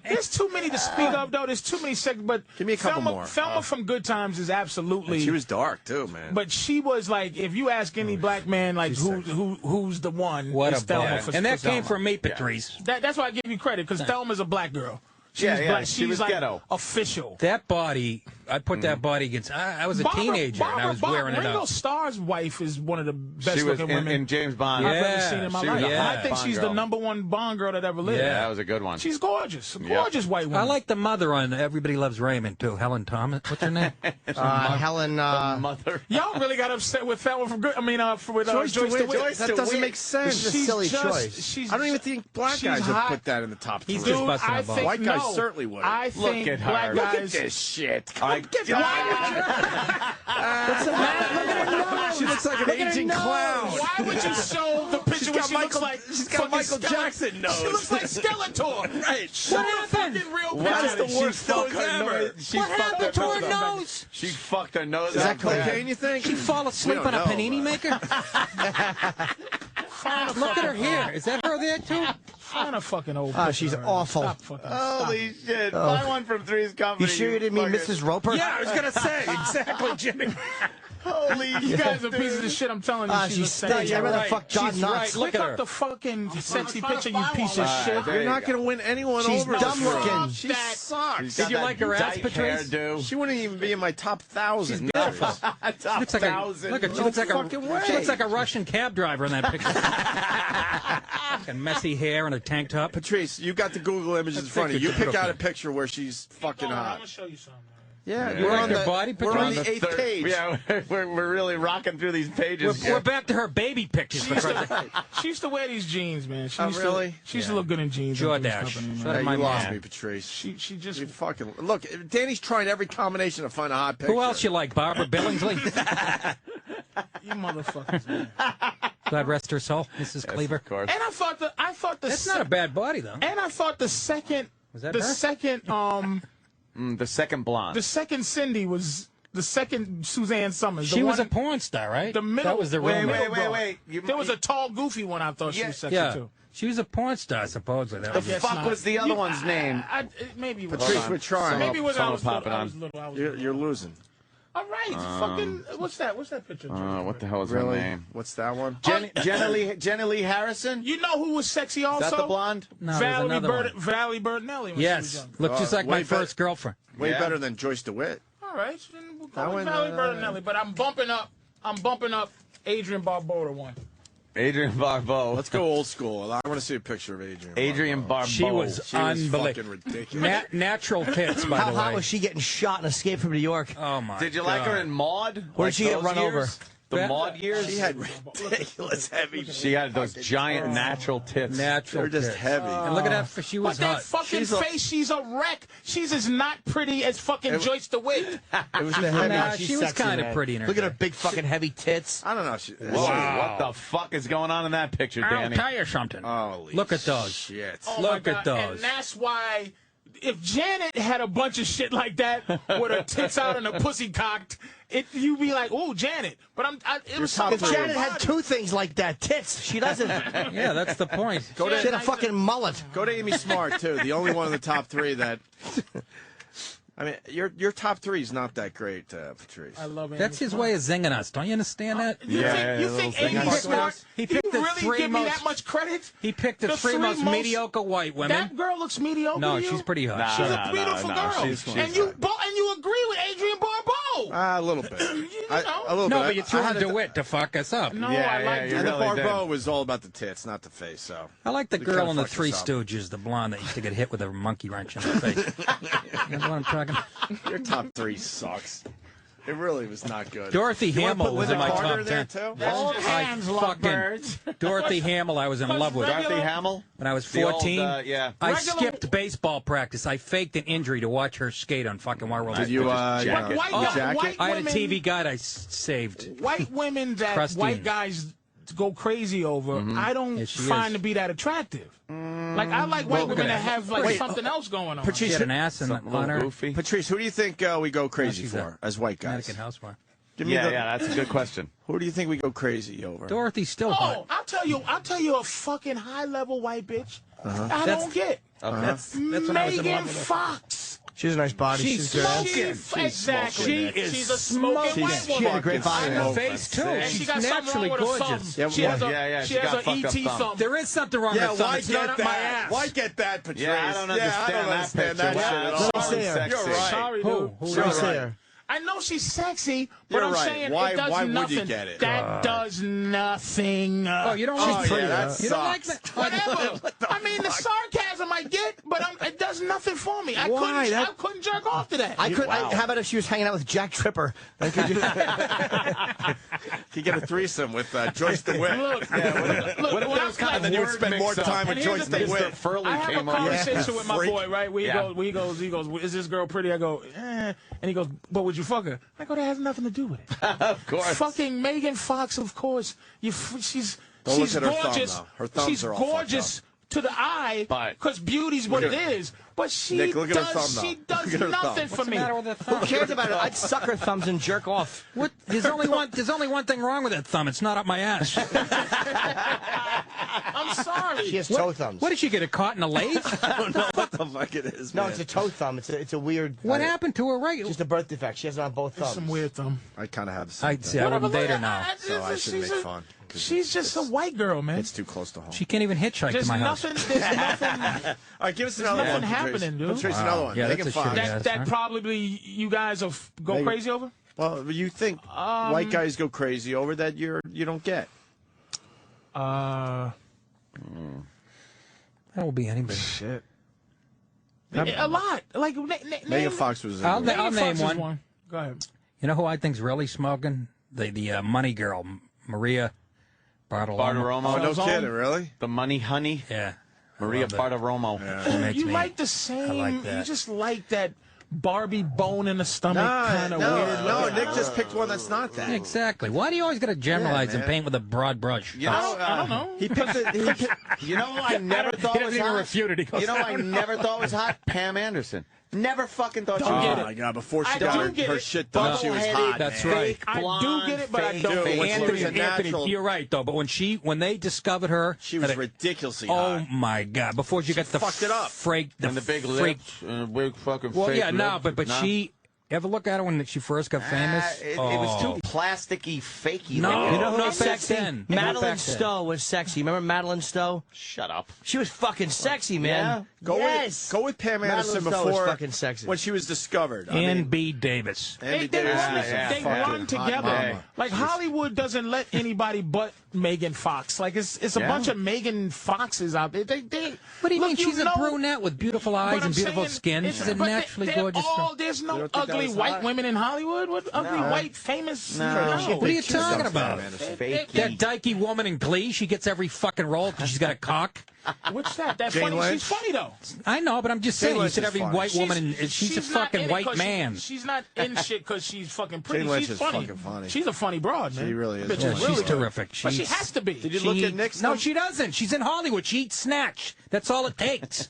There's too many to speak of, though. There's too many sex. But Give me a couple more. Thelma from Good Times is absolutely. And she was dark, too, man. But she was like, if you ask any black man, like who's the one? What it's a Thelma ball. for And that for came Thelma. from me, Patrice. That's why I give you credit because Thelma's a black girl. Yeah, yeah, She's she was like ghetto. official. That body, I put that body against. I was a teenager and I was wearing it Ringo out. Starr's wife is one of the best She was looking women in James Bond. I've ever seen in my She life. was a And hot I think Bond she's girl. the #1 Bond girl that ever lived. Yeah, that was a good one. She's gorgeous. Gorgeous white woman. I like the mother on Everybody Loves Raymond too. Helen Thomas. What's her name? Helen. Mother. Y'all really got upset with that one from good. I mean, with Joyce Joyce DeWitt. DeWitt. That doesn't make sense. It's a silly choice. I don't even think black guys would put that in the top 3. He's just busting I a ball. think White guys no. certainly would. I think black guys. Look at this shit. What's the matter? Look at her nose. She looks like an aging clown. Why would you show the picture where she looks like she's got a Michael Jackson nose. She looks like Skeletor. Right. Show the fucking real picture. That's the worst nose ever. What happened to her nose? She fucked her nose. Is that out bad. cocaine, you think? She fall asleep on a panini maker? Look at her hair. Is that her there too? Find a fucking old. She's awful. Holy shit. Buy one from Three's Company. You sure you didn't mean Mrs. Roper? Yeah, I was gonna say exactly, Jimmy. Holy You guys are pieces of shit. I'm telling you. She stinks. I'd rather fuck John She's Nuts. right. Look Click at up her. the fucking sexy picture, you piece of shit. there You're you not go. going to win anyone She's over. dumb looking. She sucks. Did you like her ass, Patrice? She wouldn't even be in my top 1,000. Top She looks like thousand. she looks like fucking way. she looks like a Russian cab driver in that picture. And messy hair and a tank top. Patrice, you got the Google images in front of you. You pick out a picture where she's fucking I'm hot. gonna show you something. Yeah, You we're like on her the body, we're on Patrice? the 8th page. Yeah, we're really rocking through these pages. We're back to her baby pictures. She used to wear these jeans, man. She used really? To, she used to look good in jeans. Jordache. Hey, My you lost mom. me, Patrice. She just. You fucking look. Danny's trying every combination to find a hot picture. Who else you like? Barbara Billingsley? You motherfuckers, man. God rest her soul, Mrs. Cleaver. Of course. And I thought the That's not a bad body though. And I thought the second Was that the her? second The second blonde. the second Cindy was the second Suzanne Summers. She the was one, a porn star, right? the middle. That was the real name. wait. There was a tall, goofy one. I thought she was sexy Yeah, too. she was a porn star supposedly. That The was guess fuck not. was the other one's name? Maybe it was Patrice, we're trying. Maybe when I Someone was popping little. I on. was little. I was You're, little. you're losing. All right, fucking. What's that? What's that picture? What the hell is her Really? name? What's that one? Jenny Lee Harrison? You know who was sexy also? Is that the blonde? No, there's another one. Valerie Bertinelli. When she was Yes, young. looked just like way my first girlfriend. Way Yeah. better than Joyce DeWitt. All right, then we'll That go with one, Valerie Bertinelli. But I'm bumping up Adrian Barbeau one. Adrian Barbeau. Let's go old school. I want to see a picture of Adrian. Barbeau. She was fucking unbelievable. ridiculous. Natural tits, by How the hot way. was she getting shot and escaped from New York? Oh my! Did you like her in Maude? Where'd she get run over? The Maude years? She had ridiculous heavy. She had those giant natural tits. Natural They're just tits. heavy. And look at that. She was But that hot. fucking face, she's a wreck. She's as not pretty as fucking Joyce DeWitt. It was the heavy. Nah, She's she was sexy, kind of man. pretty in her Look at her day. big fucking heavy tits. I don't know. Whoa, what the fuck is going on in that picture, I'll Danny? tell you something. Holy Look at those. shit. Oh Look my at God. those. And that's why, if Janet had a bunch of shit like that with her tits out and her pussy cocked, you'd be like, "Oh, Janet." But it was If something. Janet had two things like that, tits, she doesn't. Yeah, that's the point. She had a fucking mullet. Go to Amy Smart too. The only one in the top 3 that. I mean, your top 3 is not that great, Patrice. I love it. That's his way of zinging us. Don't you understand that? You think Amy Smart? He picked the really three give me most. that much credit? He picked the three most mediocre white women. That girl looks mediocre. No, to you? she's pretty hot. She's a beautiful girl. And you agree with Adrian Barbeau. A little bit. A little No, bit. but you threw in DeWitt to fuck us up. No, I like And the Barbeau was all about the tits, not the face. So I like the We girl kinda in the fucked Three us up. Stooges, the blonde that used to get hit with a monkey wrench in the face. You know what I'm talking? Your top 3 sucks. It really was not good. Dorothy You wanna Hamill put was in Linda my Carter top there, 10. too? Old hands love birds. Dorothy Hamill, I was in love with. Dorothy Hamill? When I was The old, 14, yeah. I Regular- skipped baseball practice. I faked an injury to watch her skate on fucking World Did you, jacket. White I had a women- TV guide I saved. White women that Crusty. white guys go crazy over, I don't Yes, she find is. to be that attractive. Like I like white women that have like something else going on. She had an ass in on her. Patrice, who do you think we go crazy she's for a as white guys? American housewife. Give me Yeah, the- yeah, that's a good question. Who do you think we go crazy over? Dorothy's still hot. Oh, I'll tell you a fucking high level white bitch. I That's- don't get. That's when I was in Megan love with her. Fox. She has a nice body. She's good. smoking. Exactly. She's a smoking white woman. She had a great body. Her face too. And she got something wrong with her thumb. She has an ET thumb. There is something wrong with her thumb. It's not up my ass. Why get that, Patrice? Yeah, I don't understand that picture. Wow, Wow, You're right. Sorry, dude. Who? I know she's sexy, but You're I'm right. saying Why- it does why would nothing. you get it? That does nothing. Oh, you don't like yeah, that You don't like sucks. that? Whatever. I mean, the sarcasm I get, but it does nothing for me. I couldn't jerk off to that. I could. How about if she was hanging out with Jack Tripper? Then could you? You get a threesome with Joyce DeWitt. Look, What if there was kind of and then you would spend more time with Joyce DeWitt. I have a conversation with my boy, right? He goes, is this girl pretty? I go, and he goes, but would you fuck her? I go, that has nothing to do with it. Of course. Fucking Megan Fox, of course. She's Don't look at her gorgeous. thumb, though. Her thumbs she's are all gorgeous to the eye, because beauty's what it is. But she Nick, look at her does, thumb, she though. does Look at her nothing thumb. for What's the me. matter with that thumb? Who cares about it? I'd suck her thumbs and jerk off. What? There's only one thing wrong with that thumb. It's not up my ass. I'm sorry. She has toe thumbs. What did she get it caught in a lathe? I don't know what the fuck it is, No, man. it's a toe thumb. It's a weird. What happened to her? Right? Just a birth defect. She has it on both thumbs. Some weird thumb. I kind of have the same I'd say I wouldn't date her now. So I shouldn't make fun. She's just a white girl, man. It's too close to home. She can't even hitchhike There's to my house. nothing. There's nothing. All right, give us There's another nothing one. happening, dude. Patrice, another one. Yeah, Megan that's a Fox. shitty ass. That probably you guys will go Megan- crazy over. Well, you think white guys go crazy over that you don't get? That will be anybody. Shit. A lot. Like Megan Fox was. I'll Megan name Fox is one. Go ahead. You know who I think's really smoking? The money girl, Maria Bartiromo. Oh, no kidding, really? The money honey. Yeah. Maria Bartiromo. She makes You me- like the same. I like that. You just like that Barbie bone in the stomach kind of weird. No, Nick just picked one that's not that. Exactly. Why do you always got to generalize and man. paint with a broad brush? You know, I don't know. He picked it. You know who I never thought He was doesn't even hot? refute it. He goes, You know who I never thought was hot? Pam Anderson. Never fucking thought she Don't was get hot. it. Oh my God! Before she I got do get her it. shit done, she was hot. That's man. right. I do get it, but I don't. Dude, think when she was a Anthony, natural, you're right though. But when they discovered her, she was that it- ridiculously Oh hot. my God! Before she got the fucked it up. freak, And the big freak. lips, and the big fucking Well, fake yeah, no, lips. but No? she. Ever look at her when she first got famous? It was too plasticky, fakey. No. looking. You know who Not was back sexy? then. Not Madeline back then. Stowe was sexy. Remember Madeline Stowe? Shut up. She was fucking sexy, man. Go yes. with Pam Anderson Madeline Stowe was before fucking sexy. when she was discovered. I Ann mean, B. Davis. Andy They Davis run, was a they fucking run hot together. mama. Like Hollywood doesn't let anybody but Megan Fox. Like it's a bunch of Megan Foxes out there. They What do you look, mean? She's a brunette with beautiful eyes but I'm and beautiful saying skin. it's- She's a but naturally they're gorgeous girl. There's You no don't think that ugly was white hot? women in Hollywood. What ugly white famous? No. What are you talking Pam about? Anderson. That dykey woman in Glee, she gets every fucking role because she's got a cock. What's that? That's Jane funny. Lynch? She's funny though. I know, but I'm just Jane saying. You Lynch said is every funny. white woman, and she's a not fucking in it white 'cause man. She's not in shit because she's fucking pretty. Jane Lynch She's is funny. fucking funny. She's a funny broad, man. She really is Bitch funny. Yeah, really she's good. terrific. But she She's- has to be. Did you look at Nick's? No, she doesn't. She's in Hollywood. She eats snatch. That's all it takes.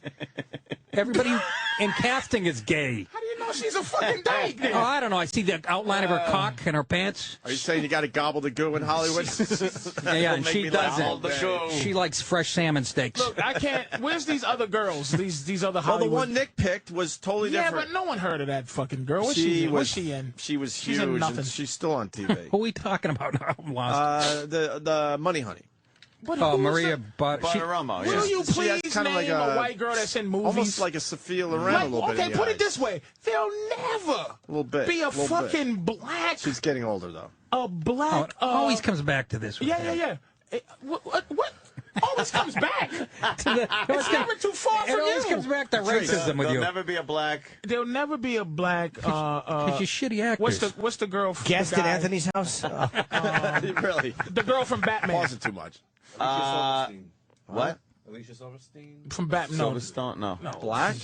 Everybody in casting is gay. How do you know she's a fucking dyke? Oh, I don't know. I see the outline of her cock and her pants. Are you saying you got to gobble the goo in Hollywood? Yeah, and Make she me laugh all doesn't. day. She likes fresh salmon steaks. Look, I can't. Where's these other girls? These other Well, Hollywood. the one Nick picked was totally yeah, different. but no one heard of that fucking girl. What's she in? What's she in? She was She's huge. in And nothing. she's still on TV. Who are we talking about now? I'm lost. The Money Honey. What, Oh, who is Maria that? Bartiromo. Will Yeah. you She has please kind name of like a white girl that's in movies? Almost like a Sophia Loren a little bit. Okay, in the put eyes. it this way: they'll never A little bit. be a little fucking bit. black. She's getting older though. A black. Oh, it always comes back to this. with Yeah, him. yeah, yeah. What? Always comes back. It It's never too far from always you. comes back to racism with There'll you. never be a black. There'll never be a black. Because you're shitty actors. What's the girl? Guest the at guy- Anthony's house? Really? The girl from Batman. Pausing too much. What? Alicia Silverstein. From Batman. No, Silverstone? No. Black?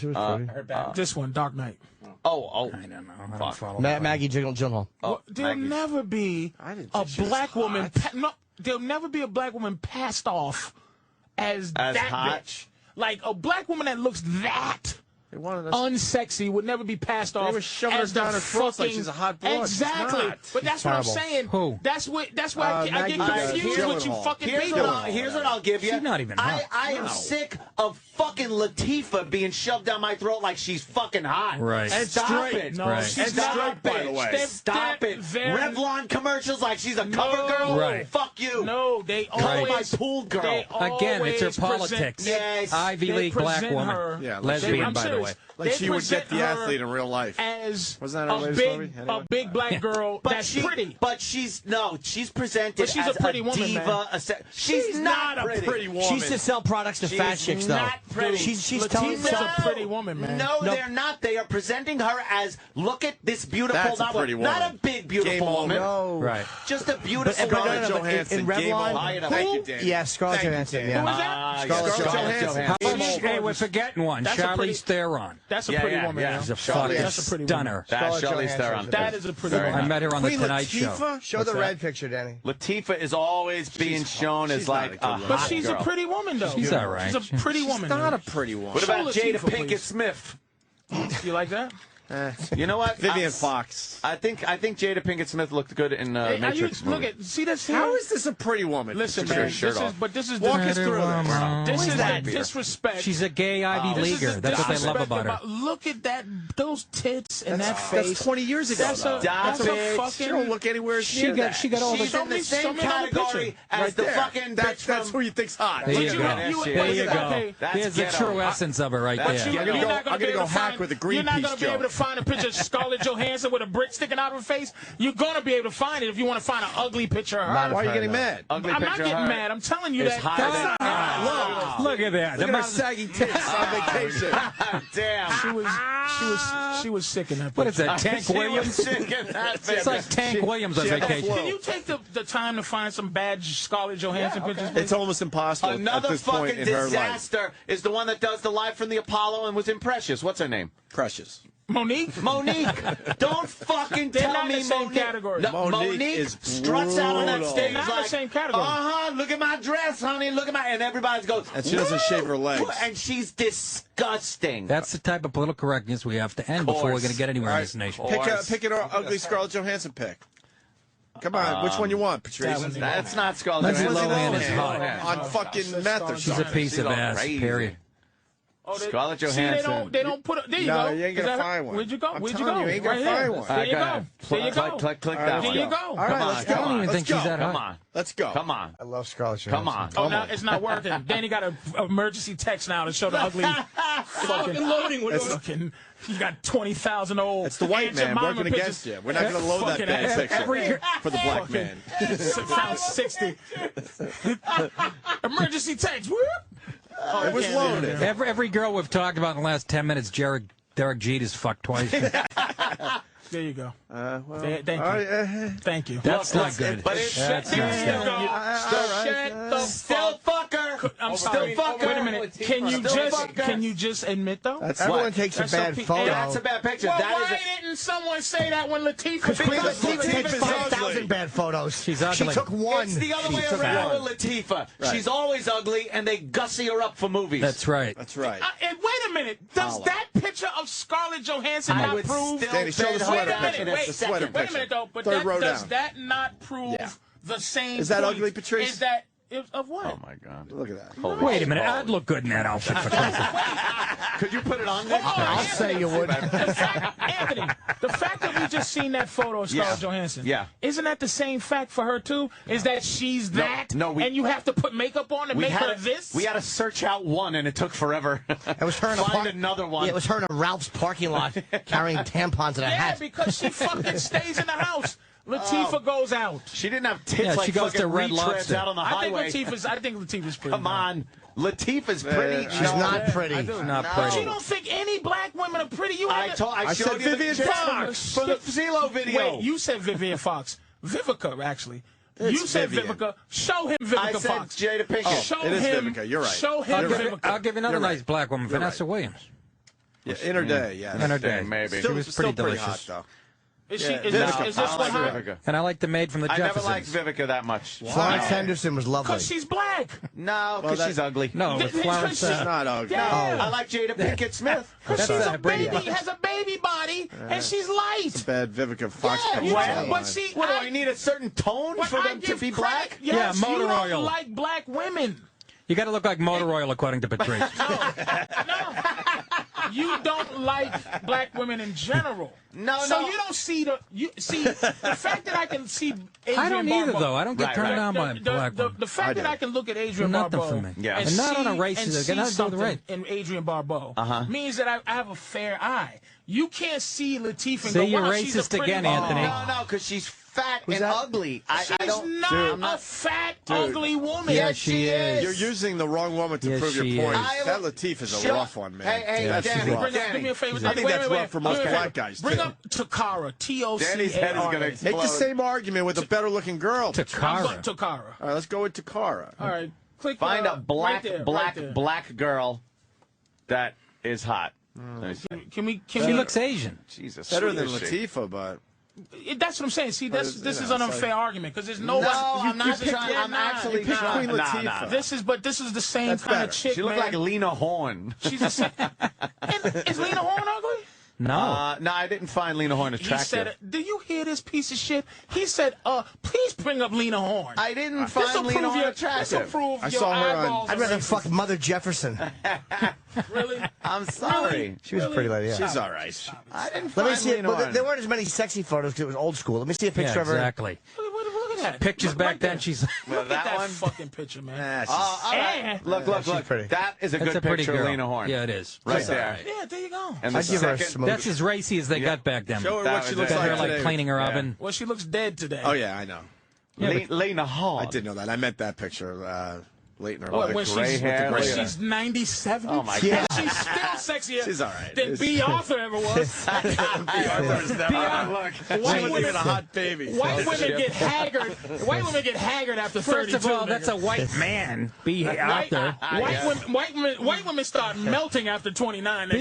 this one, Dark Knight. Oh. I don't know. I don't follow Maggie Gyllenhaal. There'll never be a black woman. There'll never be a black woman passed off as that hot? bitch. Like a black woman that looks that They wanted us. unsexy, would never be passed off. They were shoving as her down the her throats like fucking- she's a hot broad. She's Exactly. not. But that's what I'm saying. Who? That's why I get Maggie confused with you fucking Here's people. what I'll give you. She's not even hot. I am sick of fucking Latifah being shoved down my throat like she's fucking hot. Right. And stop straight. it. No, Right. she's And not. stop by it. the way. Stop it. They're- Revlon commercials like she's a cover girl. Right. Fuck you. No, they Call my always pool girl. They Again, it's her always politics. Yes. Ivy they League black present woman. her- Yeah, Lesbian, I'm by the serious. way. Like They she would get present the her athlete in real life. as Wasn't that her a latest big, movie? Anyway. a big black girl that's pretty. But she's presented But she's as a pretty woman, diva. man. She's not a pretty. woman. She used to sell products to fat She's chicks, though. not pretty. She's telling Latifah's a pretty woman, man. No, they're not. They are presenting her as, look at this beautiful, That's a pretty woman. not a big beautiful Game woman. over. No. Right. Just a beautiful But- woman. no, but Johansson, in game Revlon, over. Thank you, Danny. Yeah, Scarlett Thank you, Johansson. Danny. Yeah. Who is that? Scarlett Johansson. How Game about over. hey, we're forgetting one. That's a pretty- Charlize Theron. That's a Yeah, pretty yeah, woman. yeah. man. She's a Charlize. fucking That's a pretty stunner. That's Scarlett Charlize Johansson. Theron. That is a pretty I woman. met her on the Queen Tonight Latifah? Show. Show the red picture, Danny. Latifah is always being shown as she's not like a a good hot But she's girl. a pretty woman, though. She's all right. She's a pretty woman. Not a man. pretty woman. What about Show Jada Latifah, Pinkett please. Smith? You like that? You know what? Vivian Fox. I think Jada Pinkett Smith looked good in Hey, Matrix movie. look at see this. How is this a pretty woman? Listen, Took her man. shirt off. This is Walk us through this this. is that? the disrespect. She's a gay Ivy This is Leaguer. the That's what they love disrespect about her. Look at those tits and that face. That's 20 years ago. That's though. a, that's a Stop it. fucking. She don't look anywhere near She got all She's the. in the Show same me another category picture. as Right the there. fucking That's bitch from... who you think's hot. There But you you- go. you- There you that's go. ghetto. That's There's the ghetto. true essence of her right That's there. ghetto. You're not I'm gonna go hack with a You're not Greenpeace going to be able to joke. find a picture of Scarlett Johansson with a brick sticking out of her face. You're going to be able to find it if you want to find an ugly picture of her. Why are you getting mad? Ugly I'm not picture of getting her mad. I'm telling you is that. hotter than- Look at that. Look at her saggy tits on vacation. Damn. She was sick in that picture. What is that, Tank She was Williams? sick in that It's like Tank Williams on she had a vacation. flow. Can you take the time to find some bad Scarlett Johansson pictures? please? It's almost impossible at Another this point fucking in her life. disaster is the one that does the live from the Apollo and was in Precious. What's her name? Precious. Monique? Monique. Don't fucking They're tell not in me the same Monique. category. No, Monique Monique is struts out on that brutal. stage Not in the like, same category. look at my dress, honey, look at my... And everybody goes... And she doesn't "Woo!" shave her legs. And she's disgusting. That's the type of political correctness we have to end before we're going to get anywhere in this nation. Pick an ugly Scarlett Johansson pick. Come on, which one you want, Patrice? That's not Scarlett Lindsay Johansson. Lohan is hot. On fucking meth or She's a something. piece of all ass, crazy. period. Oh, Scarlett See, Johansson. they don't put it. There you No, go. you ain't Is gonna that her? find one. Where'd you go? I'm Where'd you telling go? you, you ain't gonna Right here. find one. There you go. There you go. Click All right, that let's one. There you go. go. All right, Come let's on, go. I don't even Let's think go. she's that Come hot. on. Let's go. Come on. I love Scarlett Johansson. Come on. Oh, now it's not working. Danny got an emergency text now to show the ugly fucking loading. Fucking, you got 20,000 old. It's the white Aunt man Jemima working pictures. against you. We're not going to load that Fucking bad picture for the black fucking- man. Found 60. Emergency text. Whoop. Oh, It was I can't do loaded. it. Every girl we've talked about in the last 10 minutes, Derek Jeter's fucked twice. There you go. Well, Thank you. all right, Thank you. That's not good. But it's Shut the still fuck. fucker. I'm Still sorry. fucker. Wait a minute. Can you just admit though? Everyone takes a bad photo. That's a bad picture. Well, That why is didn't someone say that when Latifah? Queen Because Latifah takes is 5,000 ugly. bad photos. She's She ugly. took one. It's the other way took around one. with Latifah. Right. She's always ugly, and they gussy her up for movies. That's right. That's right. And wait a minute. Does Holla. that picture of Scarlett Johansson I not would prove? still Danny, show the bet sweater her picture. in a That's the sweater second. Wait a minute though, but Third row does down. that not prove Yeah. the same? Is that point? ugly, Patrice? Is that of what? Oh my God! Look at that. Wait a minute. I'd look good in that outfit for Christ's sake. Could you put it on there? I'll say you would. Anthony, the fact that we just seen that photo of Scarlett Yeah. Johansson, Yeah. isn't that the same fact for her too? Is that she's that, no, we- and you have to put makeup on and We make her had this? We had to search out one, and it took forever. It was her in a Find another one. Yeah, it was her in a Ralph's parking lot carrying tampons in a yeah, hat. because she fucking stays in the house. Latifah goes out. She didn't have tits Yeah, like she goes fucking to Red retreads Lobster. out on the I highway. think Latifah's pretty. Come on. Latifah's pretty. She's not pretty. Not But pretty. you don't think any black women are pretty? You I haven't- showed said you Vivian the Fox. for the Zelo video. Wait, you said Vivian Fox. Vivica, actually. It's You said Vivian. Vivica. Show him Vivica I said Fox. Jada Pinkett. Show it is him. Vivica, you're right. Show him Vivica. I'll give you another You're right. nice black woman, You're Vanessa right. Williams. Yeah, in her day, yeah. In her day, maybe. She was Still pretty delicious. hot, though. Is she? Is No, this I don't one like hot? Vivica. And I like the maid from the I never Jeffersons. liked Vivica that much. Florence Henderson was lovely. Because she's black. No, because she's ugly. No, with Florence. She's not ugly. Yeah. I like Jada Pinkett Smith. Because she's a Brady baby, Bunch. has a baby body, and she's light. Bad Vivica Fox. Yeah, picture well, online. but see, What do I need a certain tone but for I them to give be credit. black? Yes, Yeah, motor you don't oil. like black women. You got to look like motor oil, according to Patrice. No. You don't like black women in general. No, so no. you don't see the fact that I can see Adrian I don't either, Barbeau- though. I don't get turned on by black women. The fact that I can look at Adrian Nothing Barbeau for me. Yeah. and And not on a see- racist- and it see got nothing to do with something race. in Adrian Barbeau means that I have a fair eye. You can't see Latifah and See, go, you're wow, she's a racist pretty again, woman. Anthony. No, because she's fat and that? ugly. She's I don't. not a fat, ugly woman. Yes, she is. You're using the wrong woman to Yes, prove she your point. is. That Latifah is a rough one, man. Hey, That's Danny, rough. Danny. Do me a favor. I think that's rough for most black guys, Bring too. up Takara. T-O-C-A-R-A. Danny's head is gonna explode. Make the same argument with a better-looking girl. Takara. Takara. All right, let's go with Takara. All right. Click. Find a right black, there, black, right there. black girl that is hot. Can we? She looks Asian. Jesus. Better sweet than is she? Latifah, but That's what I'm saying. See, this But it's, is you an know, it's unfair like- argument because there's No, no. I'm not trying. I'm actually you pick trying. Queen Nah, Latifah. nah. This is the same That's kind better. of chick. She looked man. like Lena Horne. She's the same. Is Lena Horne ugly? No. No, I didn't find Lena Horne He attractive. said, "Do you hear this piece of shit?" He said, "Please bring up Lena Horne." I didn't This'll find Lena prove Horne your- attractive. this'll prove I your saw her on- eyeballs I'd are rather racist. fuck Mother Jefferson. Really? I'm sorry. She was a pretty lady, yeah. she's all right. I didn't Let me find see it. Lena But Horne. there weren't as many sexy photos because it was old school. Let me see a picture Yeah, of her. exactly. Look at that. Pictures Look back right then, there. she's... Well, Look at that one. fucking picture, man. All right. And- Look, she's pretty. That is a That's good a pretty picture girl. of Lena Horne. Yeah, it is. Right That's there. all right. Yeah, there you go. And the I'd give her a second, smoke. That's as racy as they got back then. Show her That what she was looks it. Got like her, today. like, cleaning her Yeah. oven. Well, she looks dead today. Oh yeah, I know. Lena Horne. I did know that. I meant that picture late in her What, life. when gray she's, hair, when look at she's 97? Oh, my Yeah. God. She's still sexier She's all right. than B. Arthur ever was. She was even a hot baby. White women get haggard. White women get haggard after 32. First of all, that's a nigga. white man. Be out there. White women start melting after 29. Nigga.